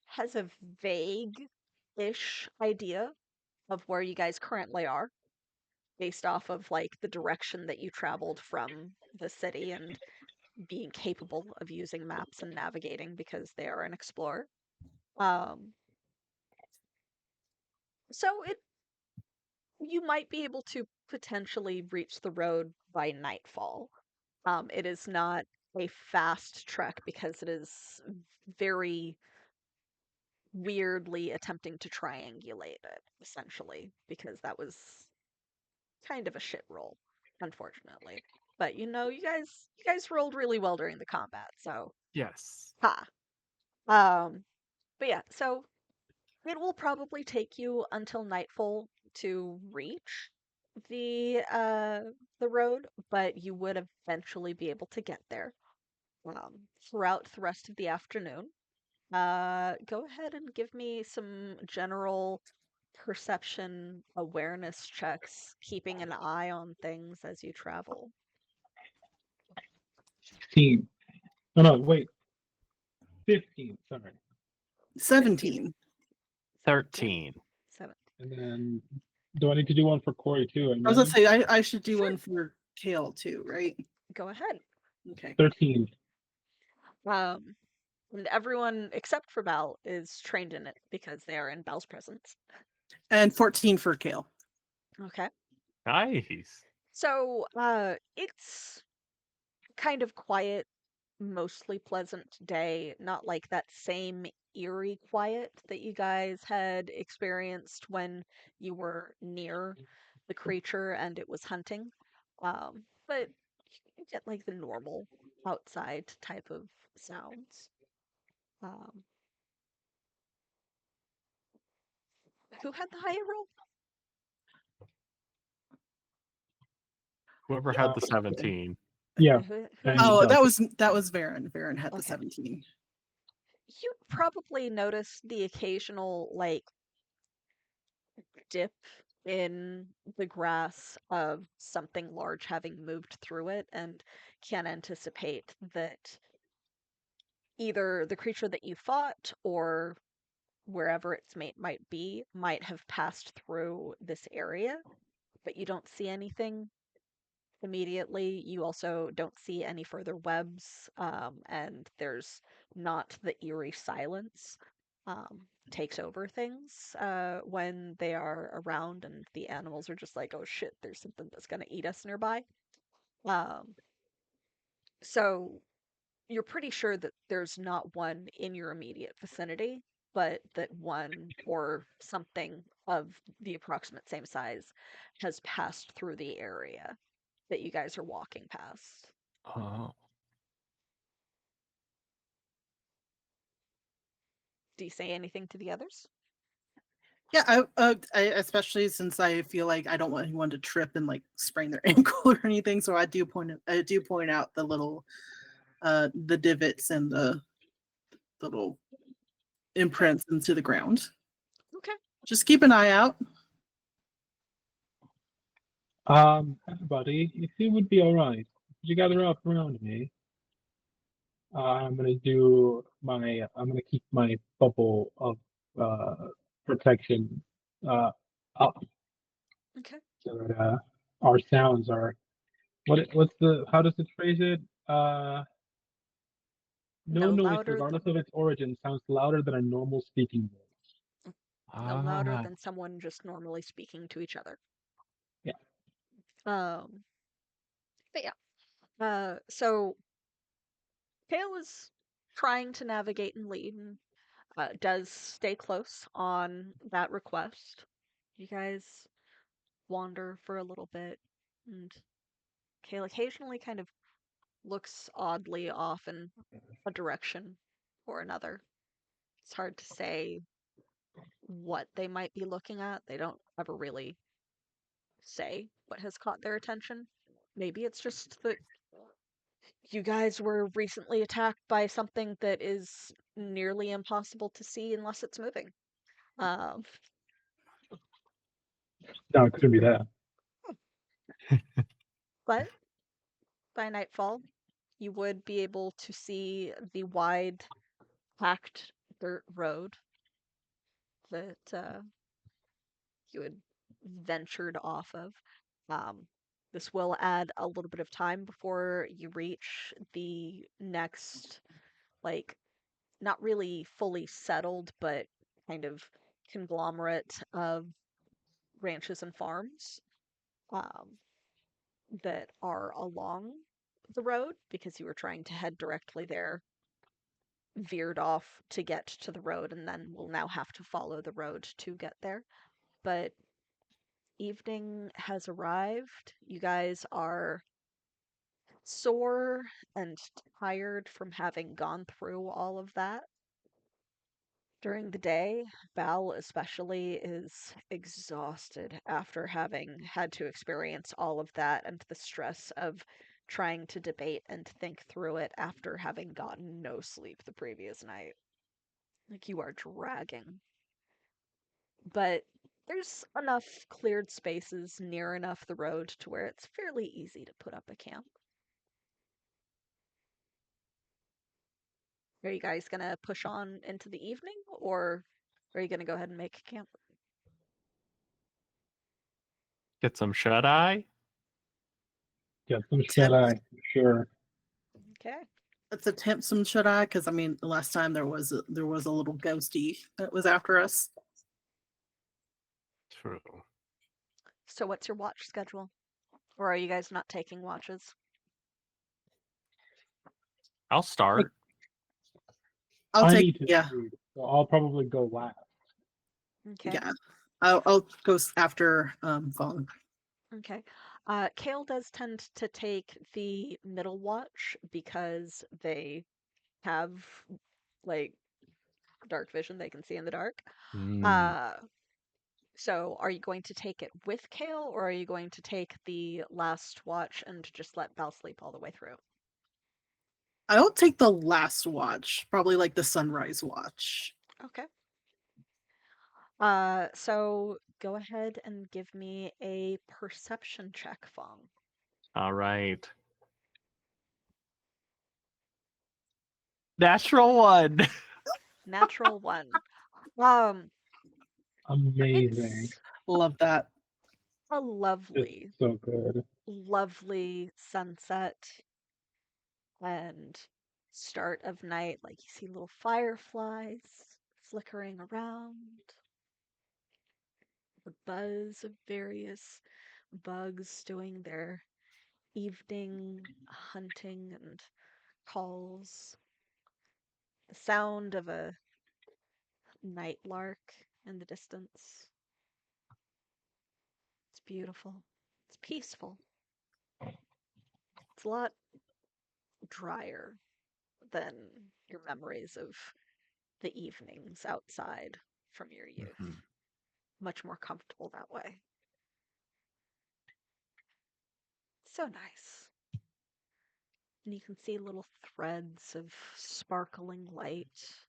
has a vague-ish idea of where you guys currently are, based off of like the direction that you traveled from the city and being capable of using maps and navigating because they are an explorer. Um, so you might be able to potentially reach the road by nightfall. It is not a fast trek because it is very weirdly attempting to triangulate it, essentially, because that was kind of a shit roll, unfortunately. But you guys rolled really well during the combat, so Yes. ha. But yeah, so it will probably take you until nightfall to reach the road, but you would eventually be able to get there throughout the rest of the afternoon. Go ahead and give me some general perception awareness checks, keeping an eye on things as you travel. 16. Oh no, wait. 15. Sorry. 17. 13. 7. And then, do I need to do one for Corey too? I was gonna say Again? I should do Sure. one for Kale too, right? Go ahead. Okay. 13. Um, and everyone except for Belle is trained in it because they are in Belle's presence. And 14 for Kale. Okay. Nice. So, it's kind of quiet, mostly pleasant day, not like that same eerie quiet that you guys had experienced when you were near the creature and it was hunting. But you get like the normal outside type of sounds. Um, who had the higher roll? Whoever had the 17. Yeah. Who And Oh, Doug. that was Varen. Varen had the Okay. 17. You probably noticed the occasional like dip in the grass of something large having moved through it and can anticipate that either the creature that you fought or wherever its mate might be might have passed through this area, but you don't see anything immediately. You also don't see any further webs, and there's not the eerie silence takes over things when they are around and the animals are just like, oh shit, there's something that's going to eat us nearby. Um, so you're pretty sure that there's not one in your immediate vicinity, but that one or something of the approximate same size has passed through the area that you guys are walking past. Oh. Do you say anything to the others? Yeah, I especially since I feel like I don't want anyone to trip and like sprain their ankle or anything, so I do point out the little the divots and the little imprints into the ground. Okay. Just keep an eye out. Everybody, you seem would be all right. Could you gather up around me? I'm gonna do my. I'm gonna keep my bubble of protection up Okay. so that our sounds are. What's the? How does it phrase it? No No noise, louder regardless than of its origin, sounds louder than a normal speaking voice. no louder Ah. than someone just normally speaking to each other. Yeah. But yeah. So Kale is trying to navigate and lead and does stay close on that request. You guys wander for a little bit, and Kale occasionally kind of looks oddly off in a direction or another. It's hard to say what they might be looking at. They don't ever really say what has caught their attention. Maybe it's just that you guys were recently attacked by something that is nearly impossible to see unless it's moving. Um, No, it couldn't be that. but by nightfall, you would be able to see the wide, packed dirt road that you had ventured off of. Um, this will add a little bit of time before you reach the next, like, not really fully settled, but kind of conglomerate of ranches and farms um, that are along the road because you were trying to head directly there, veered off to get to the road, and then will now have to follow the road to get there. But evening has arrived. You guys are sore and tired from having gone through all of that. During the day, Val especially is exhausted after having had to experience all of that and the stress of trying to debate and think through it after having gotten no sleep the previous night. Like you are dragging. But there's enough cleared spaces near enough the road to where it's fairly easy to put up a camp. Are you guys gonna push on into the evening, or are you gonna go ahead and make a camp? Get some shut eye. Get some shut eye, sure. Okay. Let's attempt some shut eye, because I mean, the last time there was a little ghosty that was after us. True. So what's your watch schedule? Or are you guys not taking watches? I'll start. I'll I take need to yeah sleep, so I'll probably go last. Okay. yeah. I'll go after Vaughn. Okay. Kale does tend to take the middle watch because they have like dark vision, they can see in the dark. Mm. Uh, so are you going to take it with Kale or are you going to take the last watch and just let Val sleep all the way through? I'll take the last watch, probably like the sunrise watch. Okay. So go ahead and give me a perception check, Fong. All right. Natural one. Natural one. Um, Amazing. it's Love that. a It's lovely, so good. lovely sunset and start of night. Like you see little fireflies flickering around, the buzz of various bugs doing their evening hunting and calls, the sound of a night lark in the distance. It's beautiful. It's peaceful. It's a lot drier than your memories of the evenings outside from your youth. Mhm. Much more comfortable that way. So nice. And you can see little threads of sparkling light.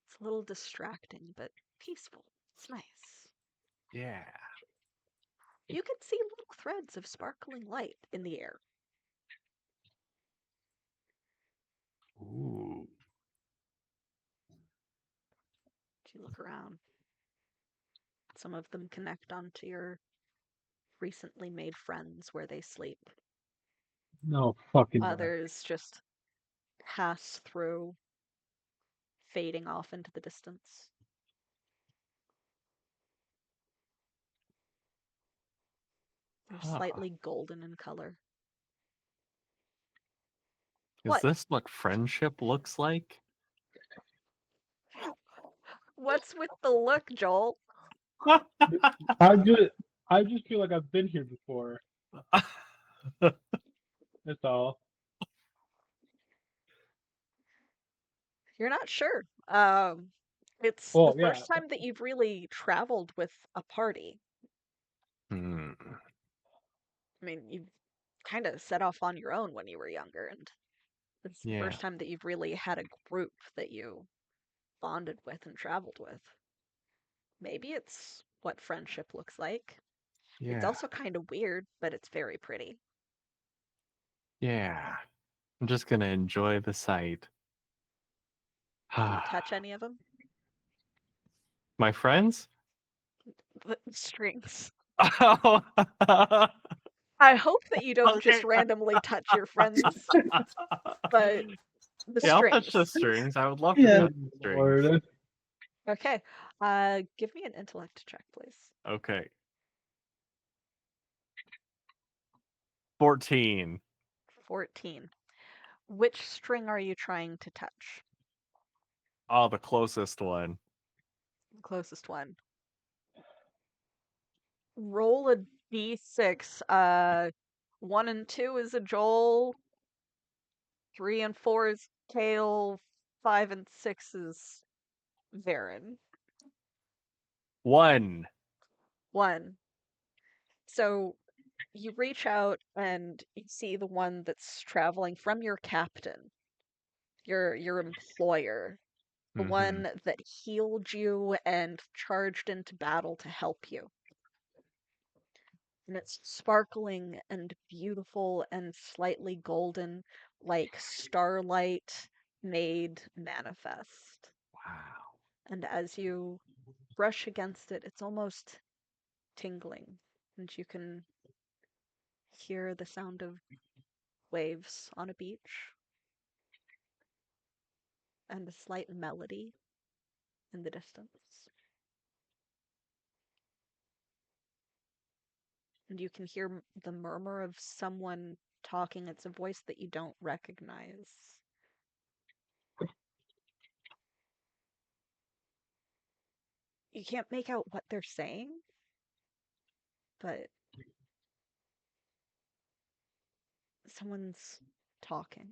It's a little distracting, but peaceful. It's nice. Yeah. You can see little threads of sparkling light in the air. Ooh. If you look around, some of them connect onto your recently made friends where they sleep. No fucking way. Others just pass through, fading off into the distance. They're Huh. slightly golden in color. Is What? this what friendship looks like? What's with the look, Joel? I just feel like I've been here before. That's all. You're not sure. It's the Well, yeah. first time that you've really traveled with a party. Hmm. I mean, you've kind of set off on your own when you were younger, and it's the Yeah. first time that you've really had a group that you bonded with and traveled with. Maybe it's what friendship looks like. It's Yeah. also kind of weird, but it's very pretty. Yeah. I'm just gonna enjoy the sight. Do you touch any of them? My friends? The strings. Oh. I hope that you don't just Okay. randomly touch your friends, but the Yeah, I'll touch the strings. strings. I would love Yeah. to touch the strings. Lord. Okay. Give me an intellect check, please. Okay. 14. 14. Which string are you trying to touch? Oh, the closest one. The closest one. Roll a d6. 1 and 2 is a Joel. 3 and 4 is Kale. 5 and 6 is Varen. 1. 1. So you reach out and you see the one that's traveling from your captain, your employer, the Mm-hmm. one that healed you and charged into battle to help you. And it's sparkling and beautiful and slightly golden, like starlight made manifest. Wow. And as you brush against it, it's almost tingling, and you can hear the sound of waves on a beach and a slight melody in the distance. And you can hear the murmur of someone talking. It's a voice that you don't recognize. You can't make out what they're saying, but someone's talking.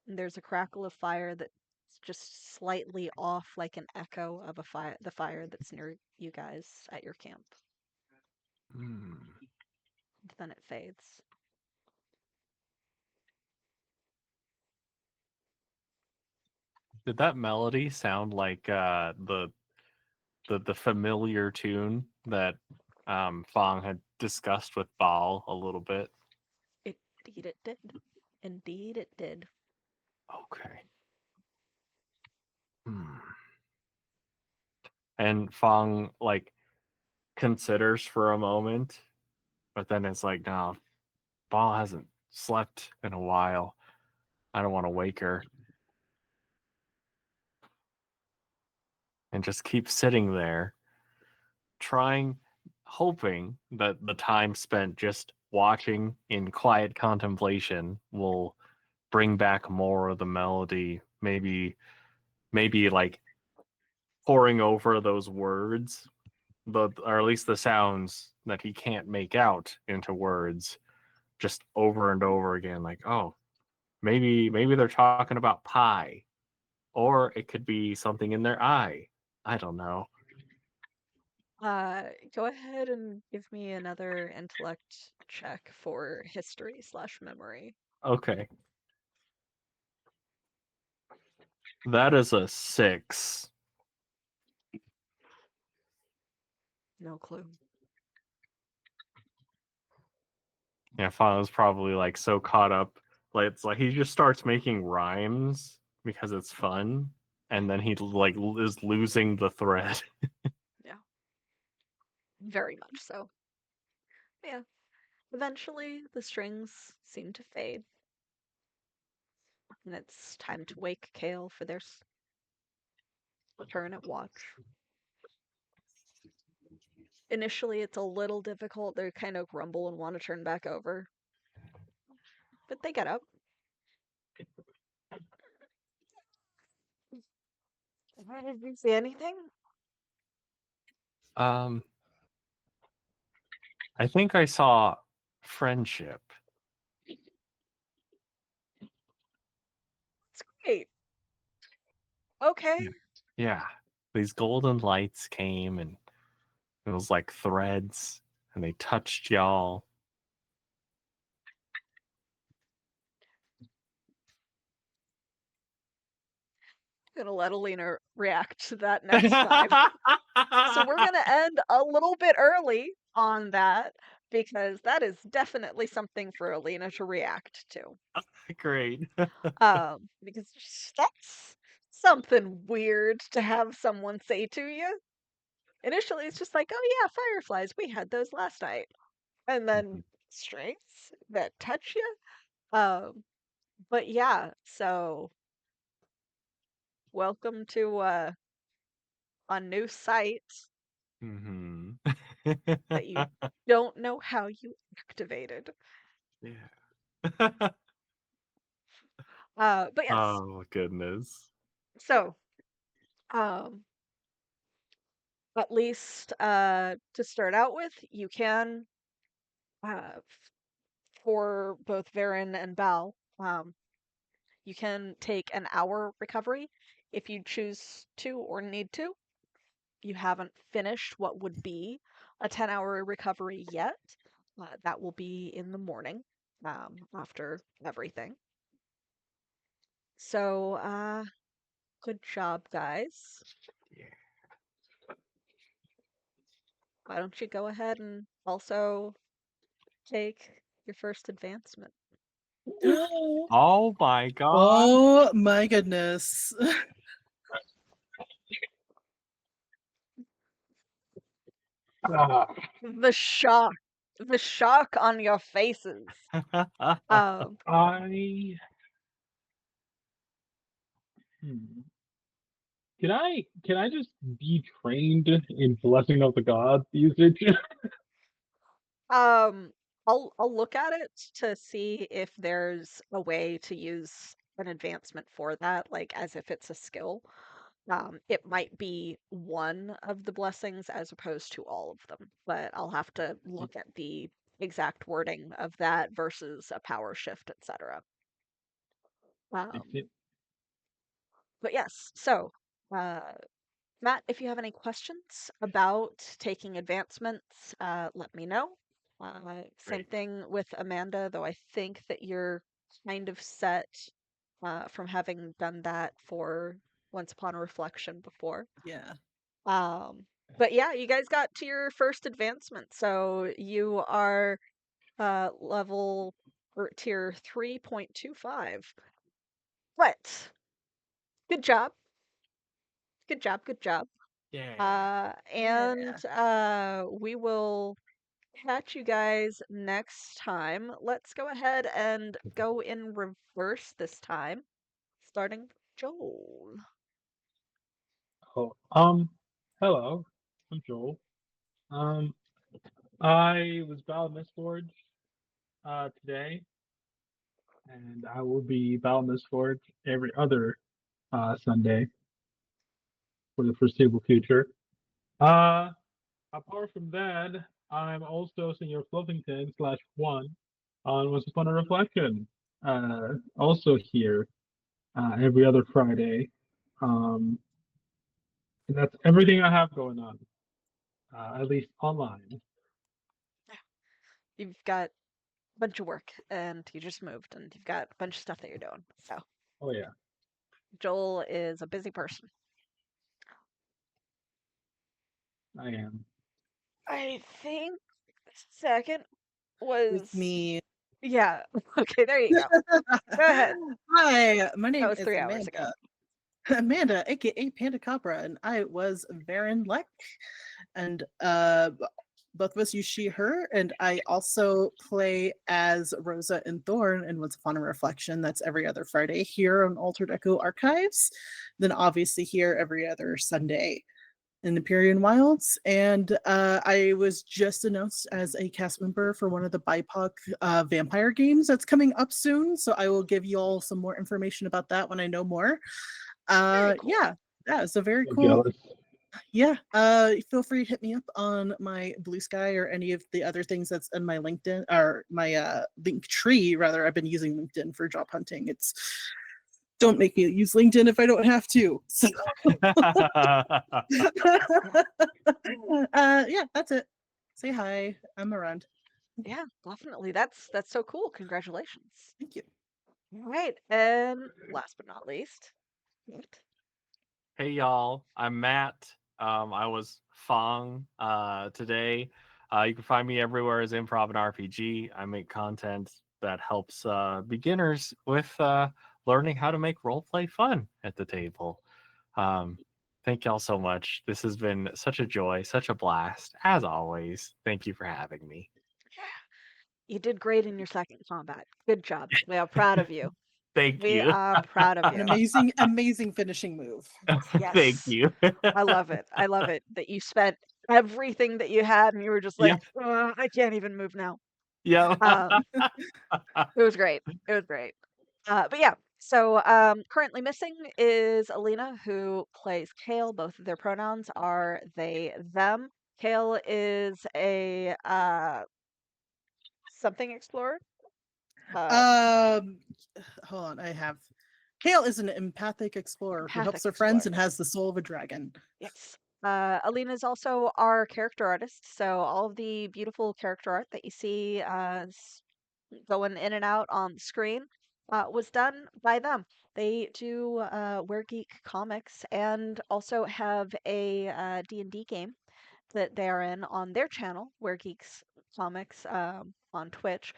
And there's a crackle of fire that's just slightly off, like an echo of the fire that's near you guys at your camp. Mm. And then it fades. Did that melody sound like the familiar tune that Fang had discussed with Baal a little bit? Indeed it did. Indeed it did. Okay. Hmm. And Fang like considers for a moment, but then it's like, no, Ball hasn't slept in a while. I don't want to wake her. And just keep sitting there, hoping that the time spent just watching in quiet contemplation will bring back more of the melody. Maybe like pouring over those words, or at least the sounds that he can't make out into words, just over and over again. Like, oh, maybe they're talking about pie, or it could be something in their eye. I don't know. Go ahead and give me another intellect check for history/memory. Okay. That is a 6. No clue. Yeah, Fano's probably like so caught up. Like it's like he just starts making rhymes because it's fun, and then he like is losing the thread. Yeah. Very much so. Yeah. Eventually, the strings seem to fade, and it's time to wake Kale for their turn at watch. Initially, it's a little difficult. They kind of grumble and want to turn back over, but they get up. Did you see anything? I think I saw friendship. It's great. Okay. Yeah, these golden lights came and it was like threads, and they touched y'all. I'm gonna let Alina react to that next time. So we're gonna end a little bit early on that because that is definitely something for Alina to react to. Great. Because that's something weird to have someone say to you. Initially, it's just like, oh yeah, fireflies. We had those last night, and then strings that touch you. Um, but yeah, so welcome to a new site Mm-hmm. that you don't know how you activated. Yeah. But yes, Oh goodness. so um, at least to start out with, you can for both Varen and Bal, you can take an hour recovery if you choose to or need to. You haven't finished what would be a 10-hour recovery yet. That will be in the morning after everything. So, good job, guys. Why don't you go ahead and also take your first advancement? Oh my god. Oh my goodness. The shock on your faces. Um, I hmm. Can I just be trained in blessing of the gods usage? um, I'll look at it to see if there's a way to use an advancement for that, like as if it's a skill. It might be one of the blessings as opposed to all of them, but I'll have to look at the exact wording of that versus a power shift, etc. Um, but yes, so uh, Matt, if you have any questions about taking advancements, let me know. Same Great. thing with Amanda, though I think that you're kind of set from having done that for Once Upon a Reflection before. Yeah. But yeah, you guys got to your first advancement, so you are level or tier 3.25. But good job. Good job. Good job. Yeah. And we will catch you guys next time. Let's go ahead and go in reverse this time, starting with Joel. Oh, hello, I'm Joel. Um, I was Battle Mistforged today, and I will be Battle Mistforged every other Sunday for the foreseeable future. Uh, Apart from that, I'm also Senior Fluffington /1 on Once Upon a Reflection. Also here every other Friday. Um, and that's everything I have going on, at least online. You've got a bunch of work and you just moved and you've got a bunch of stuff that you're doing. So Oh yeah, Joel is a busy person. I am. I think second With was me. yeah. Okay, there you go. Go ahead. Hi, my That name was is 3 hours ago. Amanda. Amanda, aka Panda Capra, and I was Varen Lek. And both of us use she, her, and I also play as Rosa and Thorn in Once Upon a Reflection. That's every other Friday here on Altered Echo Archives. Then obviously here every other Sunday in Empyrean Wilds. And I was just announced as a cast member for one of the BIPOC vampire games that's coming up soon. So I will give you all some more information about that when I know more. Very cool. Yeah, so very So cool. jealous. Yeah, feel free to hit me up on my Blue Sky or any of the other things that's in my LinkedIn or my link tree. Rather, I've been using LinkedIn for job hunting. It's don't make me use LinkedIn if I don't have to. So, yeah, that's it. Say hi. I'm around. Yeah, definitely. That's so cool. Congratulations. Thank you. All right, and last but not least, Matt. Hey y'all, I'm Matt. I was Fang today. You can find me everywhere as Improv and RPG. I make content that helps beginners with learning how to make roleplay fun at the table. Thank y'all so much. This has been such a joy, such a blast, as always. Thank you for having me. You did great in your second combat. Good job. We are proud of you. Thank We you. are proud of An you. amazing finishing move. Thank Yes. you. I love it. I love it that you spent everything that you had and you were just like, Yeah. I can't even move now. Yeah. Um, it was great. It was great. But yeah, so currently missing is Alina, who plays Kale. Both of their pronouns are they, them. Kale is a something explorer. Um, hold on. I have Kale is an empathic explorer who helps Empathic her friends explorer. and has the soul of a dragon. Yes. Alina is also our character artist, so all of the beautiful character art that you see going in and out on the screen was done by them. They do Were Geek comics and also have a D&D game that they are in on their channel, Where Geeks Comics, on Twitch.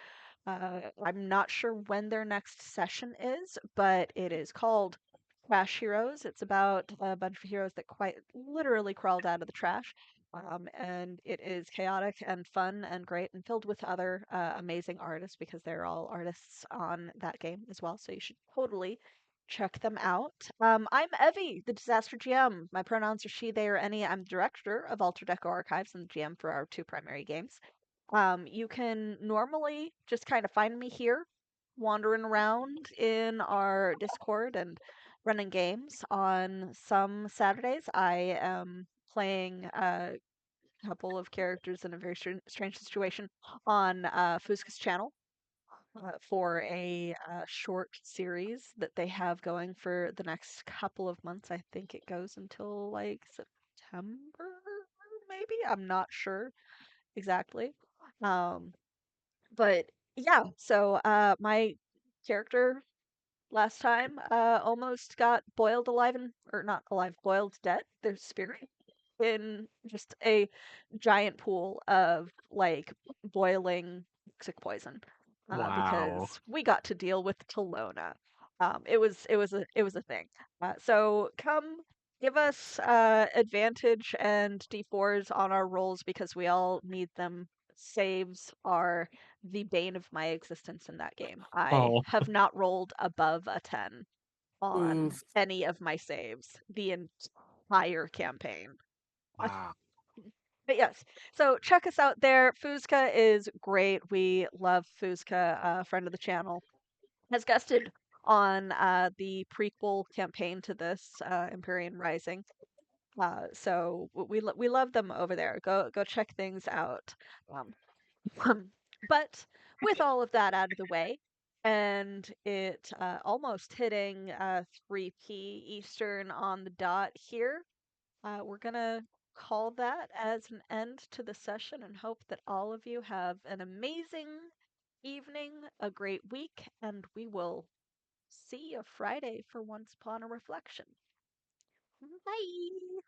I'm not sure when their next session is, but it is called Trash Heroes. It's about a bunch of heroes that quite literally crawled out of the trash. And it is chaotic and fun and great and filled with other amazing artists because they're all artists on that game as well. So you should totally check them out. I'm Evie, the Disaster GM. My pronouns are she, they, or any. I'm director of Alter Deco Archives and the GM for our two primary games. You can normally just kind of find me here, wandering around in our Discord and running games. On some Saturdays, I am playing a couple of characters in a very strange situation on Fusca's channel for a short series that they have going for the next couple of months. I think it goes until like September, maybe. I'm not sure exactly. Um, but yeah, so my character last time almost got boiled alive and or not alive, boiled dead, their spirit in just a giant pool of like boiling toxic poison. Wow. Because we got to deal with Talona. It was a thing. So come give us advantage and d4s on our rolls because we all need them. Saves are the bane of my existence in that game. I Oh, have not rolled above a 10 on Oof. any of my saves the entire campaign. Wow. But yes, so check us out there. Fuzka is great. We love Fuzka, friend of the channel. Has guested on the prequel campaign to this, Empyrean Rising. So we love them over there. Go check things out. Um, but with all of that out of the way, and it almost hitting 3 p. Eastern on the dot here, we're gonna call that as an end to the session and hope that all of you have an amazing evening, a great week, and we will see you Friday for Once Upon a Reflection. Bye.